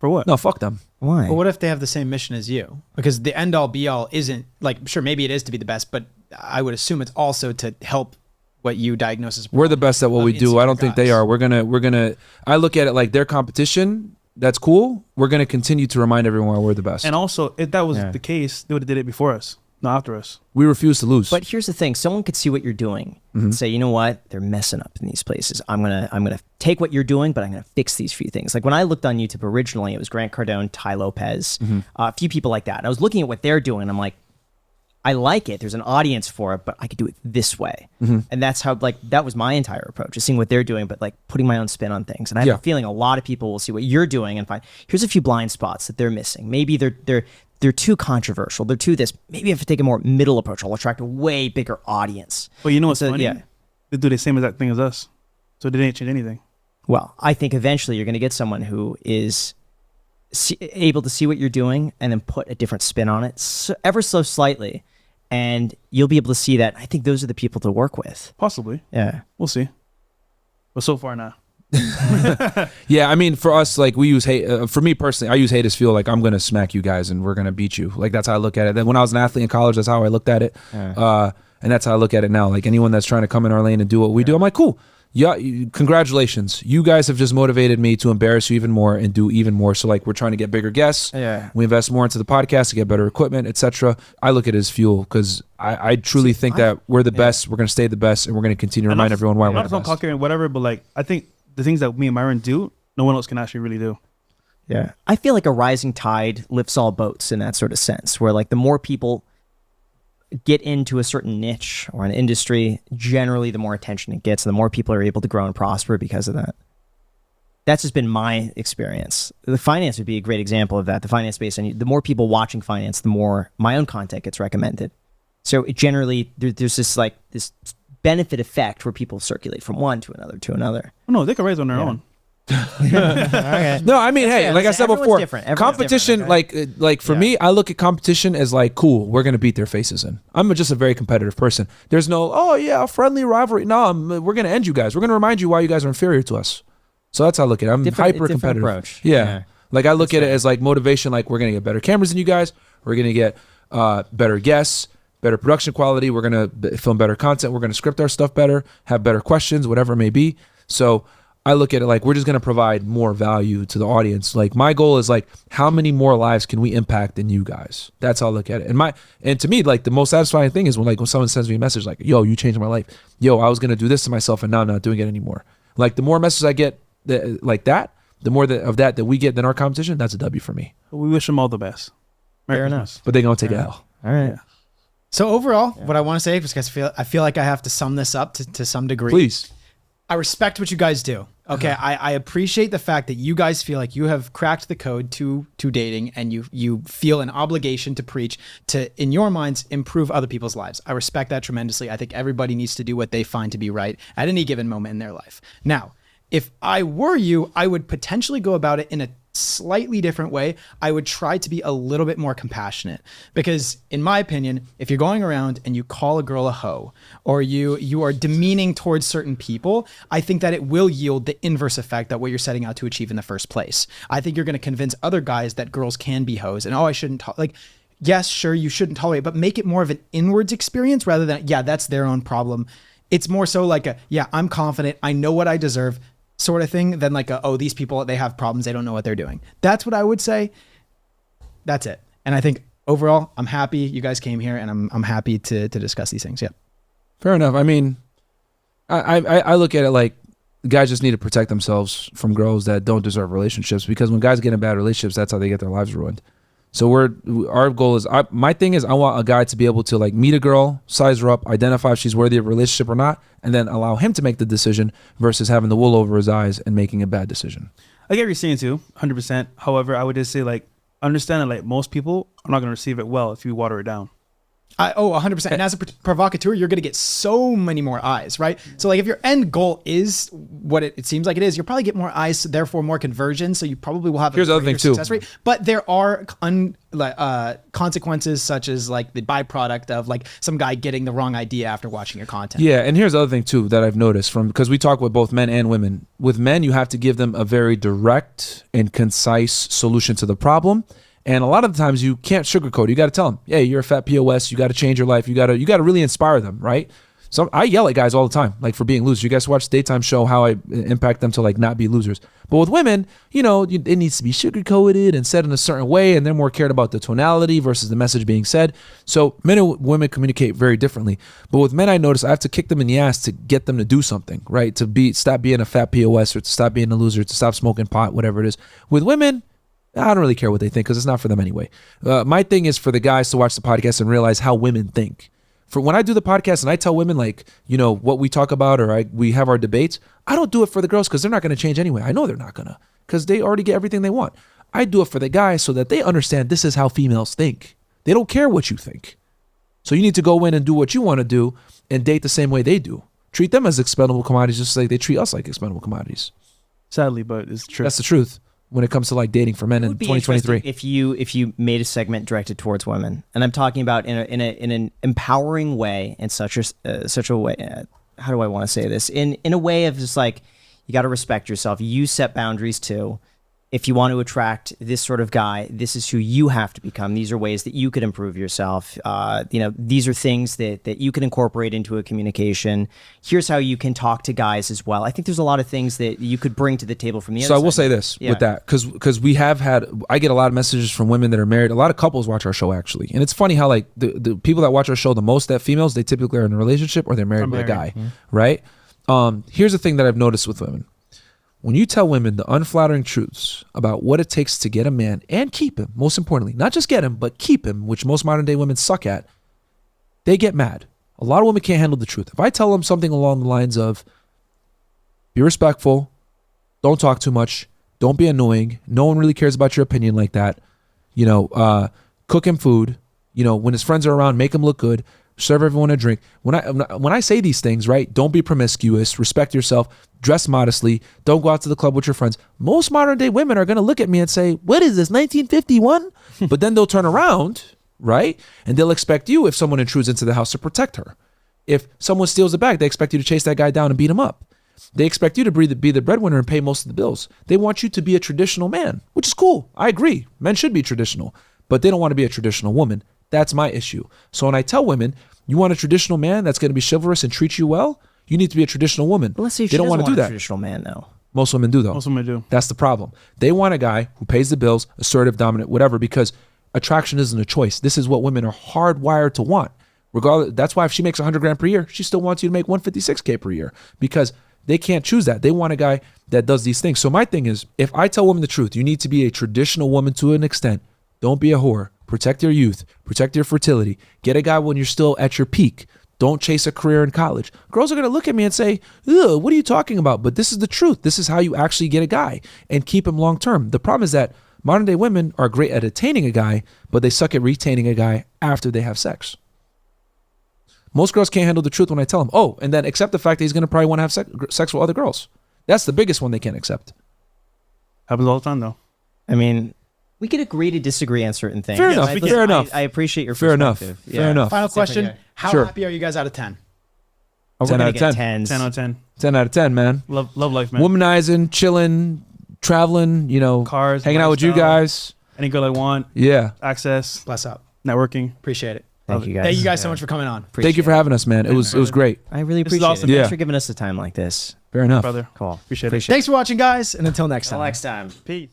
For what? No, fuck them. Why? Well, what if they have the same mission as you? Because the end all be all isn't like, sure, maybe it is to be the best, but I would assume it's also to help what you diagnose as. We're the best at what we do. I don't think they are. We're gonna. I look at it like their competition. That's cool. We're gonna continue to remind everyone we're the best. And also, if that was the case, they would have did it before us, not after us. We refuse to lose. But here's the thing: someone could see what you're doing and say, you know what, they're messing up in these places. I'm gonna take what you're doing, but I'm gonna fix these few things. Like when I looked on YouTube originally, it was Grant Cardone, Ty Lopez, a few people like that. And I was looking at what they're doing, and I'm like, I like it. There's an audience for it, but I could do it this way. And that's how, like, that was my entire approach, is seeing what they're doing, but like putting my own spin on things. And I have a feeling a lot of people will see what you're doing and find, here's a few blind spots that they're missing. Maybe they're too controversial. They're too this. Maybe if I take a more middle approach, I'll attract a way bigger audience. Well, you know what's funny? Yeah. They do the same exact thing as us. So they didn't change anything. Well, I think eventually you're going to get someone who is able to see what you're doing and then put a different spin on it, ever so slightly. And you'll be able to see that. I think those are the people to work with. Possibly. Yeah. We'll see. But so far, not. Yeah, I mean, for us, like, we use hate. For me personally, I use hate as fuel. Like, I'm going to smack you guys and we're going to beat you. Like, that's how I look at it. Then when I was an athlete in college, that's how I looked at it. And that's how I look at it now. Like, anyone that's trying to come in our lane and do what we do, I'm like, cool. Yeah, congratulations. You guys have just motivated me to embarrass you even more and do even more. So like we're trying to get bigger guests. Yeah. We invest more into the podcast to get better equipment, etc. I look at it as fuel because I truly think that we're the best. We're going to stay the best, and we're going to continue to remind everyone why we're the best. Not cocky and whatever, but like I think the things that me and Myron do, no one else can actually really do. Yeah. I feel like a rising tide lifts all boats in that sort of sense, where like the more people get into a certain niche or an industry, generally the more attention it gets and the more people are able to grow and prosper because of that. That's just been my experience. The finance would be a great example of that. The finance space, and the more people watching finance, the more my own content gets recommended. So it generally, there's this like this benefit effect where people circulate from one to another to another. Oh, no, they can raise on their own. Okay. No, I mean, hey, like I said before, competition, different, like for me, I look at competition as like, cool, we're gonna beat their faces in. I'm just a very competitive person. There's no, oh yeah, friendly rivalry. No, we're gonna end you guys. We're gonna remind you why you guys are inferior to us. So that's how I look at it. I'm hyper competitive. Approach. Yeah. Like I look at it as like motivation. Like we're gonna get better cameras than you guys. We're gonna get better guests, better production quality. We're gonna film better content. We're gonna script our stuff better, have better questions, whatever it may be. So I look at it like we're just going to provide more value to the audience. Like my goal is like, how many more lives can we impact than you guys? That's how I look at it. And to me, like the most satisfying thing is when someone sends me a message like, yo, you changed my life. Yo, I was going to do this to myself and now I'm not doing it anymore. Like the more messages I get like that, the more of that we get than our competition, that's a W for me. We wish them all the best. Fair enough. But they're going to take a L. All right. Yeah. So overall, what I want to say, because I feel like I have to sum this up to some degree. Please. I respect what you guys do. Okay, I appreciate the fact that you guys feel like you have cracked the code to dating, and you feel an obligation to preach to, in your minds, improve other people's lives. I respect that tremendously. I think everybody needs to do what they find to be right at any given moment in their life. Now, if I were you, I would potentially go about it in a slightly different way. I would try to be a little bit more compassionate, because in my opinion, if you're going around and you call a girl a hoe, or you are demeaning towards certain people, I think that it will yield the inverse effect that what you're setting out to achieve in the first place. I think you're going to convince other guys that girls can be hoes, and I shouldn't yes, sure, you shouldn't tolerate, but make it more of an inwards experience rather than, yeah, that's their own problem. It's more so like I'm confident, I know what I deserve sort of thing, than like these people, they have problems, they don't know what they're doing. That's what I would say. That's it. And I think overall, I'm happy you guys came here, and I'm happy to discuss these things. Yeah. Fair enough. I mean, I look at it like guys just need to protect themselves from girls that don't deserve relationships, because when guys get in bad relationships, that's how they get their lives ruined. So our goal is, my thing is I want a guy to be able to like meet a girl, size her up, identify if she's worthy of a relationship or not, and then allow him to make the decision versus having the wool over his eyes and making a bad decision. I get what you're saying too, 100%. However, I would just say like, understand that like most people are not going to receive it well if you water it down. 100%. And as a provocateur, you're going to get so many more eyes, right? So like if your end goal is what it seems like it is, you'll probably get more eyes, therefore more conversion. So you probably will have a greater success rate. But there are consequences, such as like the byproduct of like some guy getting the wrong idea after watching your content. Yeah, and here's the other thing too that I've noticed because we talk with both men and women. With men, you have to give them a very direct and concise solution to the problem. And a lot of the times you can't sugarcoat it. You got to tell them, hey, you're a fat POS. You got to change your life. You got to really inspire them, right? So I yell at guys all the time, like for being losers. You guys watch the daytime show, how I impact them to like not be losers. But with women, it needs to be sugarcoated and said in a certain way, and they're more cared about the tonality versus the message being said. So men and women communicate very differently. But with men, I notice I have to kick them in the ass to get them to do something, right? To stop being a fat POS, or to stop being a loser, to stop smoking pot, whatever it is. With women, I don't really care what they think, because it's not for them anyway. My thing is for the guys to watch the podcast and realize how women think. For when I do the podcast and I tell women like, what we talk about, or we have our debates, I don't do it for the girls because they're not going to change anyway. I know they're not going to, because they already get everything they want. I do it for the guys so that they understand this is how females think. They don't care what you think. So you need to go in and do what you want to do and date the same way they do. Treat them as expendable commodities just like they treat us like expendable commodities. Sadly, but it's true. That's the truth. When it comes to like dating for men in 2023, if you made a segment directed towards women, and I'm talking about in an empowering way, in such a way, how do I want to say this? In a way of just like, you got to respect yourself. You set boundaries too. If you want to attract this sort of guy, this is who you have to become. These are ways that you could improve yourself. These are things that you can incorporate into a communication. Here's how you can talk to guys as well. I think there's a lot of things that you could bring to the table from the other side. So I will side. say this with that, because I get a lot of messages from women that are married. A lot of couples watch our show actually. And it's funny how like the people that watch our show the most, that females, they typically are in a relationship or they're married with a guy, right? Here's the thing that I've noticed with women. when you tell women the unflattering truths about what it takes to get a man and keep him, most importantly, not just get him, but keep him, which most modern day women suck at, they get mad. A lot of women can't handle the truth. If I tell them something along the lines of, be respectful, don't talk too much, don't be annoying, no one really cares about your opinion like that, cook him food, when his friends are around, make him look good, serve everyone a drink. When I say these things, right, don't be promiscuous, respect yourself, dress modestly, don't go out to the club with your friends. Most modern day women are going to look at me and say, what is this, 1951? But then they'll turn around, right, and they'll expect you, if someone intrudes into the house, to protect her. If someone steals a bag, they expect you to chase that guy down and beat him up. They expect you to be the breadwinner and pay most of the bills. They want you to be a traditional man, which is cool. I agree. Men should be traditional, but they don't want to be a traditional woman. That's my issue. So when I tell women, you want a traditional man that's going to be chivalrous and treat you well, you need to be a traditional woman. But let's say they don't want to do that. A traditional man, though. Most women do, though. Most women do. That's the problem. They want a guy who pays the bills, assertive, dominant, whatever, because attraction isn't a choice. This is what women are hardwired to want. Regardless, that's why if she makes $100,000 per year, she still wants you to make $156K per year, because they can't choose that. They want a guy that does these things. So my thing is, if I tell women the truth, you need to be a traditional woman to an extent. Don't be a whore. Protect your youth. Protect your fertility. Get a guy when you're still at your peak. Don't chase a career in college. Girls are going to look at me and say, ugh, what are you talking about? But this is the truth. This is how you actually get a guy and keep him long term. The problem is that modern day women are great at attaining a guy, but they suck at retaining a guy after they have sex. Most girls can't handle the truth when I tell them, oh, and then accept the fact that he's going to probably want to have sex with other girls. That's the biggest one they can't accept. Happens all the time, though. I mean, we could agree to disagree on certain things. Fair enough. Fair enough. I appreciate your fair enough. perspective. Fair enough. Final question. How Sure. happy are you guys out of 10? Oh, 10 we're out gonna of get 10. 10s. 10 out of 10. 10 out of 10, man. Love life, man. Womanizing, chilling, traveling, Cars, hanging out with you lifestyle. guys. Any girl I want. Yeah. Access. Bless up. Networking. Appreciate it. Thank you guys. Thank you guys so much for coming on. Thank you for having us, man. It was great. I really This is appreciate awesome. it. Yeah. Thanks for giving us a time like this. Fair enough. Brother. Cool. Appreciate it. Thanks for watching, guys, and until next Till time. next time. Peace.